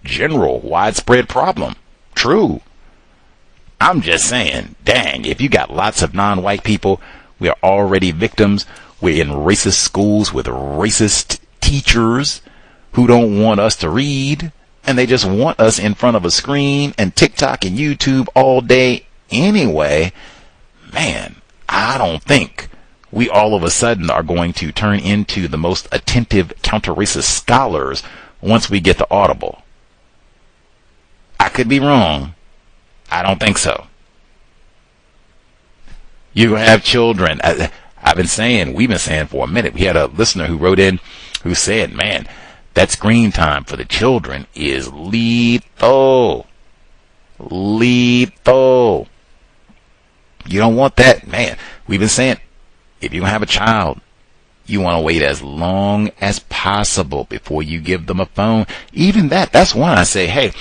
general, widespread problem. True. I'm just saying, dang, if you got lots of non-white people, we are already victims. We're in racist schools with racist teachers who don't want us to read, and they just want us in front of a screen and TikTok and YouTube all day anyway. Man, I don't think we all of a sudden are going to turn into the most attentive counter-racist scholars once we get to Audible. I could be wrong. I don't think so. You have children. We've been saying for a minute. We had a listener who wrote in who said, man, that screen time for the children is lethal. Lethal. You don't want that, man. We've been saying, if you have a child, you want to wait as long as possible before you give them a phone. Even that's why I say, hey,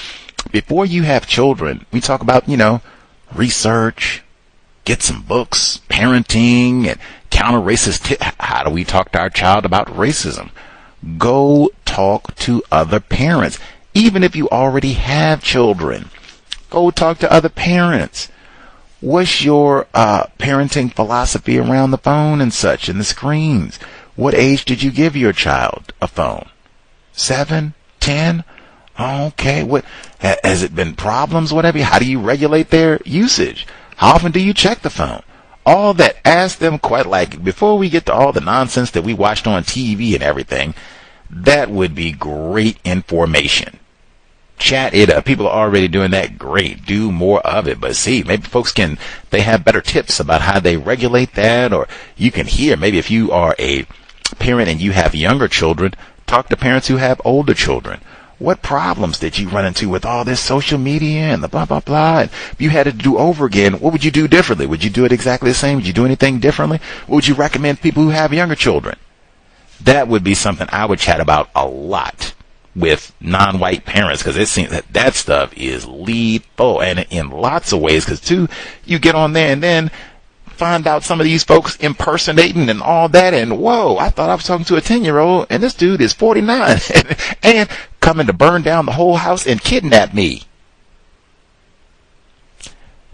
before you have children, we talk about, research, get some books, parenting, and counter racist. How do we talk to our child about racism? Go talk to other parents. Even if you already have children, go talk to other parents. What's your parenting philosophy around the phone and such and the screens? What age did you give your child a phone? 7, 10? Okay. What has it been? Problems? Whatever. How do you regulate their usage? How often do you check the phone? All that. Ask them quite like before we get to all the nonsense that we watched on TV and everything. That would be great information. Chat it up. People are already doing that. Great. Do more of it. But see, maybe folks they have better tips about how they regulate that, or you can hear, maybe if you are a parent and you have younger children, talk to parents who have older children. What problems did you run into with all this social media and the blah, blah, blah? And if you had to do over again, what would you do differently? Would you do it exactly the same? Would you do anything differently? What would you recommend people who have younger children? That would be something I would chat about a lot with non-white parents, because it seems that stuff is lethal, and in lots of ways, because too, you get on there and then find out some of these folks impersonating and all that, and whoa, I thought I was talking to a 10-year-old, and this dude is 49 and coming to burn down the whole house and kidnap me.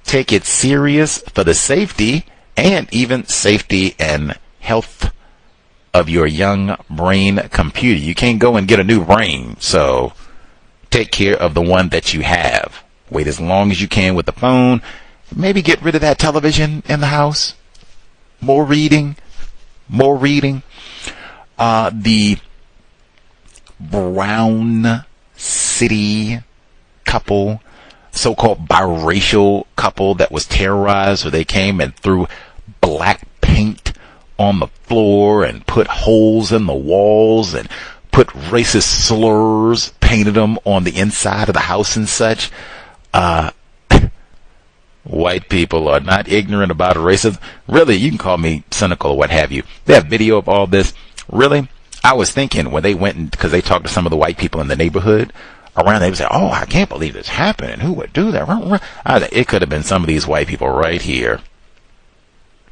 Take it serious for the safety and even safety and health of your young brain computer. You can't go and get a new brain, so take care of the one that you have. Wait as long as you can with the phone. Maybe get rid of that television in the house. More reading. The Brown City couple, so-called biracial couple that was terrorized, where they came and threw black paint on the floor and put holes in the walls and put racist slurs, painted them on the inside of the house and such. White people are not ignorant about racism. Really, you can call me cynical or what have you. They have video of all this. Really, I was thinking when they went because they talked to some of the white people in the neighborhood around, they would say, oh, I can't believe this happened, and who would do that? It could have been some of these white people right here.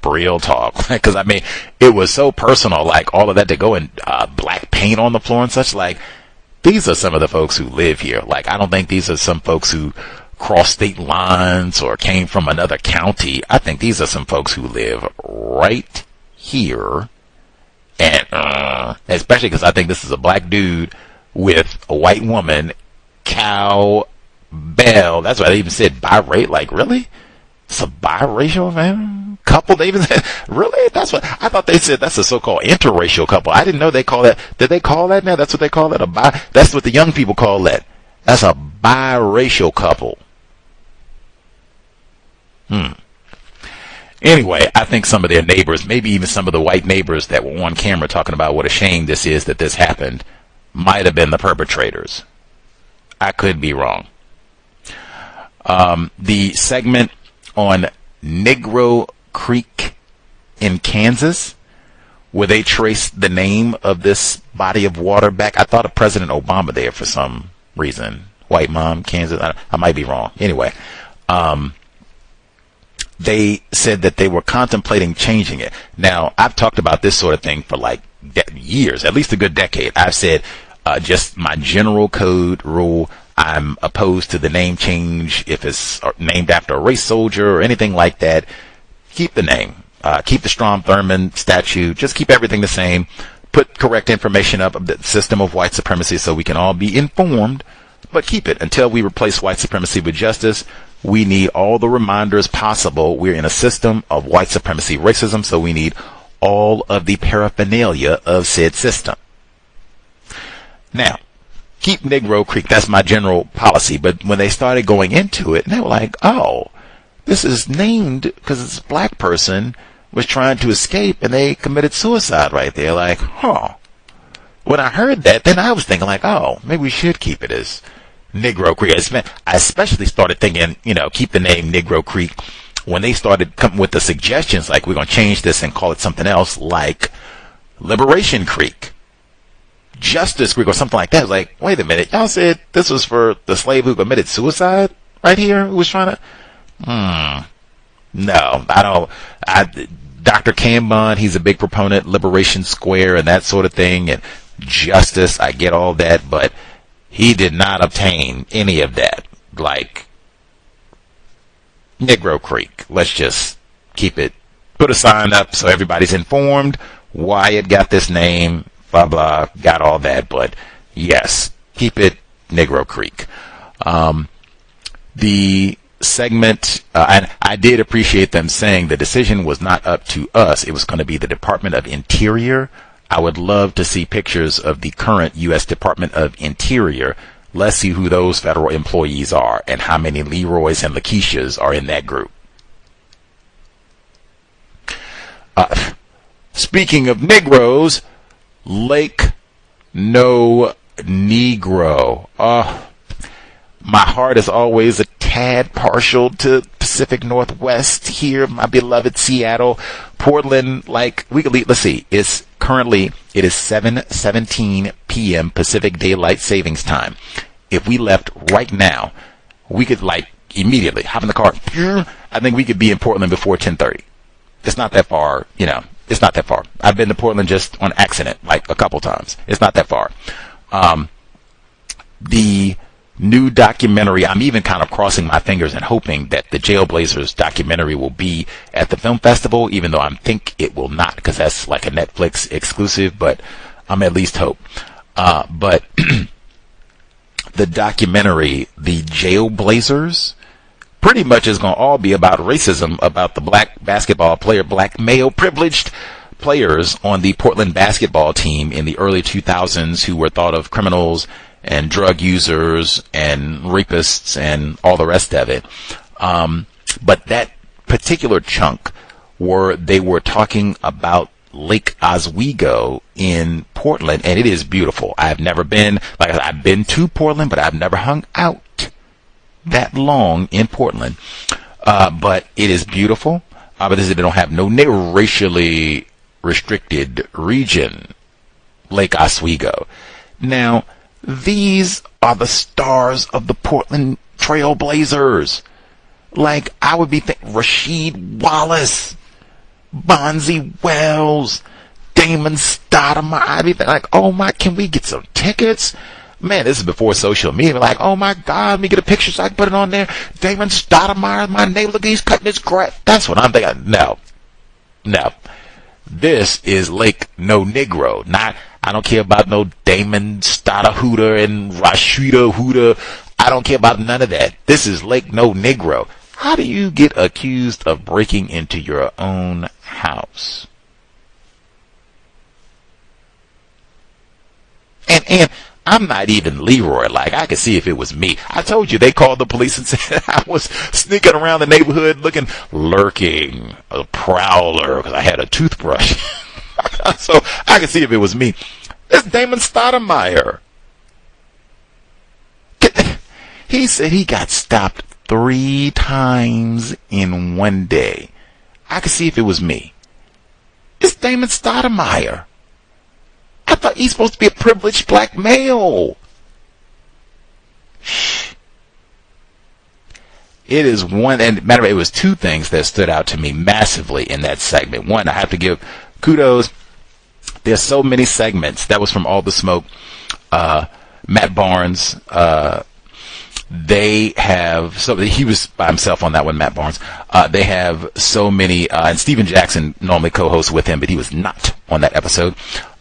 Real talk. Because, I mean, it was so personal, like all of that to go and black paint on the floor and such. Like, these are some of the folks who live here. Like, I don't think these are some folks who crossed state lines or came from another county. I think these are some folks who live right here. And especially because I think this is a black dude with a white woman, cow, bell. That's why they even said birate. Like, really? It's a biracial couple? They even said, really? That's what I thought they said. That's a so-called interracial couple. I didn't know they call that. Did they call that now? That's what they call it? That's what the young people call that. That's a biracial couple. Anyway, I think some of their neighbors, maybe even some of the white neighbors that were on camera talking about what a shame this is that this happened, might have been the perpetrators. I could be wrong. The segment on Negro Creek in Kansas, where they traced the name of this body of water back. I thought of President Obama there for some reason. White mom, Kansas. I might be wrong. Anyway, they said that they were contemplating changing it. Now, I've talked about this sort of thing for like years, at least a good decade. I've said just my general code rule, I'm opposed to the name change if it's named after a race soldier or anything like that. Keep the name. Keep the Strom Thurmond statue. Just keep everything the same. Put correct information up of the system of white supremacy so we can all be informed. But keep it until we replace white supremacy with justice. We need all the reminders possible. We're in a system of white supremacy racism, so we need all of the paraphernalia of said system. Now, keep Negro Creek. That's my general policy. But when they started going into it, they were like, oh, this is named because this black person was trying to escape and they committed suicide right there. Like, huh. When I heard that, then I was thinking like, oh, maybe we should keep it as Negro Creek. I especially started thinking, keep the name Negro Creek when they started coming with the suggestions like we're going to change this and call it something else like Liberation Creek, Justice Creek, or something like that. I was like, wait a minute, y'all said this was for the slave who committed suicide right here, who was trying to... No, I don't. Dr. Cambon, he's a big proponent, Liberation Square and that sort of thing, and justice, I get all that, but he did not obtain any of that. Like, Negro Creek, let's just keep it, put a sign up so everybody's informed why it got this name, blah, blah, got all that, but yes, keep it Negro Creek. The segment, and I did appreciate them saying the decision was not up to us. It was going to be the Department of Interior. I would love to see pictures of the current U.S. Department of Interior. Let's see who those federal employees are and how many Leroys and Lakeishas are in that group. Speaking of Negroes, Lake No Negro. My heart is always a tad partial to Pacific Northwest here, my beloved Seattle. Portland, like, we could leave, let's see, it is 7:17 p.m. Pacific Daylight Savings Time. If we left right now, we could, like, immediately hop in the car. I think we could be in Portland before 10:30. It's not that far, it's not that far. I've been to Portland just on accident, like a couple times. It's not that far. The new documentary, I'm even kind of crossing my fingers and hoping that the Jailblazers documentary will be at the film festival, even though I think it will not, because that's like a Netflix exclusive, but I'm at least hope. But the documentary, the Jailblazers, pretty much is going to all be about racism, about the black basketball player, black male privileged players on the Portland basketball team in the early 2000s who were thought of criminals and drug users and rapists and all the rest of it. But that particular chunk where they were talking about Lake Oswego in Portland, and it is beautiful. I've never been, like I said, I've been to Portland, but I've never hung out that long in Portland. But it is beautiful. But they don't have no racially restricted region, Lake Oswego. Now, these are the stars of the Portland Trail Blazers. Like, I would be thinking Rasheed Wallace, Bonzi Wells, Damon Stoudemire. I'd be thinking like, oh my, can we get some tickets? Man, this is before social media. Like, oh my God, let me get a picture so I can put it on there. Damon Stoudemire, my neighbor, look, he's cutting his grass. That's what I'm thinking. No. This is Lake No Negro. I don't care about no Damon Stoudemire and Rashida Huda. I don't care about none of that. This is Lake No Negro. How do you get accused of breaking into your own house? And I'm not even Leroy. Like, I could see if it was me. I told you, they called the police and said I was sneaking around the neighborhood lurking, a prowler, because I had a toothbrush. So I could see if it was me. It's Damon Stoudemire. He said he got stopped 3 times in one day. I could see if it was me. It's Damon Stoudemire. I thought he's supposed to be a privileged black male. It is one, and matter of fact, it was 2 things that stood out to me massively in that segment. One, I have to give kudos. There's so many segments. That was from All the Smoke. Matt Barnes, they have, so he was by himself on that one, Matt Barnes. They have so many, and Steven Jackson normally co-hosts with him, but he was not on that episode.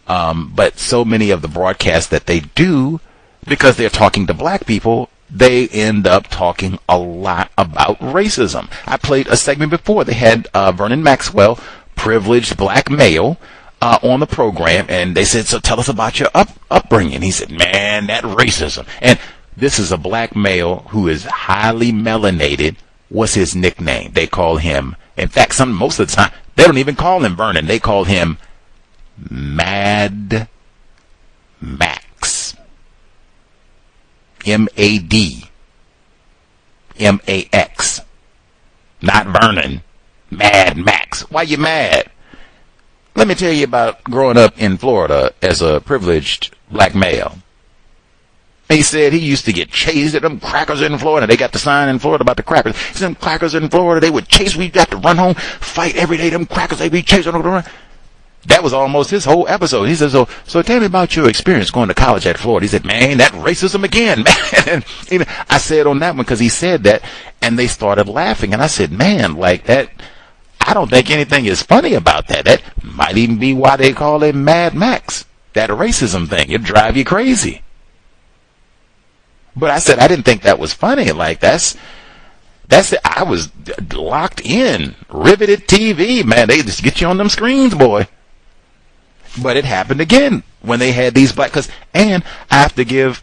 But so many of the broadcasts that they do, because they're talking to black people, they end up talking a lot about racism. I played a segment before. They had Vernon Maxwell, privileged black male, on the program, and they said, so tell us about your upbringing. He said, man, that racism. And this is a black male who is highly melanated. What's his nickname? They call him, in fact, most of the time, they don't even call him Vernon. They call him Mad Max. M-A-D-M-A-X. Not Vernon. Mad Max. Why you mad? Let me tell you about growing up in Florida as a privileged black male. He said he used to get chased at them crackers in Florida. They got the sign in Florida about the crackers. He said them crackers in Florida, they would chase. We'd have to run home, fight every day. Them crackers, they'd be chasing them. That was almost his whole episode. He said, so tell me about your experience going to college at Florida. He said, man, that racism again, man. And even I said on that one, because he said that, and they started laughing. And I said, man, like that, I don't think anything is funny about that. That might even be why they call it Mad Max. That racism thing. It'd drive you crazy. But I said, I didn't think that was funny. Like, that's it. I was locked in. Riveted TV, man. They just get you on them screens, boy. But it happened again when they had these and I have to give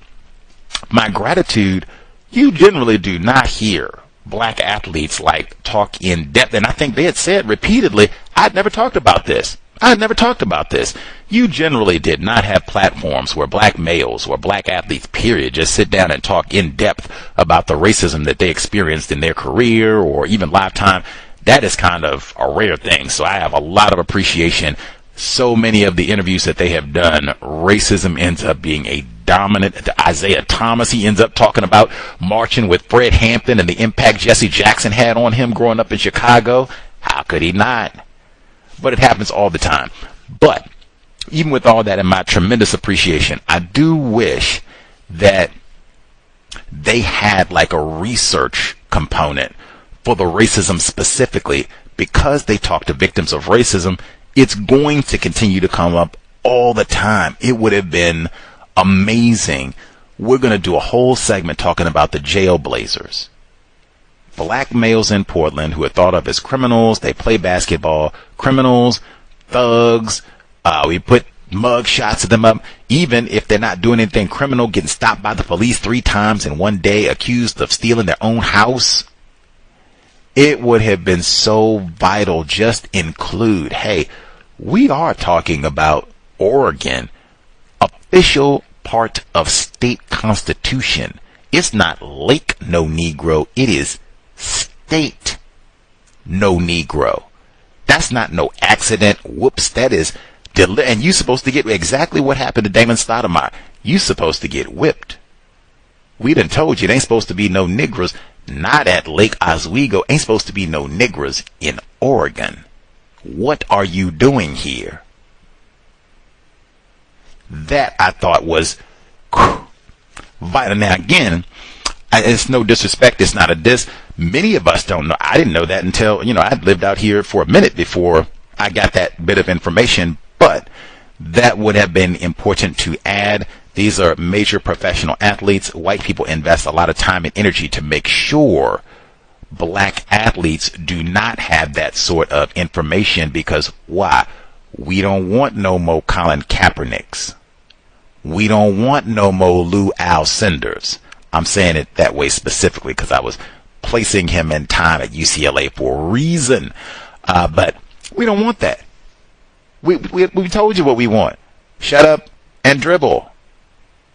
my gratitude. You generally do not hear black athletes talk in depth. And I think they had said repeatedly, I'd never talked about this. You generally did not have platforms where black males or black athletes, period, just sit down and talk in depth about the racism that they experienced in their career or even lifetime. That is kind of a rare thing. So I have a lot of appreciation. So many of the interviews that they have done, racism ends up being a dominant. Isaiah Thomas, he ends up talking about marching with Fred Hampton and the impact Jesse Jackson had on him growing up in Chicago. How could he not? But it happens all the time. But even with all that and my tremendous appreciation, I do wish that they had a research component for the racism specifically, because they talk to victims of racism. It's going to continue to come up all the time. It would have been amazing. We're going to do a whole segment talking about the jailblazers. Black males in Portland who are thought of as criminals. They play basketball. Criminals, thugs. We put mug shots of them up. Even if they're not doing anything criminal, getting stopped by the police 3 times in one day, accused of stealing their own house. It would have been so vital. Just include, hey, we are talking about Oregon, official part of state constitution. It's not Lake No Negro. It is state No Negro. That's not no accident. Whoops. That is, and you're supposed to get exactly what happened to Damon Stoudemire. You're supposed to get whipped. We done told you there ain't supposed to be no Negroes. Not at Lake Oswego. Ain't supposed to be no Negroes in Oregon. What are you doing here? That I thought was, vital. Now, again, it's no disrespect. It's not a diss. Many of us don't know. I didn't know that until, I'd lived out here for a minute before I got that bit of information. But that would have been important to add. These are major professional athletes. White people invest a lot of time and energy to make sure black athletes do not have that sort of information, because why? We don't want no more Colin Kaepernicks. We don't want no more Lou Alcindors. I'm saying it that way specifically because I was placing him in time at UCLA for a reason. But we don't want that. We told you what we want. Shut up and dribble.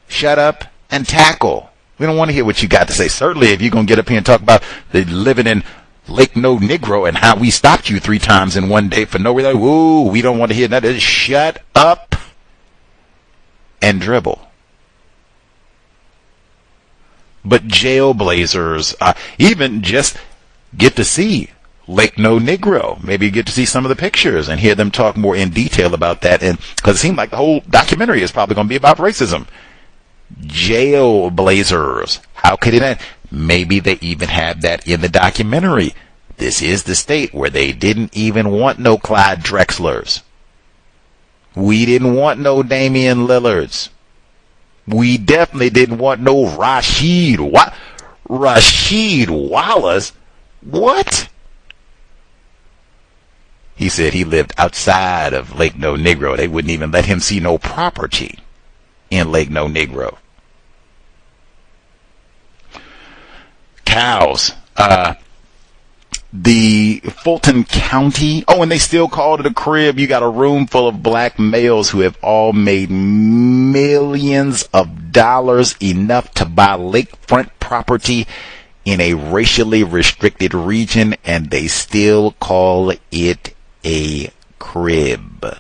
Shut up and tackle. We don't want to hear what you got to say. Certainly, if you're going to get up here and talk about the living in Lake No Negro and how we stopped you 3 times in one day for no reason, woo, we don't want to hear that. Shut up and dribble. But jailblazers, even just get to see Lake No Negro. Maybe get to see some of the pictures and hear them talk more in detail about that. And because it seemed like the whole documentary is probably going to be about racism. Jailblazers. How could it? Maybe they even have that in the documentary. This is the state where they didn't even want no Clyde Drexlers. We didn't want no Damian Lillards. We definitely didn't want no Rasheed Wallace. What? He said he lived outside of Lake No Negro. They wouldn't even let him see no property in Lake No Negro. Cows. The Fulton County, and they still called it a crib. You got a room full of black males who have all made millions of dollars, enough to buy lakefront property in a racially restricted region, and they still call it a crib.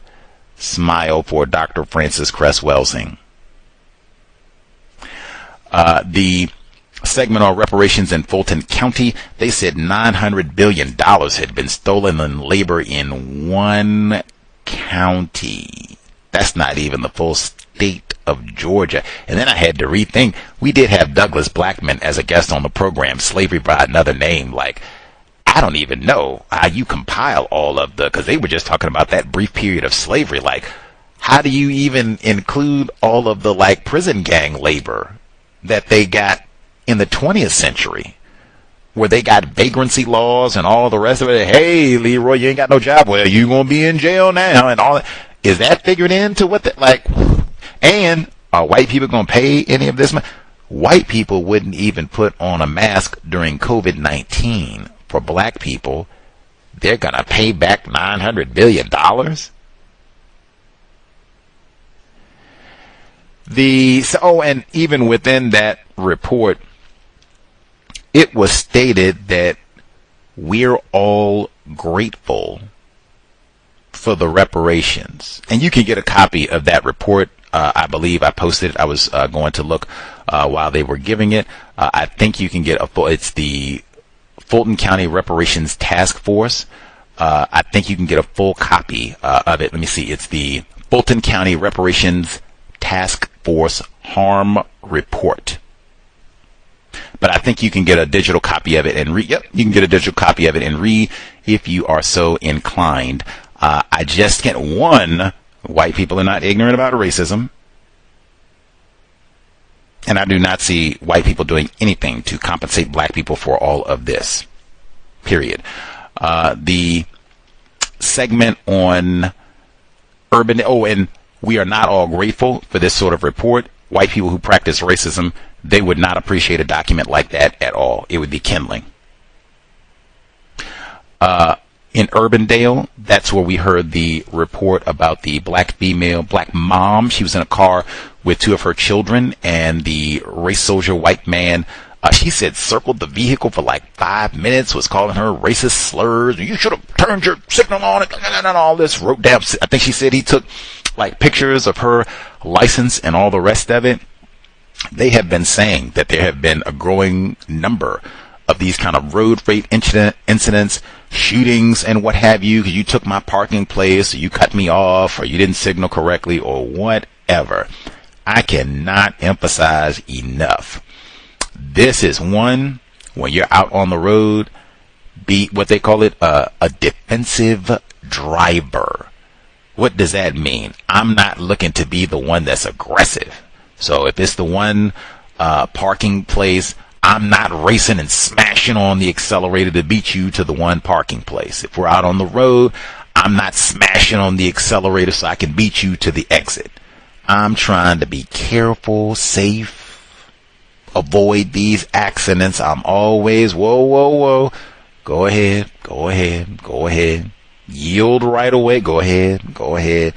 Smile for Dr. Francis Cress Welsing. The segment on reparations in Fulton County, they said $900 billion had been stolen in labor in one county. That's not even the full state of Georgia. And then I had to rethink. We did have Douglas Blackman as a guest on the program, Slavery by Another Name. Like, I don't even know how you compile all of because they were just talking about that brief period of slavery. Like, how do you even include all of the prison gang labor that they got in the 20th century, where they got vagrancy laws and all the rest of it? Hey, Leroy, you ain't got no job. Well, you gonna be in jail now, and all that. Is that figured into what and are white people gonna pay any of this money? White people wouldn't even put on a mask during COVID-19. For black people, they're gonna pay back $900 billion. And even within that report, it was stated that we're all grateful for the reparations. And you can get a copy of that report. I believe I posted it. I was going to look while they were giving it. I think you can get it's the Fulton County Reparations Task Force. I think you can get a full copy of it. Let me see. It's the Fulton County Reparations Task Force Harm Report. But I think you can get a digital copy of it and read. Yep, you can get a digital copy of it and read if you are so inclined. I just get one. White people are not ignorant about racism. And I do not see white people doing anything to compensate black people for all of this. Period. The segment on urban. And we are not all grateful for this sort of report. White people who practice racism, they would not appreciate a document like that at all. It would be kindling. In Urbandale, that's where we heard the report about the black mom. She was in a car with 2 of her children, and the race soldier white man, she said, circled the vehicle for 5 minutes, was calling her racist slurs. You should have turned your signal on, and all this. Wrote down, I think she said he took pictures of her license and all the rest of it. They have been saying that there have been a growing number of these kind of road rage incidents, shootings, and what have you, because you took my parking place, or you cut me off, or you didn't signal correctly, or whatever. I cannot emphasize enough. This is one, when you're out on the road, be what they call it, a defensive driver. What does that mean? I'm not looking to be the one that's aggressive. So if it's the one parking place, I'm not racing and smashing on the accelerator to beat you to the one parking place. If we're out on the road, I'm not smashing on the accelerator so I can beat you to the exit. I'm trying to be careful, safe, avoid these accidents. I'm always, whoa. Go ahead. Yield right away. Go ahead.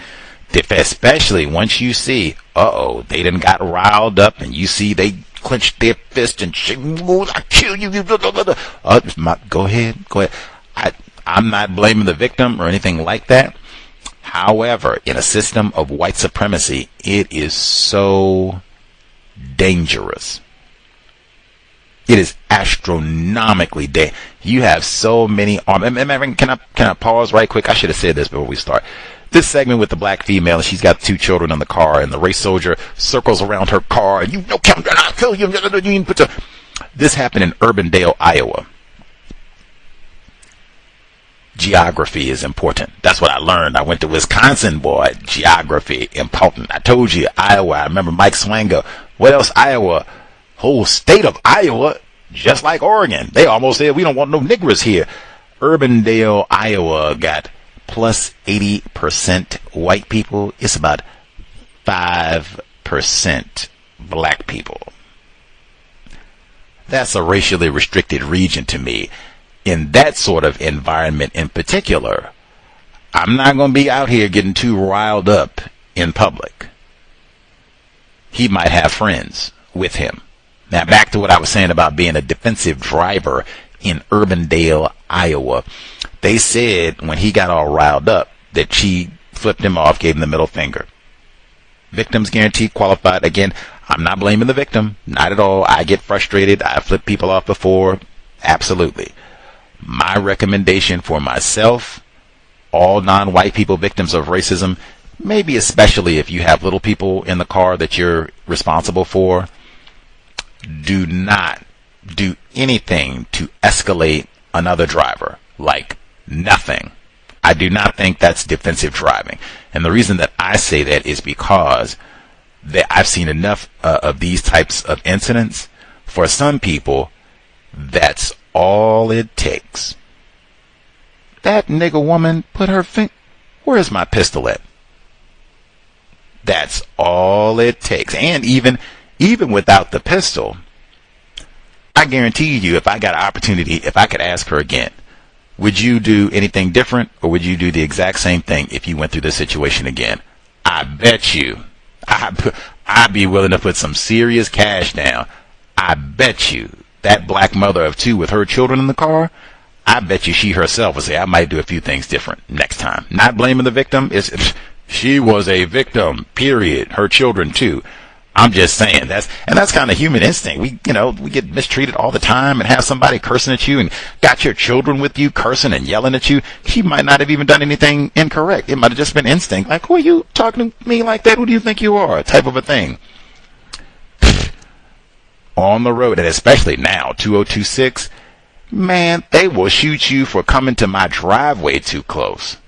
Especially once you see, they done got riled up and you see they clenched their fist and I kill you. Go ahead. I'm not blaming the victim or anything like that. However, in a system of white supremacy, it is so dangerous. It is astronomically dangerous. You have so many arms. Can I pause right quick? I should have said this before we start. This segment with the black female, and she's got 2 children in the car, and the race soldier circles around her car, and I'll kill you. This happened in Urbandale, Iowa. Geography is important. That's what I learned. I went to Wisconsin, boy. Geography, important. I told you, Iowa. I remember Mike Swanger. What else? Iowa. Whole state of Iowa, just like Oregon. They almost said, we don't want no niggers here. Urbandale, Iowa got plus 80% white people. It's about 5% black people. That's a racially restricted region to me. In that sort of environment in particular, I'm not going to be out here getting too riled up in public. He might have friends with him. Now back to what I was saying about being a defensive driver in Urbandale, Iowa. They said when he got all riled up that she flipped him off, gave him the middle finger. Victims guaranteed qualified. Again, I'm not blaming the victim. Not at all. I get frustrated. I flipped people off before. Absolutely. My recommendation for myself, all non-white people victims of racism, maybe especially if you have little people in the car that you're responsible for, do not do anything to escalate another driver. Like nothing. I do not think that's defensive driving. And the reason that I say that is because I've seen enough of these types of incidents. For some people, that's all it takes. That nigger woman put her finger. Where's my pistol at? That's all it takes. And even without the pistol, I guarantee you, if I got an opportunity, if I could ask her again, would you do anything different, or would you do the exact same thing if you went through this situation again? I bet you, I'd be willing to put some serious cash down. I bet you that black mother of 2 with her children in the car, I bet you she herself would say, I might do a few things different next time. Not blaming the victim. She was a victim, period. Her children too. I'm just saying that's kind of human instinct. We get mistreated all the time and have somebody cursing at you and got your children with you cursing and yelling at you. She might not have even done anything incorrect. It might have just been instinct. Like, who are you talking to me like that? Who do you think you are? Type of a thing. On the road, and especially now, 2026, man, they will shoot you for coming to my driveway too close.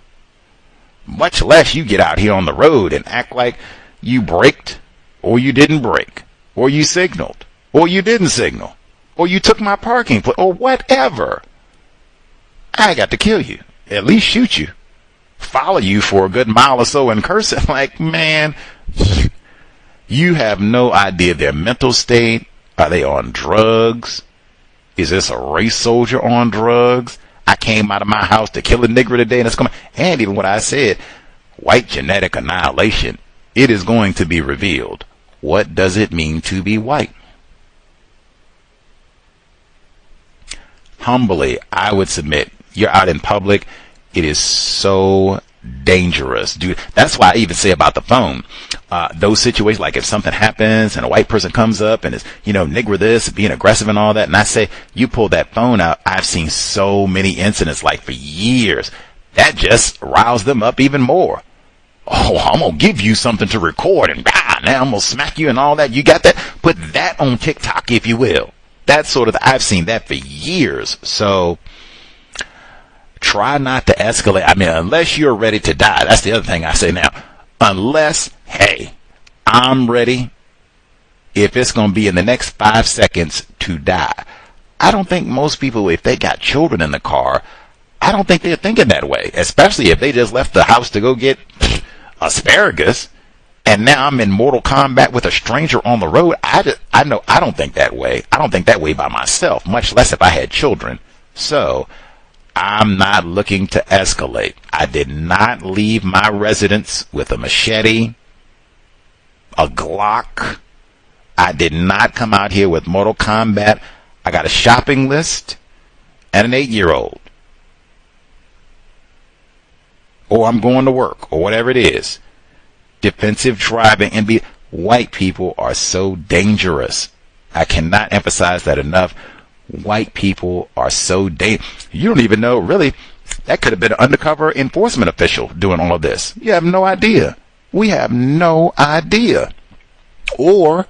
Much less you get out here on the road and act like you braked, or you didn't brake, or you signaled, or you didn't signal, or you took my parking place, or whatever. I got to kill you, at least shoot you, follow you for a good mile or so and curse it. Like, man, you have no idea their mental state. Are they on drugs? Is this a race soldier on drugs? I came out of my house to kill a nigger today, and it's coming. And even what I said, white genetic annihilation, it is going to be revealed. What does it mean to be white? Humbly, I would submit, you're out in public, it is so dangerous, dude. That's why I even say about the phone, those situations, like if something happens and a white person comes up and is, nigger this, being aggressive and all that, and I say, you pull that phone out, I've seen so many incidents, like for years, that just riles them up even more. Oh, I'm gonna give you something to record, and now I'm gonna smack you and all that. You got that? Put that on TikTok, if you will. That's sort of I've seen that for years. So try not to escalate. I mean, unless you're ready to die. That's the other thing I say now. Unless, hey, I'm ready. If it's going to be in the next 5 seconds to die. I don't think most people, if they got children in the car, I don't think they're thinking that way. Especially if they just left the house to go get asparagus. And now I'm in mortal combat with a stranger on the road. I don't think that way. I don't think that way by myself, much less if I had children. So I'm not looking to escalate. I did not leave my residence with a machete, a Glock. I did not come out here with Mortal Kombat. I got a shopping list and an 8-year-old. Or I'm going to work, or whatever it is. Defensive driving and white people are so dangerous. I cannot emphasize that enough. White people are so dangerous. You don't even know, really, that could have been an undercover enforcement official doing all of this. You have no idea. We have no idea. Or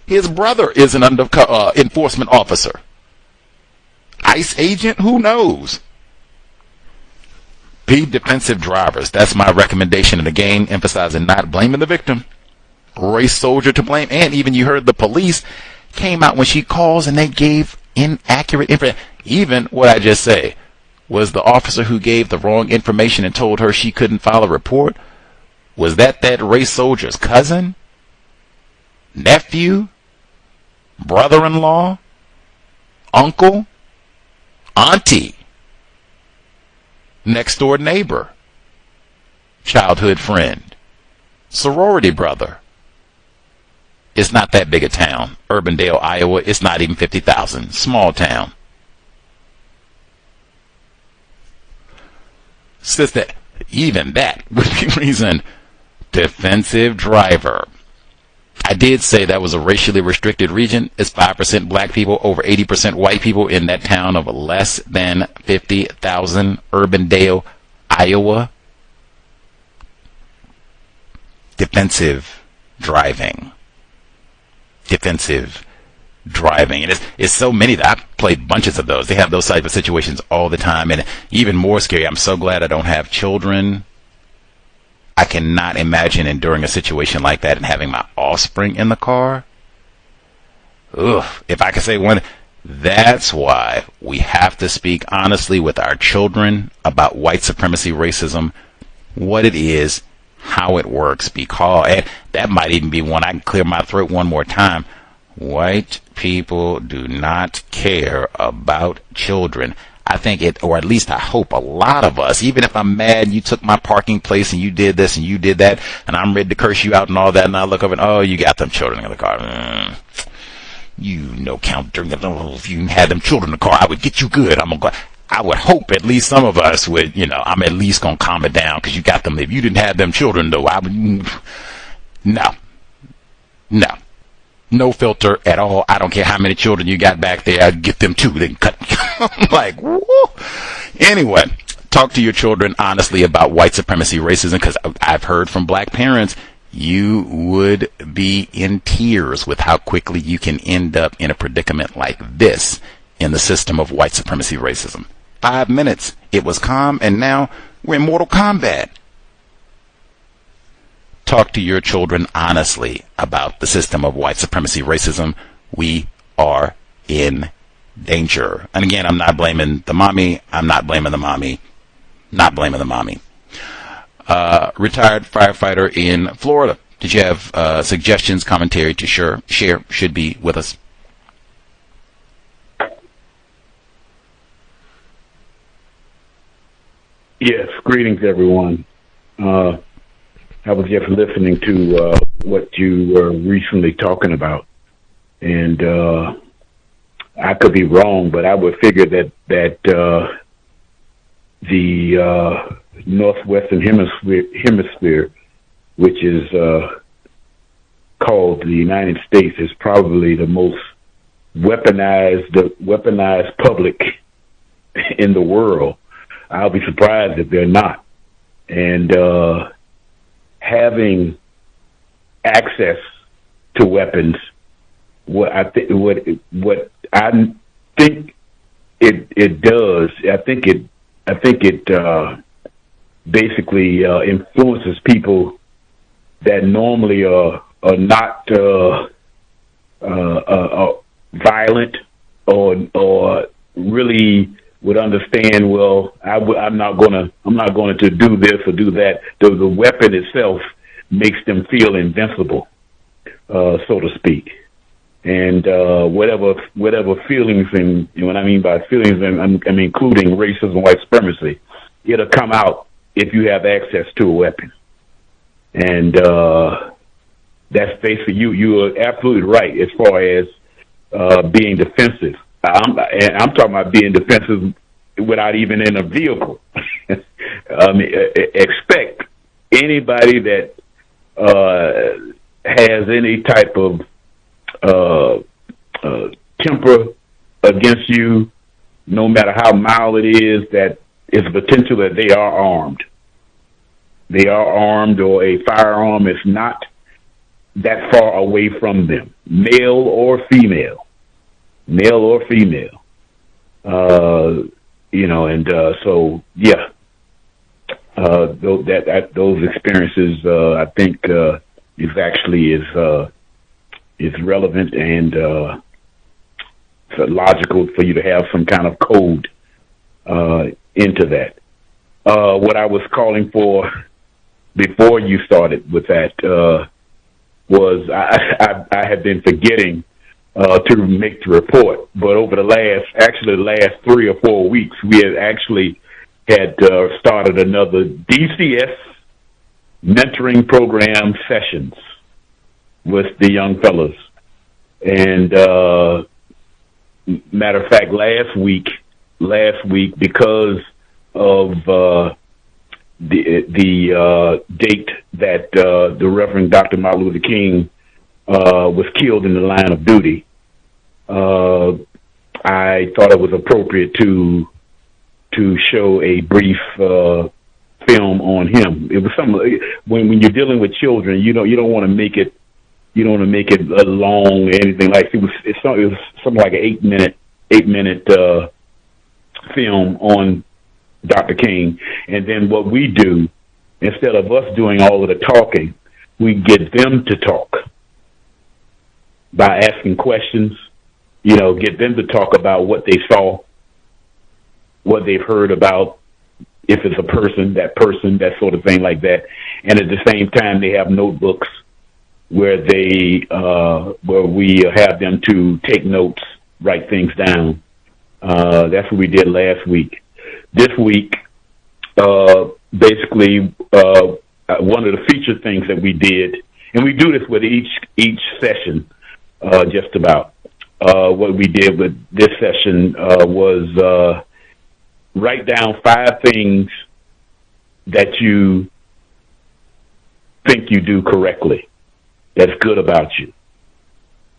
his brother is an undercover enforcement officer. ICE agent, who knows? Be defensive drivers. That's my recommendation. And again, emphasizing not blaming the victim. Race soldier to blame. And even you heard the police came out when she calls and they gave inaccurate information. Even what I just say was the officer who gave the wrong information and told her she couldn't file a report. Was that race soldier's cousin? Nephew? Brother-in-law? Uncle? Auntie? Next door neighbor? Childhood friend? Sorority brother? It's not that big a town. Urbandale, Iowa, it's not even 50,000. Small town. Sister, even that would be reason. Defensive driver. I did say that was a racially restricted region. It's 5% black people, over 80% white people in that town of less than 50,000. Urbandale, Iowa. Defensive driving. Defensive driving. And it's so many that I've played bunches of those. They have those type of situations all the time. And even more scary, I'm so glad I don't have children. I cannot imagine enduring a situation like that and having my offspring in the car. Ugh. If I could say one, that's why we have to speak honestly with our children about white supremacy, racism, what it is, how it works, because and that might even be one I can clear my throat one more time. White people do not care about children. I think it, or at least I hope a lot of us, even if I'm mad you took my parking place and you did this and you did that and I'm ready to curse you out and all that, and I look up and, oh, you got them children in the car. You know, counter, if you had them children in the car, I would get you good. I would hope at least some of us would, I'm at least going to calm it down because you got them. If you didn't have them children, though, I would, no filter at all. I don't care how many children you got back there. I'd get them too. Then cut. I'm like, woo. Anyway, talk to your children honestly about white supremacy, racism, because I've heard from black parents, you would be in tears with how quickly you can end up in a predicament like this in the system of white supremacy, racism. 5 minutes, it was calm, and now we're in mortal combat. Talk to your children honestly about the system of white supremacy, racism. We are in danger. And again, I'm not blaming the mommy. I'm not blaming the mommy. Not blaming the mommy. Retired firefighter in Florida. Did you have suggestions, commentary to share? Should be with us. Yes, greetings, everyone. I was just listening to what you were recently talking about, and I could be wrong, but I would figure that the northwestern hemisphere, which is called the United States, is probably the most weaponized public in the world. I'll be surprised if they're not. And having access to weapons. What I think it does, I think it basically influences people that normally are not violent or really would understand. Well, I'm not going to do this or do that. The weapon itself makes them feel invincible, so to speak. And whatever feelings, and what I mean by feelings, I'm including racism, white supremacy, it'll come out if you have access to a weapon. And that's basically you are absolutely right as far as being defensive. I'm talking about being defensive without even in a vehicle. Expect anybody that has any type of temper against you, no matter how mild it is, that it's potential that they are armed. They are armed, or a firearm is not that far away from them, male or female. So yeah, those experiences, I think, is relevant and logical for you to have some kind of code into that. What I was calling for before you started with that was I had been forgetting to make the report, but over the last 3 or 4 weeks, we had started another DCS mentoring program sessions with the young fellas. And matter of fact, last week, because of the date that the Reverend Dr. Martin Luther King was killed in the line of duty, I thought it was appropriate to show a brief film on him. It was when you're dealing with children, you don't want to make it long or anything like it was. It was something like an 8 minute film on Dr. King. And then what we do, instead of us doing all of the talking, we get them to talk by asking questions. Get them to talk about what they saw, what they've heard about, if it's a person, that sort of thing like that. And at the same time, they have notebooks where we have them to take notes, write things down. That's what we did last week. This week, basically, one of the feature things that we did, and we do this with each session, just about. What we did with this session was write down 5 things that you think you do correctly, that's good about you,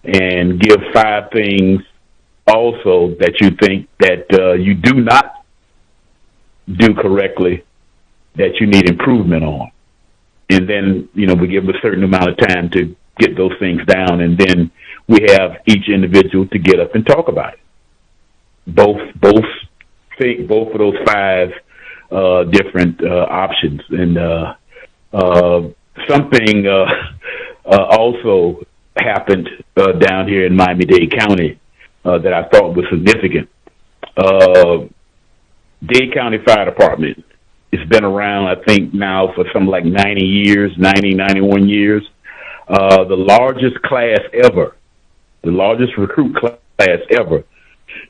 and give 5 things also that you think that you do not do correctly, that you need improvement on. And then, we give a certain amount of time to get those things down, and then we have each individual to get up and talk about it. Both of those 5 different options. And something also happened down here in Miami-Dade County that I thought was significant. Dade County Fire Department, it's been around, I think, now for something like 91 years. The largest class ever, the largest recruit class ever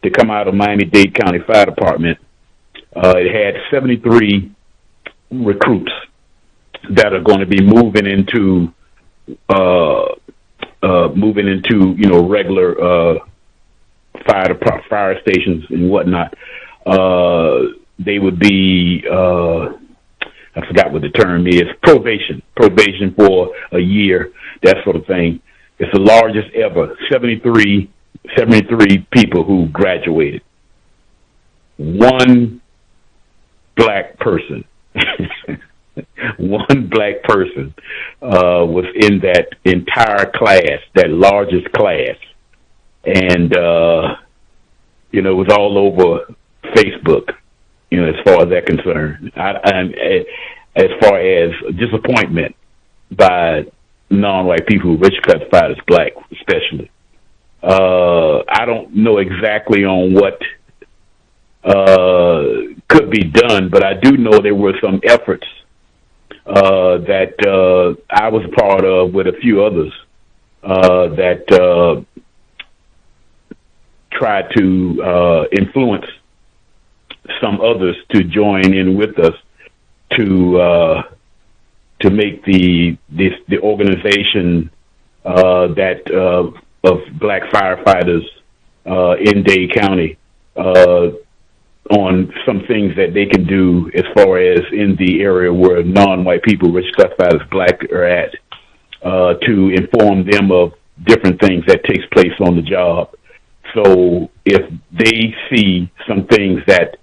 to come out of Miami-Dade County Fire Department. It had 73 recruits that are going to be moving into regular fire stations and whatnot. They would be I forgot what the term is, probation for a year, that sort of thing. It's the largest ever, 73 people who graduated. One black person. one black person was in that entire class, that largest class. And, it was all over Facebook, as far as that concerned. As far as disappointment by non-white people, which classified as black, especially. I don't know exactly on what could be done, but I do know there were some efforts that I was a part of with a few others that tried to influence some others to join in with us to make the organization that of black firefighters in Dade County on some things that they can do as far as in the area where non-white people, which classified as black, are at, to inform them of different things that takes place on the job. So if they see some things that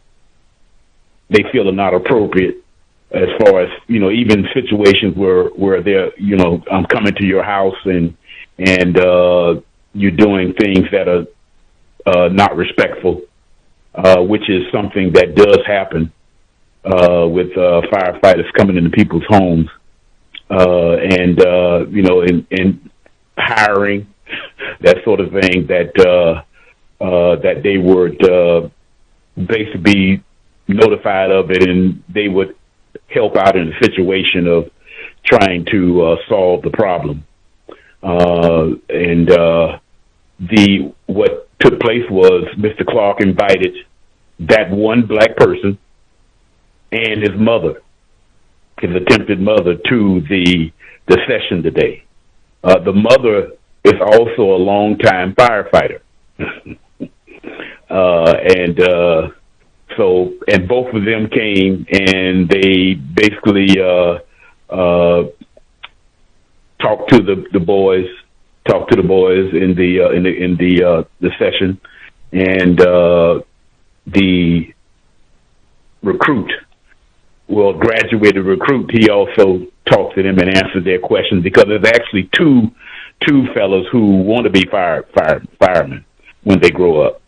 they feel are not appropriate, as far as, even situations where they're, I'm coming to your house and you're doing things that are not respectful, which is something that does happen with firefighters coming into people's homes, and hiring, that sort of thing, that they would basically be notified of it, and they would help out in the situation of trying to solve the problem. What took place was Mr. Clark invited that one black person and his mother, his attempted mother, to the session today. The mother is also a longtime firefighter. And both of them came, and they basically talked to the boys in the session, and the recruit, graduated recruit, he also talked to them and answered their questions, because there's actually two fellows who want to be firemen when they grow up.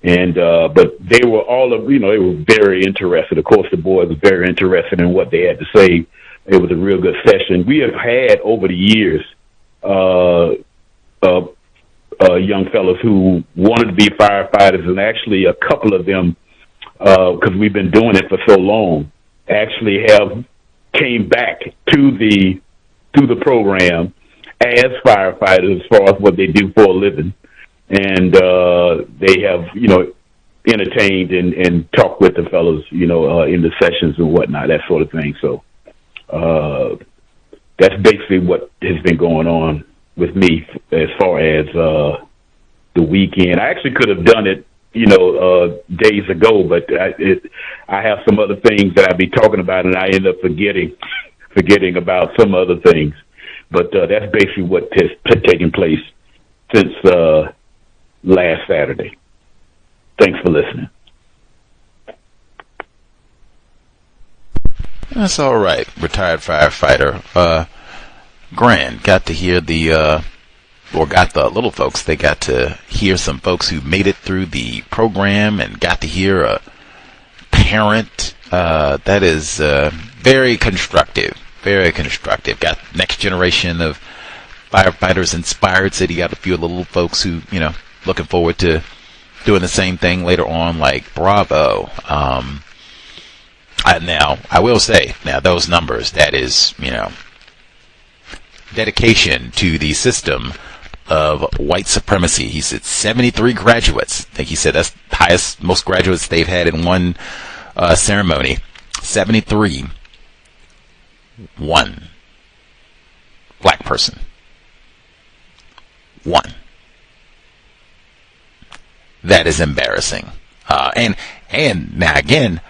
And but they were they were very interested. Of course, the boys were very interested in what they had to say. It was a real good session. We have had over the years young fellows who wanted to be firefighters, and actually a couple of them, because we've been doing it for so long, actually have came back to the program as firefighters as far as what they do for a living. And they have, entertained and talked with the fellows, in the sessions and whatnot, that sort of thing. So that's basically what has been going on with me as far as the weekend. I actually could have done it, days ago, but I have some other things that I'd be talking about, and I end up forgetting about some other things. But that's basically what has taken place since last Saturday. Thanks for listening. That's all right. Retired firefighter. Grand. Got to hear the little folks. They got to hear some folks who made it through the program, and got to hear a parent. That is very constructive. Very constructive. Got next generation of firefighters inspired. Said he got a few little folks who, looking forward to doing the same thing later on. Like, bravo. Now, I will say, those numbers, that is, dedication to the system of white supremacy. He said 73 graduates. I think he said that's the highest, most graduates they've had in one ceremony. 73. One black person. One. That is embarrassing. And now again,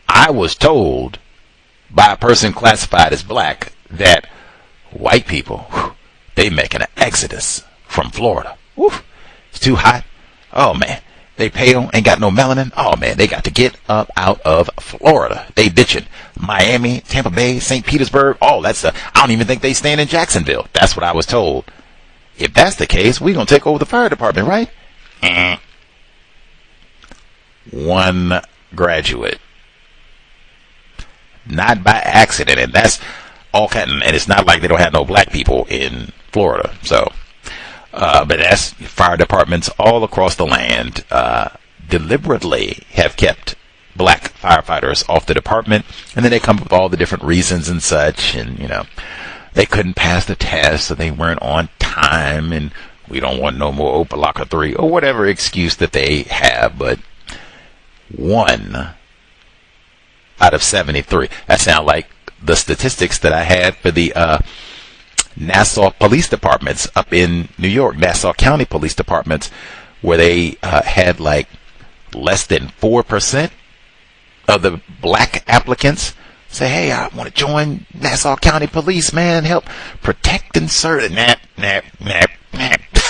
I was told by a person classified as black that white people, they making an exodus from Florida. It's too hot. Oh man, They pale, ain't got no melanin. Oh man, they got to get up out of Florida. They ditching Miami, Tampa Bay, St. Petersburg. Oh, I don't even think they stand in Jacksonville. That's what I was told. If that's the case, we're going to take over the fire department, right? One graduate. Not by accident. And that's all kind of, and it's not like they don't have no black people in Florida. So, but that's fire departments all across the land deliberately have kept black firefighters off the department, and then they come up with all the different reasons and such, and they couldn't pass the test, so they weren't on time, and we don't want no more Opalaka 3 or whatever excuse that they have. But 1 out of 73. That sounds like the statistics that I had for the Nassau police departments up in New York, Nassau County police departments, where they had like less than 4% of the black applicants say, hey, I want to join Nassau County Police, man, help protect and serve. I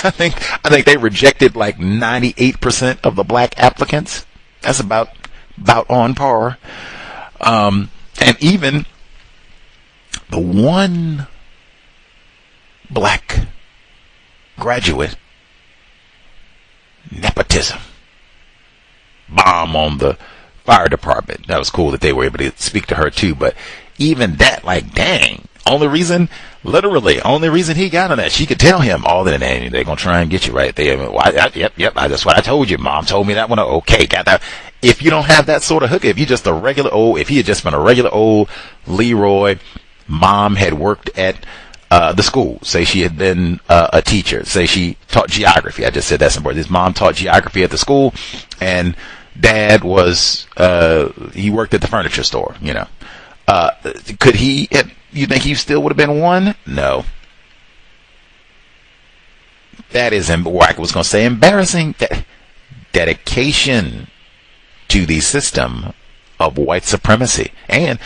think they rejected like 98% of the black applicants. That's about on par. And even the one black graduate, nepotism, bomb on the fire department. That was cool that they were able to speak to her too, but even that, like, dang, only reason he got on that, she could tell him all that, and they're gonna try and get you right there. Yep, that's what I told you. Mom told me that one. Okay, got that. If you don't have that sort of hook, if he had just been a regular old Leroy, mom had worked at the school, say she had been a teacher, say she taught geography. I just said that's important. His mom taught geography at the school, and dad was he worked at the furniture store. Could he have, you think he still would have been one? No. That is, I was going to say embarrassing. Dedication to the system of white supremacy. And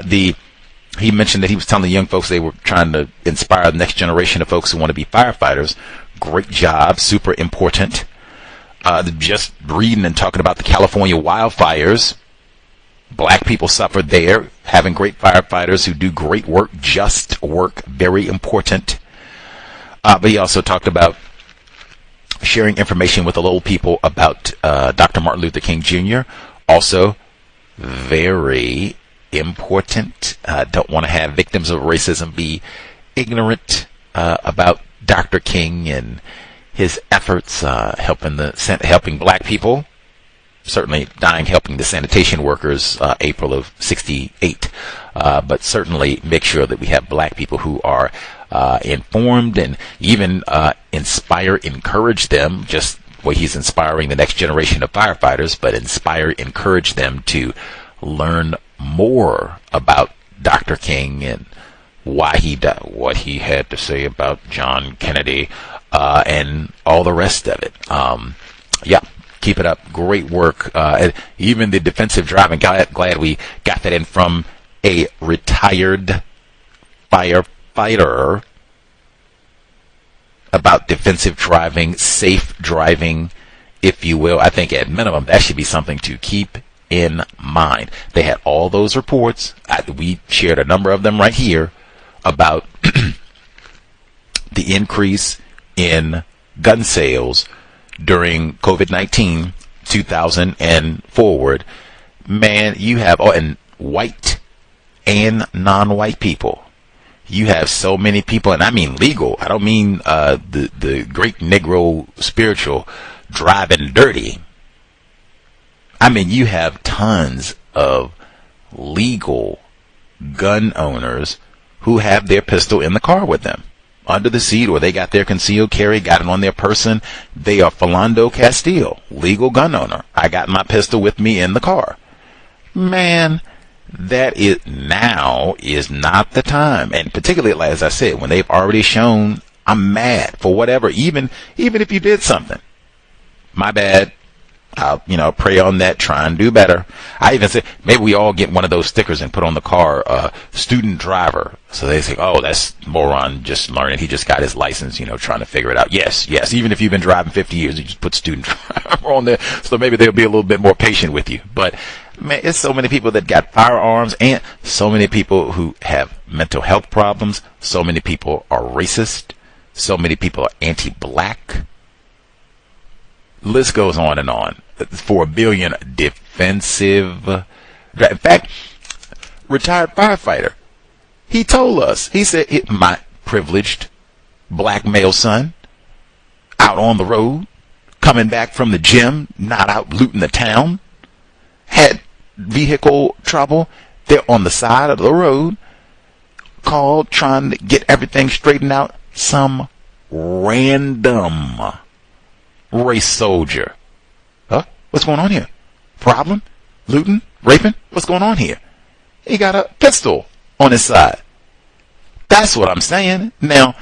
he mentioned that he was telling the young folks they were trying to inspire the next generation of folks who want to be firefighters. Great job, super important. Just reading and talking about the California wildfires. Black people suffered there, having great firefighters who do great work, just work, very important. But he also talked about sharing information with the little people about Dr. Martin Luther King Jr. Also very important. Don't want to have victims of racism be ignorant about Dr. King and his efforts helping black people. Certainly dying helping the sanitation workers, April of '68. But certainly make sure that we have black people who are informed and even encourage them, just the way he's inspiring the next generation of firefighters, but encourage them to learn more about Dr. King and why he died, what he had to say about John Kennedy, and all the rest of it. Keep it up. Great work. Even the defensive driving, glad we got that in from a retired firefighter about defensive driving, safe driving, if you will. I think at minimum that should be something to keep in mind. They had all those reports. We shared a number of them right here about the increase in gun sales during COVID-19, 2000 and forward. Man, you have, and white and non-white people. You have so many people, and I mean legal. I don't mean the great Negro spiritual driving dirty. I mean, you have tons of legal gun owners who have their pistol in the car with them, under the seat, or they got their concealed carry, got it on their person. They are Philando Castile, legal gun owner. I got my pistol with me in the car. Man, that is not the time. And particularly, as I said, when they've already shown, I'm mad for whatever, even if you did something. My bad. I'll, pray on that, try and do better. I even say, maybe we all get one of those stickers and put on the car, student driver. So they say, oh, that's moron just learning. He just got his license, trying to figure it out. Yes. Even if you've been driving 50 years, you just put student driver on there. So maybe they'll be a little bit more patient with you. But man, it's so many people that got firearms and so many people who have mental health problems. So many people are racist. So many people are anti-black. List goes on and on. 4 billion defensive. In fact, retired firefighter. He told us. He said, my privileged black male son out on the road, coming back from the gym, not out looting the town, had vehicle trouble. They're on the side of the road, called, trying to get everything straightened out. Some random race soldier. Huh? What's going on here? Problem? Looting? Raping? What's going on here? He got a pistol on his side. That's what I'm saying. Now,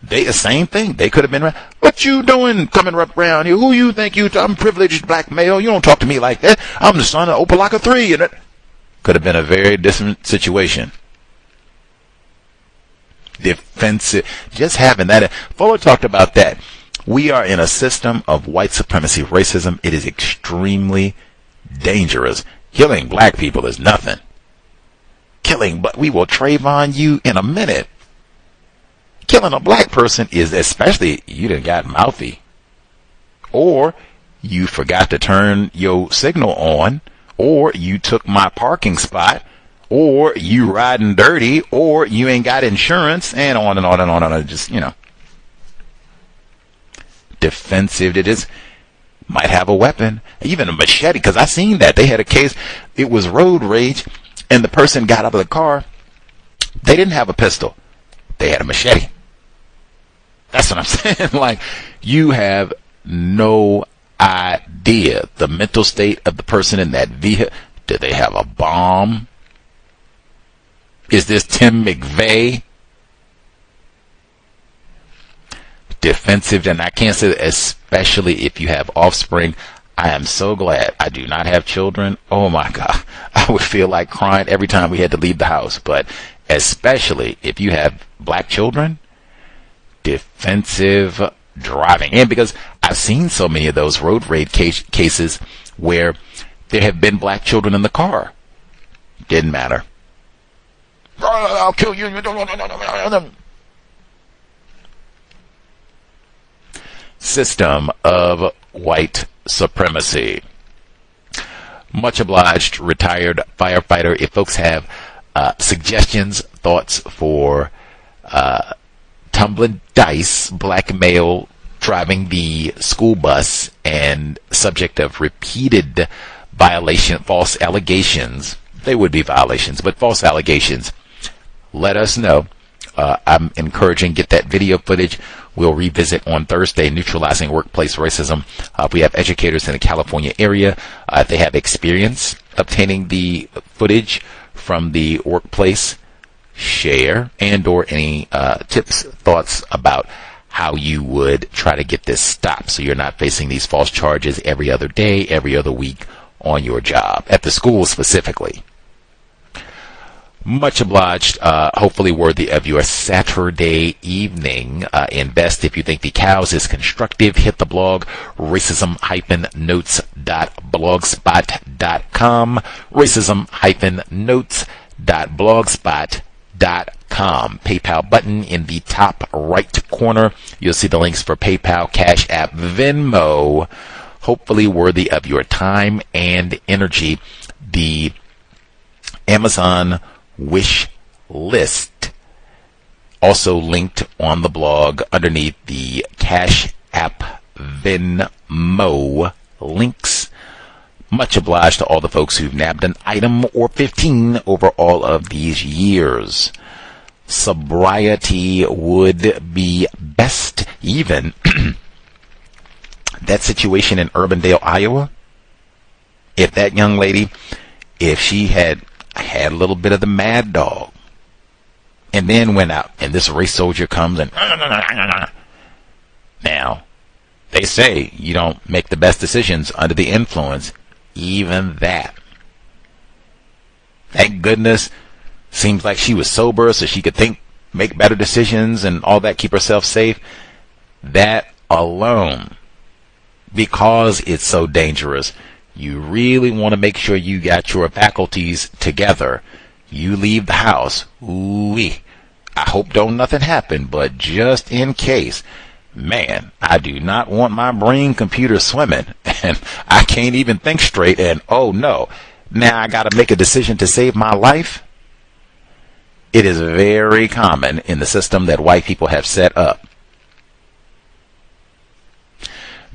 they the same thing. They could have been, what you doing coming up around here? Who you think I'm privileged black male. You don't talk to me like that. I'm the son of Opalaka 3. And it could have been a very different situation. Defensive. Just having that. Fuller talked about that. We are in a system of white supremacy, racism. It is extremely dangerous. Killing black people is nothing. But we will Trayvon you in a minute. Killing a black person is, especially you done got mouthy, or you forgot to turn your signal on, or you took my parking spot, or you riding dirty, or you ain't got insurance, and on and on and on and on. Just, defensive. It is, might have a weapon, even a machete, because I seen that. They had a case, it was road rage, and the person got out of the car. They didn't have a pistol. They had a machete. That's what I'm saying. Like, you have no idea the mental state of the person in that vehicle. Did they have a bomb? Is this Tim McVeigh? Defensive, and I can't say that, especially if you have offspring. I am so glad I do not have children. Oh my God. I would feel like crying every time we had to leave the house. But especially if you have black children, defensive driving. And because I've seen so many of those road rage cases where there have been black children in the car. Didn't matter. I'll kill you. System of white supremacy. Much obliged, retired firefighter. If folks have suggestions, thoughts for tumbling dice, black male driving the school bus and subject of repeated violation, false allegations, they would be violations, but false allegations, let us know. I'm encouraging, get that video footage. We'll revisit on Thursday, neutralizing workplace racism. We have educators in the California area. If they have experience obtaining the footage from the workplace, share, and or any tips, thoughts about how you would try to get this stopped so you're not facing these false charges every other day, every other week on your job, at the school specifically. Much obliged. Hopefully worthy of your Saturday evening. Invest if you think the C.O.W.S is constructive. Hit the blog, racism-notes.blogspot.com. racism-notes.blogspot.com. PayPal button in the top right corner. You'll see the links for PayPal, Cash App, Venmo. Hopefully worthy of your time and energy. The Amazon wish list also linked on the blog underneath the Cash App, Venmo links. Much obliged to all the folks who've nabbed an item or 15 over all of these years. Sobriety would be best. Even that situation in Urbandale, Iowa, if that young lady, if she had a little bit of the mad dog and then went out and this race soldier comes and now They say you don't make the best decisions under the influence. Even that. Thank goodness. Seems like she was sober so she could think, make better decisions and all that, keep herself safe. That alone, because it's so dangerous, you really want to make sure you got your faculties together. You leave the house. Ooh-wee. I hope don't nothing happen, but just in case, man, I do not want my brain computer swimming and I can't even think straight, and oh no, now I got to make a decision to save my life. It is very common in the system that white people have set up.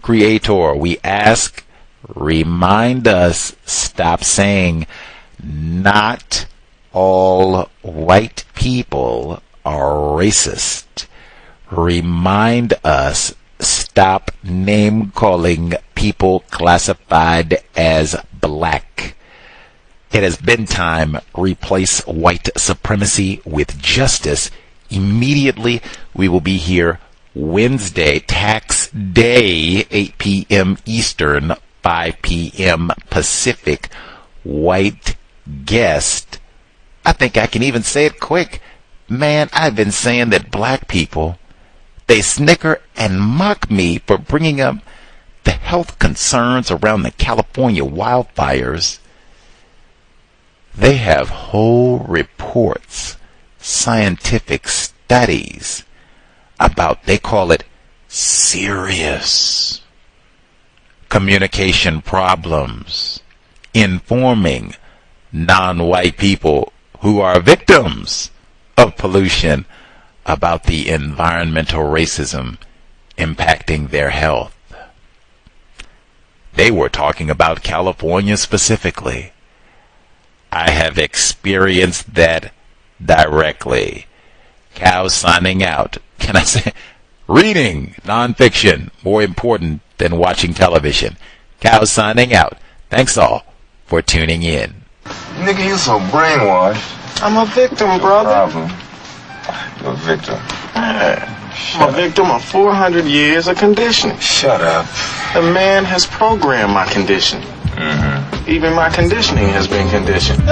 Creator, we ask, remind us, stop saying not all white people are racist. Remind us, stop name calling people classified as black. It has been time. Replace white supremacy with justice. Immediately, we will be here Wednesday, tax day, 8 p.m. Eastern, 5 p.m. Pacific. White guest. I think I can even say it quick. Man, I've been saying that black people, they snicker and mock me for bringing up the health concerns around the California wildfires. They have whole reports, scientific studies about, they call it serious communication problems, informing non-white people who are victims of pollution about the environmental racism impacting their health. They were talking about California specifically. I have experienced that directly. Cow signing out. Can I say, reading nonfiction more important than watching television. Cow signing out. Thanks all for tuning in. Nigga, you so brainwashed. I'm a victim, brother. No problem. You're a victim. I'm a victim of 400 years of conditioning. Shut up. The man has programmed my conditioning. Even my conditioning has been conditioned.